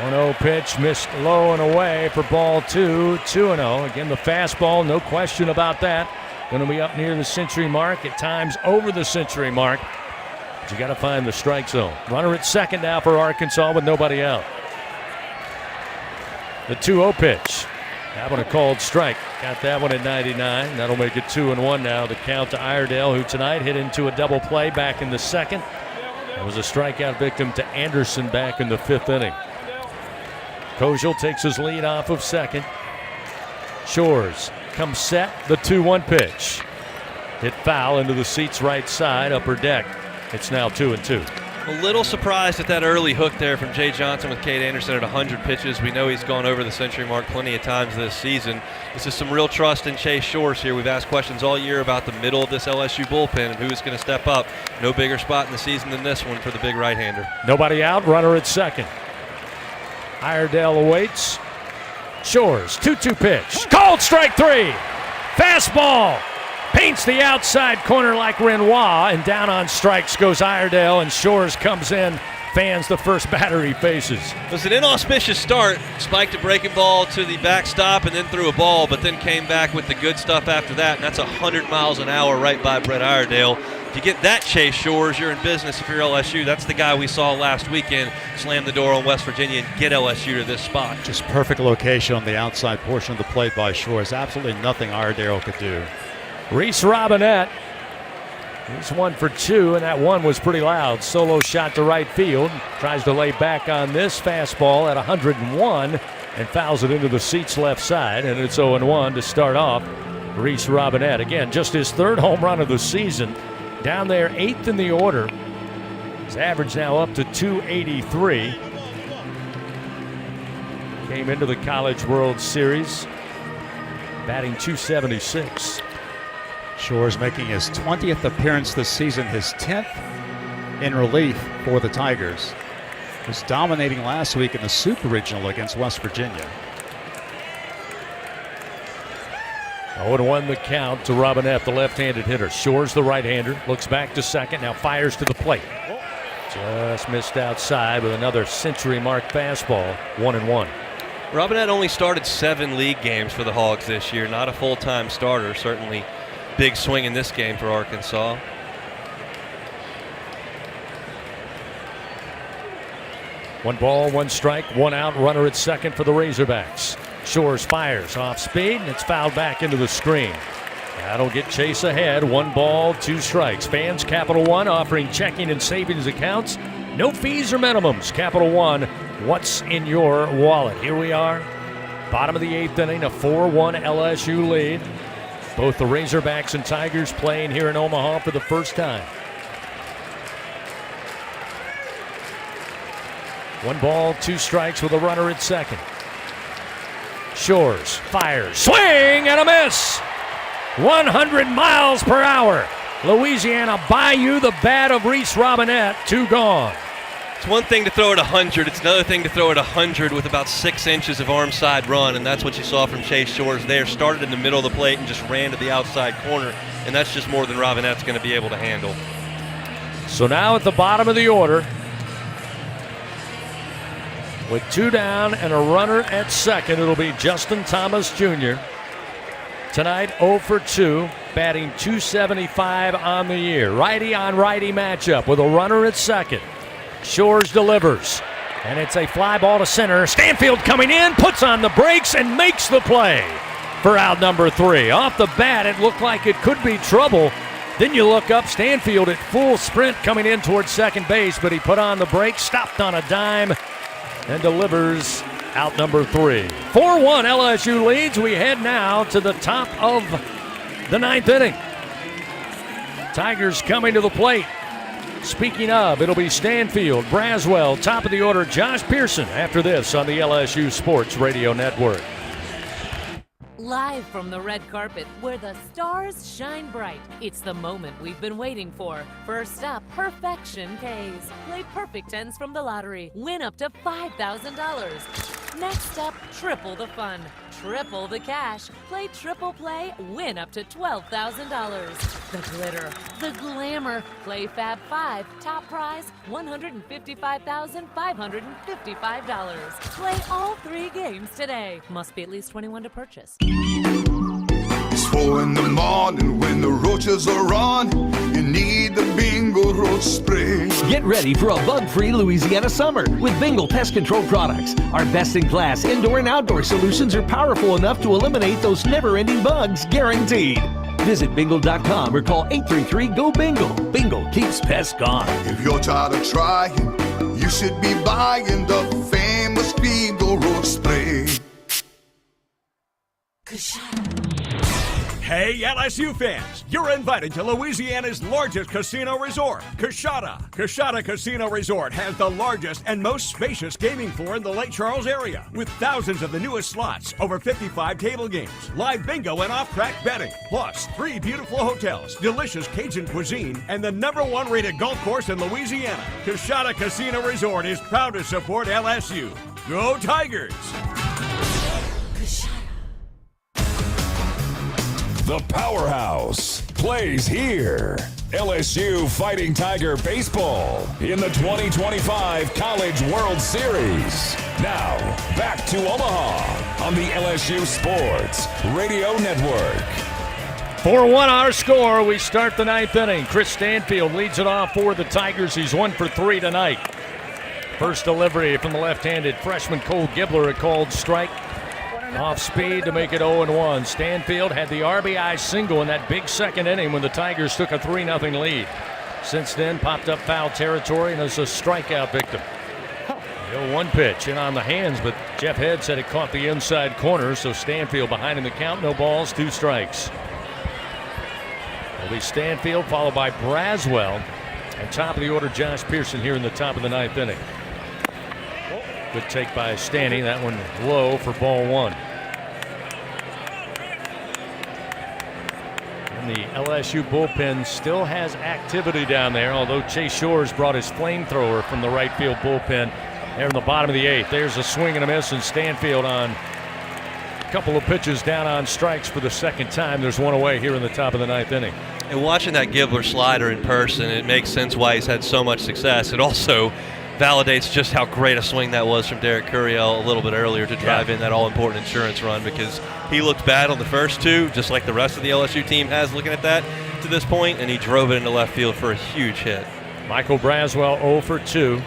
1-0 pitch, missed low and away for ball two. 2-0. Again, the fastball, no question about that. Going to be up near the century mark, at times over the century mark. But you got to find the strike zone. Runner at second now for Arkansas with nobody out. The 2-0 pitch. That one a called strike. Got that one at 99. That'll make it 2-1 now. The count to Iredale, who tonight hit into a double play back in the second. That was a strikeout victim to Anderson back in the fifth inning. Kozel takes his lead off of second. Shores comes set. The 2-1 pitch. Hit foul into the seats right side, upper deck. It's now 2-2. A little surprised at that early hook there from Jay Johnson with Cade Anderson at 100 pitches. We know he's gone over the century mark plenty of times this season. This is some real trust in Chase Shores here. We've asked questions all year about the middle of this LSU bullpen and who is going to step up. No bigger spot in the season than this one for the big right-hander. Nobody out, runner at second. Iredale awaits. Shores, 2-2 pitch. Called strike three. Fastball. Paints the outside corner like Renoir, and down on strikes goes Iredale, and Shores comes in, fans the first batter he faces. It was an inauspicious start. Spiked a breaking ball to the backstop and then threw a ball, but then came back with the good stuff after that, and that's 100 miles an hour right by Brett Iredale. If you get that Chase Shores, you're in business if you're LSU. That's the guy we saw last weekend slam the door on West Virginia and get LSU to this spot. Just perfect location on the outside portion of the plate by Shores. Absolutely nothing Iredale could do. Reese Robinette, he's 1 for 2, and that one was pretty loud. Solo shot to right field. Tries to lay back on this fastball at 101 and fouls it into the seats left side, and it's 0-1 to start off Reese Robinette. Again, just his third home run of the season. Down there, 8th in the order. His average now up to 283. Came into the College World Series batting 276. Shores making his 20th appearance this season, his 10th in relief for the Tigers. Was dominating last week in the Super Regional against West Virginia. 0-1 the count to Robinette, the left-handed hitter. Shores the right-hander, looks back to second, now fires to the plate. Just missed outside with another century-mark fastball, 1-1. Robinette only started 7 league games for the Hogs this year, not a full-time starter. Certainly big swing in this game for Arkansas. One ball, one strike, one out, runner at second for the Razorbacks. Shores fires off speed, and it's fouled back into the screen. That'll get Chase ahead. 1 ball, 2 strikes. Fans, Capital One offering checking and savings accounts. No fees or minimums. Capital One, what's in your wallet? Here we are, bottom of the 8th inning, a 4-1 LSU lead. Both the Razorbacks and Tigers playing here in Omaha for the first time. 1 ball, 2 strikes with a runner at second. Shores fires, swing and a miss. 100 miles per hour. Louisiana Bayou, the bat of Reese Robinette, 2 gone. It's one thing to throw it 100. It's another thing to throw it 100 with about 6 inches of arm side run, and that's what you saw from Chase Shores there. Started in the middle of the plate and just ran to the outside corner, and that's just more than Robinette's going to be able to handle. So now at the bottom of the order, with 2 down and a runner at second, it'll be Justin Thomas Jr. Tonight, 0 for 2, batting .275 on the year. Righty on righty matchup with a runner at second. Shores delivers, and it's a fly ball to center. Stanfield coming in, puts on the brakes, and makes the play for out number 3. Off the bat, it looked like it could be trouble. Then you look up, Stanfield at full sprint coming in towards second base, but he put on the brakes, stopped on a dime, and delivers out number 3. 4-1 LSU leads. We head now to the top of the 9th inning. Tigers coming to the plate. Speaking of, it'll be Stanfield, Braswell, top of the order, Josh Pearson after this on the LSU Sports Radio Network. Live from the red carpet where the stars shine bright. It's the moment we've been waiting for. First up, Perfection Pays. Play perfect tens from the lottery. Win up to $5,000. Next up, triple the fun. Triple the cash. Play triple play. Win up to $12,000. The glitter. The glamour. Play Fab 5. Top prize, $155,555. Play all 3 games today. Must be at least 21 to purchase. It's 4 in the morning when the roaches are on. You need the Bingo roach spray. Get ready for a bug-free Louisiana summer with Bingo Pest Control products. Our best-in-class indoor and outdoor solutions are powerful enough to eliminate those never-ending bugs, guaranteed. Visit bingo.com or call 833-GO-BINGO. Bingo keeps pests gone. If you're tired of trying, you should be buying the famous Bingo roach spray. Hey, LSU fans, you're invited to Louisiana's largest casino resort, Coshada. Coshada Casino Resort has the largest and most spacious gaming floor in the Lake Charles area, with thousands of the newest slots, over 55 table games, live bingo and off-track betting, plus 3 beautiful hotels, delicious Cajun cuisine, and the #1 rated golf course in Louisiana. Coshada Casino Resort is proud to support LSU. Go Tigers! The Powerhouse plays here. LSU Fighting Tiger Baseball in the 2025 College World Series. Now, back to Omaha on the LSU Sports Radio Network. 4-1 our score. We start the 9th inning. Chris Stanfield leads it off for the Tigers. He's 1 for 3 tonight. First delivery from the left-handed freshman Cole Gibler, a called strike. Off speed to make it 0-1. Stanfield had the RBI single in that big second inning when the Tigers took a 3-0 lead. Since then, popped up foul territory and is a strikeout victim. The 0-1 pitch in on the hands, but Jeff Head said it caught the inside corner, so Stanfield behind in the count. No balls, 2 strikes. It'll be Stanfield followed by Braswell. And top of the order, Josh Pearson here in the top of the 9th inning. Good take by Stanny. That one low for ball 1. And the LSU bullpen still has activity down there, although Chase Shores brought his flamethrower from the right field bullpen there in the bottom of the 8th. There's a swing and a miss, and Stanfield on couple of pitches down on strikes for the second time. There's one away here in the top of the ninth inning. And watching that Gibbler slider in person, it makes sense why he's had so much success. It also validates just how great a swing that was from Derek Curiel a little bit earlier to drive in that all-important insurance run, because he looked bad on the first two, just like the rest of the LSU team has looking at that to this point, and he drove it into left field for a huge hit. Michael Braswell 0 for 2.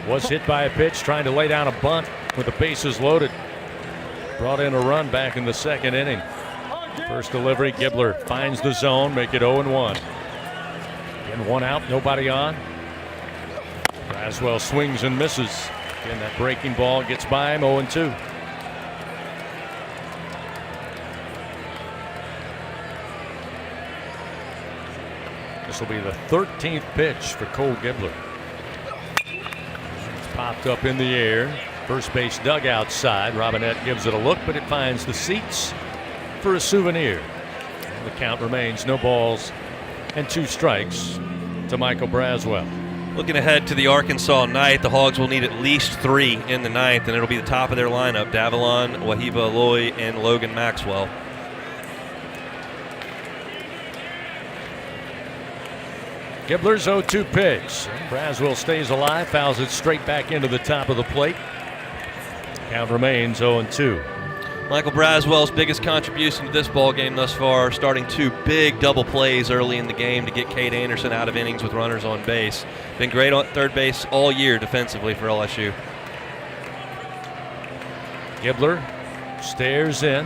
Was hit by a pitch, trying to lay down a bunt with the bases loaded. Brought in a run back in the second inning. First delivery, Gibbler finds the zone, make it 0-1. Again, one out, nobody on. Braswell swings and misses. Again, that breaking ball gets by him, 0-2. This will be the 13th pitch for Cole Gibbler. It's popped up in the air. First base dugout side. Robinette gives it a look, but it finds the seats for a souvenir. The count remains no balls and 2 strikes to Michael Braswell. Looking ahead to the Arkansas night, the Hogs will need at least 3 in the ninth, and it'll be the top of their lineup: Davalon, Wahiba Aloy, and Logan Maxwell. Gibbler's 0-2 pitch. Braswell stays alive, fouls it straight back into the top of the plate. Count remains 0-2. Michael Braswell's biggest contribution to this ball game thus far, starting 2 big double plays early in the game to get Cade Anderson out of innings with runners on base. Been great on third base all year defensively for LSU. Gibbler stares in.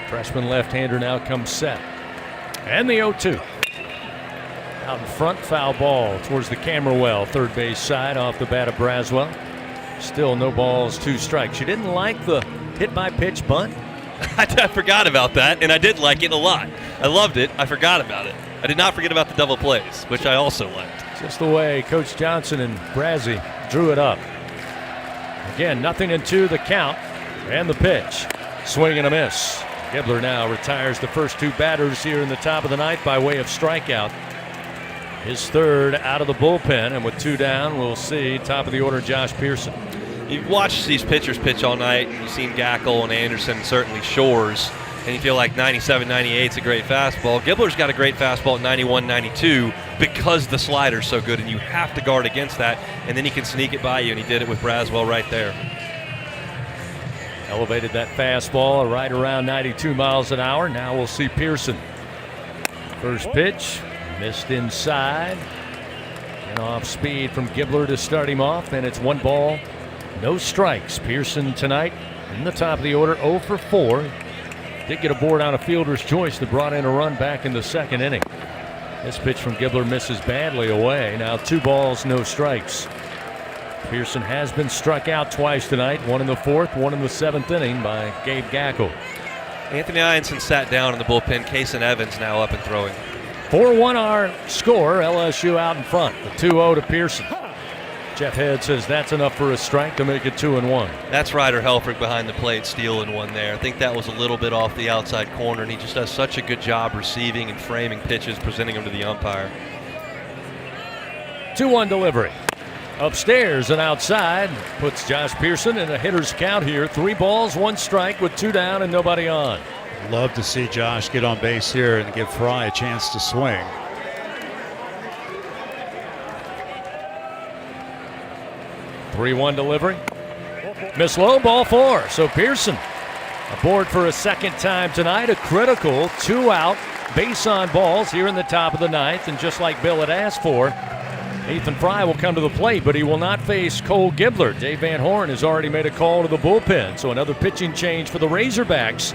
Freshman left-hander now comes set. And the 0-2. Out in front, foul ball towards the camera well, third base side, off the bat of Braswell. Still no balls, 2 strikes. You didn't like the hit by pitch bunt? I forgot about that, and I did like it a lot. I loved it. I forgot about it. I did not forget about the double plays, which I also liked. Just the way Coach Johnson and Brazzi drew it up. Again, 0-2 the count and the pitch. Swing and a miss. Gibbler now retires the first 2 batters here in the top of the ninth by way of strikeout. His third out of the bullpen, and with 2 down, we'll see top of the order Josh Pearson. You've watched these pitchers pitch all night, and you've seen Gackle and Anderson, and certainly Shores, and you feel like 97, 98 is a great fastball. Gibbler's got a great fastball at 91, 92 because the slider's so good, and you have to guard against that, and then he can sneak it by you, and he did it with Braswell right there. Elevated that fastball right around 92 miles an hour. Now we'll see Pearson. First pitch, missed inside. And off speed from Gibbler to start him off, and it's 1 ball. No strikes. Pearson tonight in the top of the order, 0 for 4. Did get a board on a fielder's choice that brought in a run back in the second inning. This pitch from Gibbler misses badly away. Now 2 balls, no strikes. Pearson has been struck out twice tonight, 1 in the 4th, 1 in the 7th inning by Gabe Gackle. Anthony Ianson sat down in the bullpen. Kason Evans now up and throwing. 4-1 our score. LSU out in front. The 2-0 to Pearson. Jeff Head says that's enough for a strike to make it 2-1. That's Ryder Helfrich behind the plate stealing one there. I think that was a little bit off the outside corner, and he just does such a good job receiving and framing pitches, presenting them to the umpire. 2-1 delivery. Upstairs and outside puts Josh Pearson in a hitter's count here. 3 balls, 1 strike with 2 down and nobody on. Love to see Josh get on base here and give Fry a chance to swing. Three-1 delivery. Miss low, ball 4. So Pearson aboard for a second time tonight. A critical 2-out base on balls here in the top of the ninth. And just like Bill had asked for, Ethan Fry will come to the plate, but he will not face Cole Gibbler. Dave Van Horn has already made a call to the bullpen. So another pitching change for the Razorbacks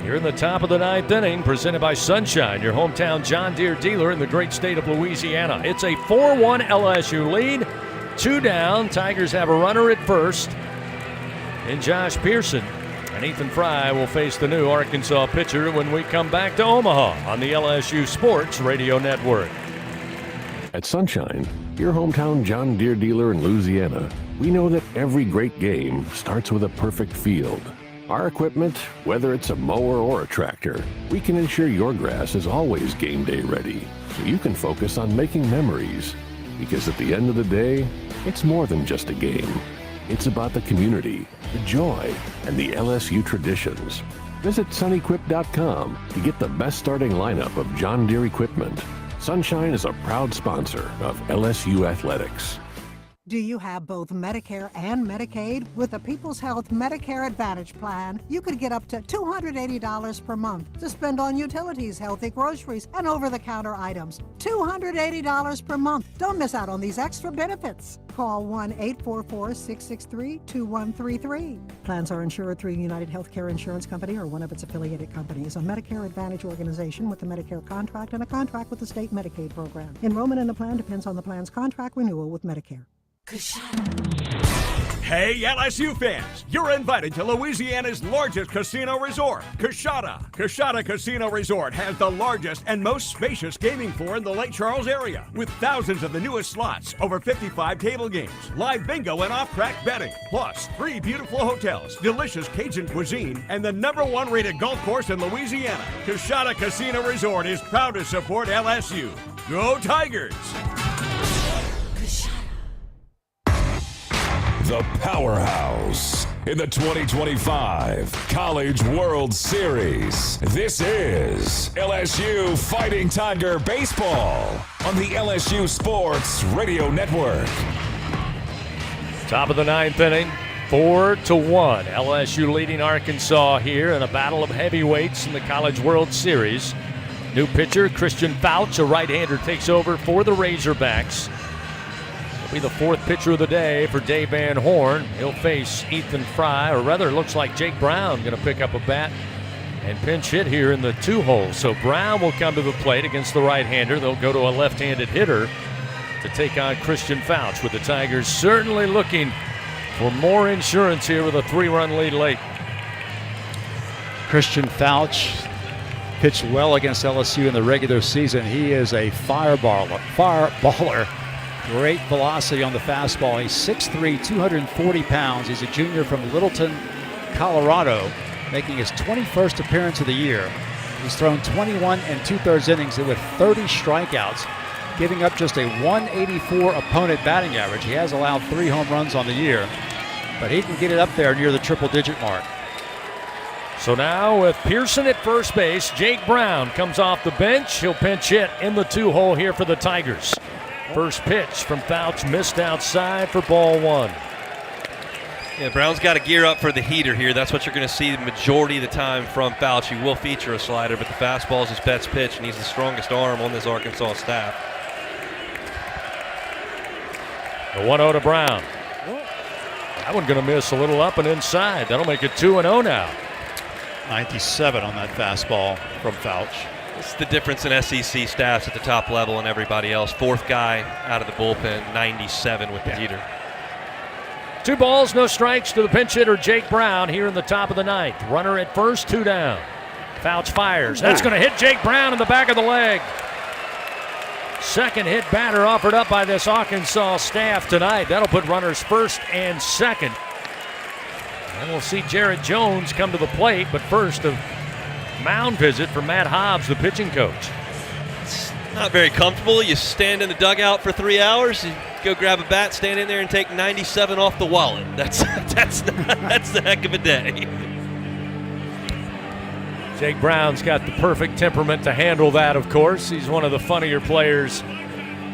here in the top of the ninth inning, presented by Sunshine, your hometown John Deere dealer in the great state of Louisiana. It's a 4-1 LSU lead. 2 down. Tigers have a runner at first in Josh Pearson. And Ethan Fry will face the new Arkansas pitcher when we come back to Omaha on the LSU Sports Radio Network. At Sunshine, your hometown John Deere dealer in Louisiana, we know that every great game starts with a perfect field. Our equipment, whether it's a mower or a tractor, we can ensure your grass is always game day ready, so you can focus on making memories. Because at the end of the day, it's more than just a game. It's about the community, the joy, and the LSU traditions. Visit sunequip.com to get the best starting lineup of John Deere equipment. Sunshine is a proud sponsor of LSU Athletics. Do you have both Medicare and Medicaid? With the People's Health Medicare Advantage Plan, you could get up to $280 per month to spend on utilities, healthy groceries, and over-the-counter items. $280 per month. Don't miss out on these extra benefits. Call 1-844-663-2133. Plans are insured through United Healthcare Insurance Company or one of its affiliated companies, a Medicare Advantage organization with a Medicare contract and a contract with the state Medicaid program. Enrollment in the plan depends on the plan's contract renewal with Medicare. Hey, LSU fans, you're invited to Louisiana's largest casino resort, Coshada. Coshada Casino Resort has the largest and most spacious gaming floor in the Lake Charles area, with thousands of the newest slots, over 55 table games, live bingo and off-track betting, plus 3 beautiful hotels, delicious Cajun cuisine, and the #1 rated golf course in Louisiana. Coshada Casino Resort is proud to support LSU. Go Tigers! The powerhouse in the 2025 College World Series. This is LSU Fighting Tiger Baseball on the LSU Sports Radio Network. Top of the 9th inning, 4-1. LSU leading Arkansas here in a battle of heavyweights in the College World Series. New pitcher Christian Fouch, a right-hander, takes over for the Razorbacks. Will be the 4th pitcher of the day for Dave Van Horn. He'll face Ethan Fry, or rather it looks like Jake Brown going to pick up a bat and pinch hit here in the 2-hole. So Brown will come to the plate against the right-hander. They'll go to a left-handed hitter to take on Christian Fouch, with the Tigers certainly looking for more insurance here with a 3-run lead late. Christian Fouch pitched well against LSU in the regular season. He is a fireballer. Great velocity on the fastball. He's 6'3", 240 pounds. He's a junior from Littleton, Colorado, making his 21st appearance of the year. He's thrown 21 2/3 innings with 30 strikeouts, giving up just a 184 opponent batting average. He has allowed 3 home runs on the year, but he can get it up there near the triple-digit mark. So now with Pearson at first base, Jake Brown comes off the bench. He'll pinch hit in the 2-hole here for the Tigers. First pitch from Fouch missed outside for ball 1. Yeah, Brown's got to gear up for the heater here. That's what you're going to see the majority of the time from Fouch. He will feature a slider, but the fastball is his best pitch, and he's the strongest arm on this Arkansas staff. The 1-0 to Brown. That one going to miss a little up and inside. That'll make it 2-0 now. 97 on that fastball from Fouch. It's the difference in SEC staffs at the top level and everybody else. 4th guy out of the bullpen, 97 with the heater. 2 balls, no strikes to the pinch hitter Jake Brown here in the top of the 9th. Runner at first, 2 down. Fouch fires. That's going to hit Jake Brown in the back of the leg. Second hit batter offered up by this Arkansas staff tonight. That'll put runners first and second. And we'll see Jared Jones come to the plate, but first a mound visit for Matt Hobbs, the pitching coach. It's not very comfortable. You stand in the dugout for 3 hours, you go grab a bat, stand in there, and take 97 off the wallet. That's the heck of a day. Jake Brown's got the perfect temperament to handle that, of course. He's one of the funnier players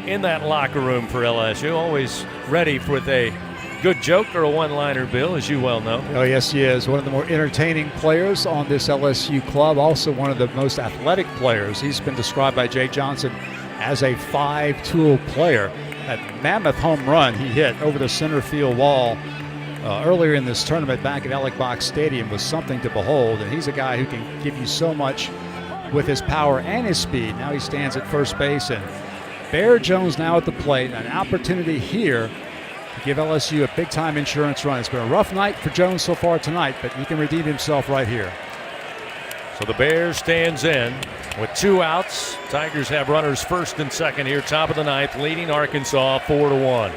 in that locker room for LSU. Always ready with a good joke or a one-liner, Bill, as you well know. Oh, yes, he is. One of the more entertaining players on this LSU club. Also one of the most athletic players. He's been described by Jay Johnson as a 5-tool player. That mammoth home run he hit over the center field wall earlier in this tournament back at Alec Box Stadium was something to behold. And he's a guy who can give you so much with his power and his speed. Now he stands at first base, and Bear Jones now at the plate. An opportunity here to give LSU a big-time insurance run. It's been a rough night for Jones so far tonight, but he can redeem himself right here. So the Bears stands in with 2 outs. Tigers have runners first and second here, top of the 9th, leading Arkansas 4-1.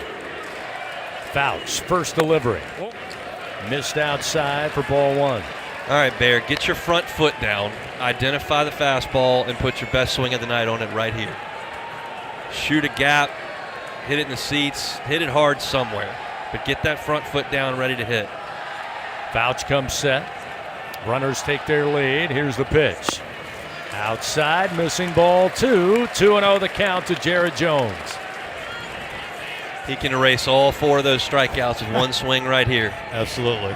Fouch, first delivery. Missed outside for ball 1. All right, Bear, get your front foot down, identify the fastball, and put your best swing of the night on it right here. Shoot a gap, hit it in the seats, hit it hard somewhere. but get that front foot down ready to hit. Fouch comes set. Runners take their lead. Here's the pitch. Outside, missing ball 2. 2-0 the count to Jared Jones. He can erase all 4 of those strikeouts with one swing right here. Absolutely.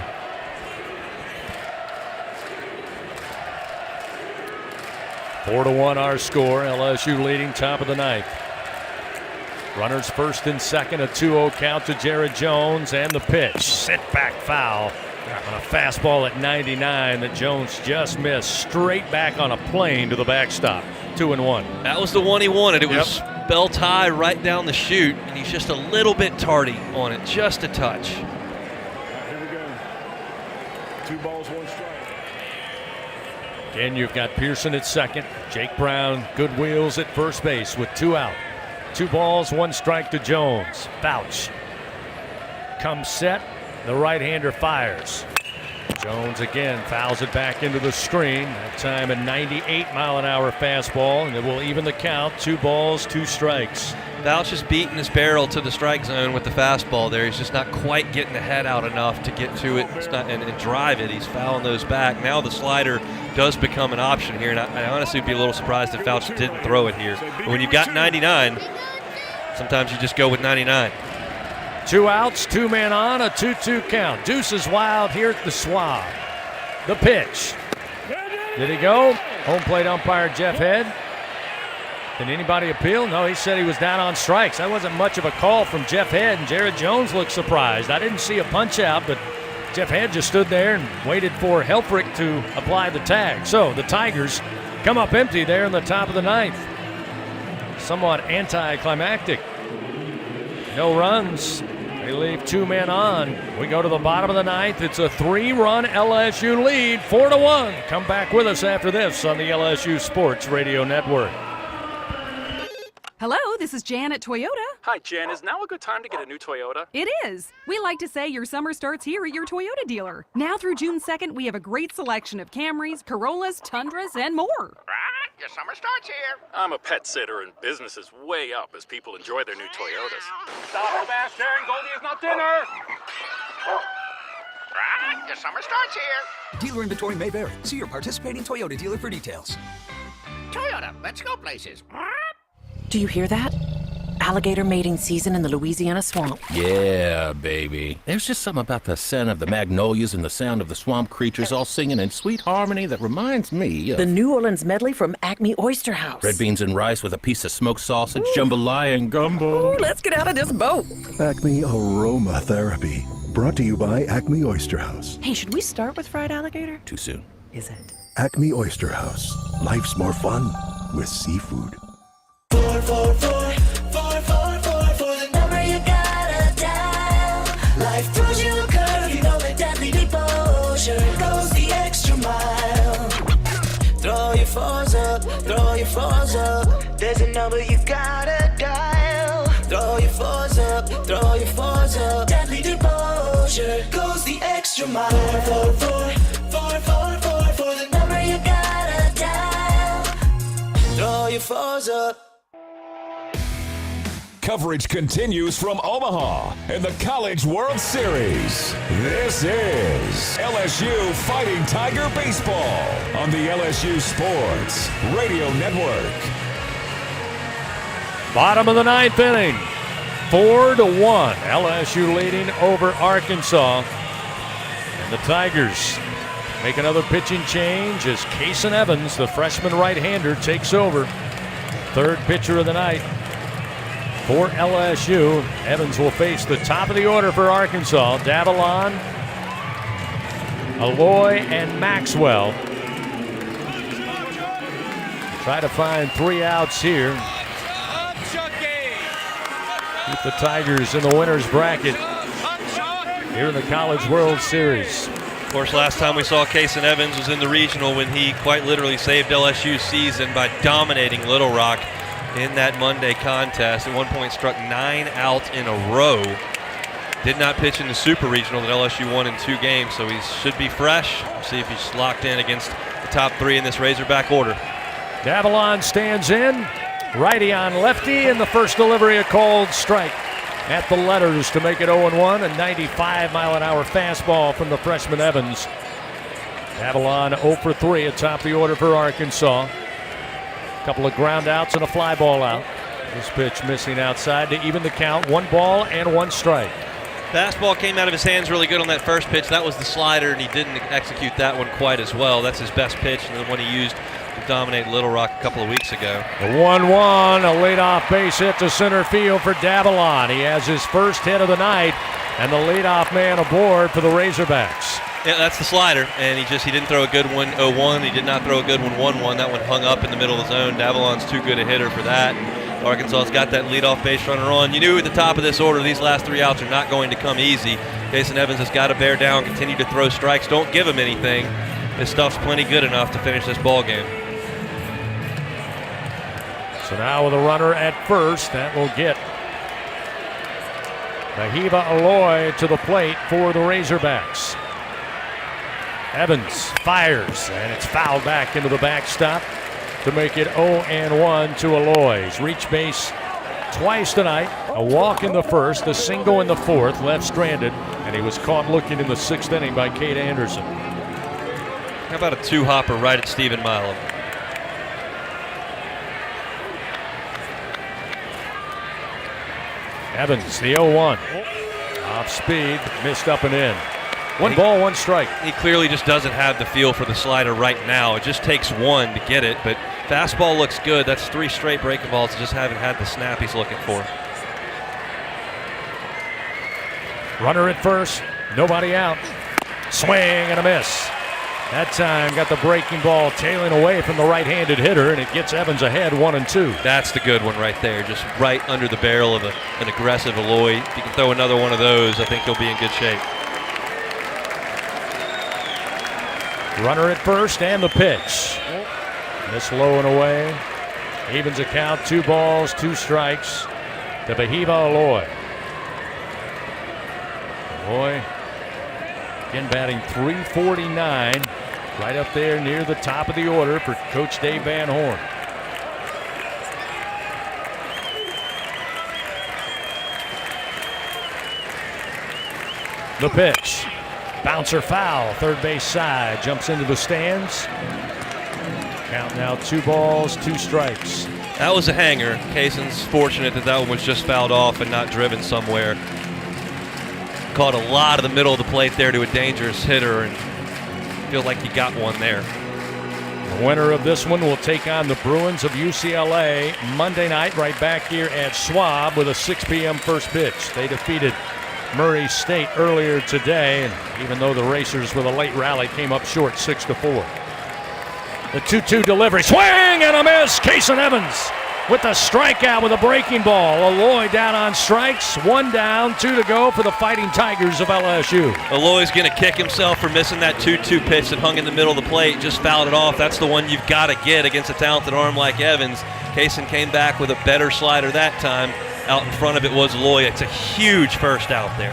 Four to 1 our score. LSU leading top of the ninth. Runners first and second. A 2-0 count to Jared Jones. And the pitch. Sit back foul on a fastball at 99 that Jones just missed. Straight back on a plane to the backstop. 2-1. That was the one he wanted. It was belt high right down the chute, and he's just a little bit tardy on it, just a touch. Here we go. 2 balls, 1 strike. Again, you've got Pearson at second. Jake Brown, good wheels at first base with 2 out. 2 balls, 1 strike to Jones. Fouch comes set. The right-hander fires. Jones again fouls it back into the screen. That time a 98-mile-an-hour fastball, and it will even the count. 2 balls, 2 strikes. Fouch is beating his barrel to the strike zone with the fastball there. He's just not quite getting the head out enough to get to it and drive it. He's fouling those back. Now the slider does become an option here, and I honestly would be a little surprised if Fouch didn't throw it here. But when you've got 99, sometimes you just go with 99. 2 outs, 2 men on, a 2-2 count. Deuce is wild here at the Schwab. The pitch. Did he go? Home plate umpire Jeff Head. Did anybody appeal? No, he said he was down on strikes. That wasn't much of a call from Jeff Head, and Jared Jones looked surprised. I didn't see a punch out, but Jeff Head just stood there and waited for Helfrich to apply the tag. So the Tigers come up empty there in the top of the ninth. Somewhat anticlimactic. No runs. They leave 2 men on. We go to the bottom of the ninth. It's a 3-run LSU lead, 4-1. Come back with us after this on the LSU Sports Radio Network. Hello, this is Jan at Toyota. Hi, Jan. Is now a good time to get a new Toyota? It is. We like to say your summer starts here at your Toyota dealer. Now through June 2nd, we have a great selection of Camrys, Corollas, Tundras, and more. Your summer starts here. I'm a pet sitter, and business is way up as people enjoy their new Toyotas. Stop, Sebastian. Goldie is not dinner. Your summer starts here. Dealer inventory may vary. See your participating Toyota dealer for details. Toyota, let's go places. Do you hear that? Alligator mating season in the Louisiana swamp. Yeah, baby. There's just something about the scent of the magnolias and the sound of the swamp creatures all singing in sweet harmony that reminds me of... The New Orleans medley from Acme Oyster House. Red beans and rice with a piece of smoked sausage, jambalaya and gumbo. Ooh, let's get out of this boat. Acme Aromatherapy. Brought to you by Acme Oyster House. Hey, should we start with fried alligator? Too soon. Is it? Acme Oyster House. Life's more fun with seafood. 4, 4, 4, 4, 4, 4, 4, the number you gotta dial. Life throws you a curve, you know that deadly devotion goes the extra mile. Throw your fours up, throw your fours up. There's a number you gotta dial. Throw your fours up, throw your fours up. Deadly devotion goes the extra mile. 4, 4, 4, 4, 4, 4, 4, the number you gotta dial. Throw your fours up. Coverage continues from Omaha in the College World Series. This is LSU Fighting Tiger Baseball on the LSU Sports Radio Network. Bottom of the ninth inning, 4-1. LSU leading over Arkansas. And the Tigers make another pitching change as Kason Evans, the freshman right-hander, takes over. Third pitcher of the night for LSU. Evans will face the top of the order for Arkansas. Davalon, Aloy, and Maxwell. Try to find 3 outs here. Keep the Tigers in the winner's bracket here in the College World Series. Of course, last time we saw Kason Evans was in the regional when he quite literally saved LSU's season by dominating Little Rock in that Monday contest. At one point struck 9 out in a row. Did not pitch in the Super Regional that LSU won in 2 games, so he should be fresh. We'll see if he's locked in against the top 3 in this Razorback order. Davalon stands in. Righty on lefty, and the first delivery a called strike. at the letters to make it 0-1. A 95-mile-an-hour fastball from the freshman Evans. Avalon 0 for 3 atop the order for Arkansas. A couple of ground outs and a fly ball out. This pitch missing outside to even the count. 1 ball and 1 strike. Fastball came out of his hands really good on that first pitch. That was the slider, and he didn't execute that one quite as well. That's his best pitch, and the one he used to dominate Little Rock a couple of weeks ago. The 1-1, a leadoff base hit to center field for Davalon. He has his first hit of the night, and the leadoff man aboard for the Razorbacks. Yeah, that's the slider, and he didn't throw a good one 0-1. He did not throw a good one 1-1. That one hung up in the middle of the zone. Davalon's too good a hitter for that. Arkansas's got that leadoff base runner on. You knew at the top of this order, these last 3 outs are not going to come easy. Jason Evans has got to bear down, continue to throw strikes. Don't give him anything. His stuff's plenty good enough to finish this ball game. So now with a runner at first, that will get Mahiva Aloy to the plate for the Razorbacks. Evans fires, and it's fouled back into the backstop to make it 0-1 to Aloy. He's reached base twice tonight. A walk in the first, a single in the fourth, left stranded, and he was caught looking in the 6th inning by Cade Anderson. How about a 2-hopper right at Stephen Milam? Evans, the 0-1. Off speed, missed up and in. 1 ball, 1 strike. He clearly just doesn't have the feel for the slider right now. It just takes 1 to get it, but fastball looks good. That's 3 straight breaking balls. Just haven't had the snap he's looking for. Runner at first, nobody out. Swing and a miss. That time got the breaking ball tailing away from the right-handed hitter, and it gets Evans ahead 1-2. That's the good one right there, just right under the barrel of an aggressive Aloy. If you can throw another one of those, I think he'll be in good shape. Runner at first and the pitch. This low and away. Evens a count, 2 balls, 2 strikes to Mahiva Aloy. Aloy again batting .349, right up there near the top of the order for Coach Dave Van Horn. The pitch. Bouncer foul, third base side, jumps into the stands. Count now 2 balls, 2 strikes. That was a hanger. Kaysen's fortunate that one was just fouled off and not driven somewhere. Caught a lot of the middle of the plate there to a dangerous hitter, and feel like he got one there. The winner of this one will take on the Bruins of UCLA Monday night right back here at Schwab with a 6 p.m. first pitch. They defeated Murray State earlier today, and even though the Racers with a late rally came up short 6-4. The 2-2 delivery, swing and a miss. Kaysen Evans with the strikeout with a breaking ball. Aloy down on strikes, 1 down, 2 to go for the Fighting Tigers of LSU. Aloy's going to kick himself for missing that 2-2 pitch that hung in the middle of the plate, just fouled it off. That's the one you've got to get against a talented arm like Evans. Kaysen came back with a better slider that time. Out in front of it was Aloy. It's a huge first out there.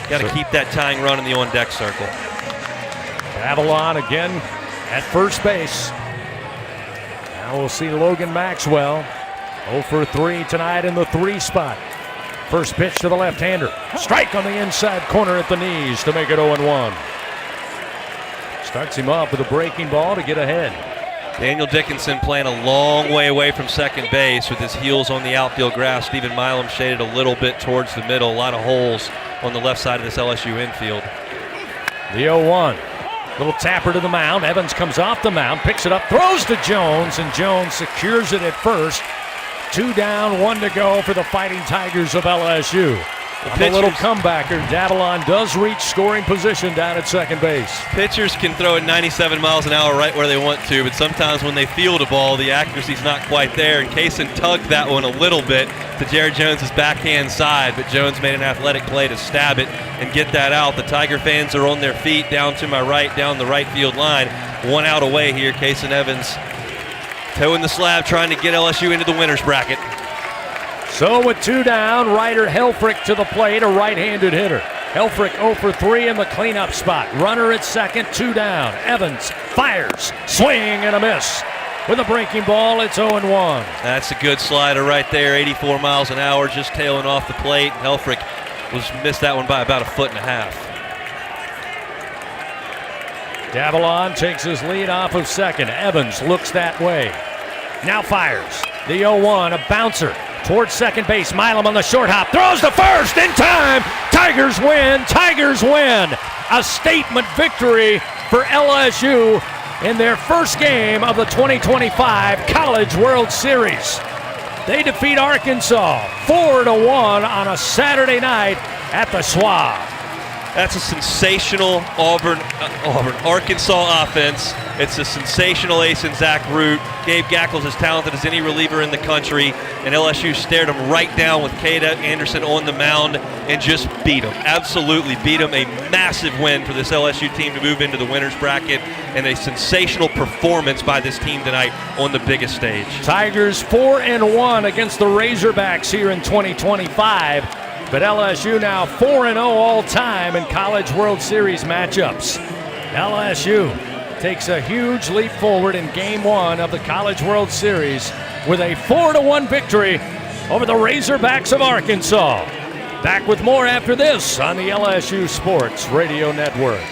Got to keep that tying run in the on-deck circle. Avalon again at first base. Now we'll see Logan Maxwell 0 for 3 tonight in the 3 spot. First pitch to the left-hander. Strike on the inside corner at the knees to make it 0-1. Starts him off with a breaking ball to get ahead. Daniel Dickinson playing a long way away from second base with his heels on the outfield grass. Stephen Milam shaded a little bit towards the middle. A lot of holes on the left side of this LSU infield. The 0-1. Little tapper to the mound. Evans comes off the mound, picks it up, throws to Jones, and Jones secures it at first. 2 down, 1 to go for the Fighting Tigers of LSU. A little comebacker. Davalon does reach scoring position down at second base. Pitchers can throw at 97 miles an hour right where they want to, but sometimes when they field a ball, the accuracy's not quite there, and Kaysen tugged that one a little bit to Jared Jones' backhand side, but Jones made an athletic play to stab it and get that out. The Tiger fans are on their feet down to my right, down the right field line. 1 out away here. Kaysen Evans toeing the slab, trying to get LSU into the winner's bracket. So with 2 down, Ryder Helfrich to the plate, a right-handed hitter. Helfrich 0 for 3 in the cleanup spot. Runner at second, 2 down. Evans fires, swing and a miss. with a breaking ball. It's 0-1. That's a good slider right there, 84 miles an hour, just tailing off the plate. Helfrich missed that one by about 1.5 feet. Davalon takes his lead off of second. Evans looks that way. Now fires. The 0-1, a bouncer towards second base. Milam on the short hop. Throws to first in time. Tigers win. Tigers win. A statement victory for LSU in their first game of the 2025 College World Series. They defeat Arkansas 4-1 on a Saturday night at the Schwab. That's a sensational Arkansas offense. It's a sensational ace in Zach Root. Gabe Gackles as talented as any reliever in the country, and LSU stared him right down with Cade Anderson on the mound and just beat him. Absolutely beat him. A massive win for this LSU team to move into the winner's bracket, and a sensational performance by this team tonight on the biggest stage. Tigers 4-1 against the Razorbacks here in 2025. But LSU now 4-0 all-time in College World Series matchups. LSU takes a huge leap forward in Game 1 of the College World Series with a 4-1 victory over the Razorbacks of Arkansas. Back with more after this on the LSU Sports Radio Network.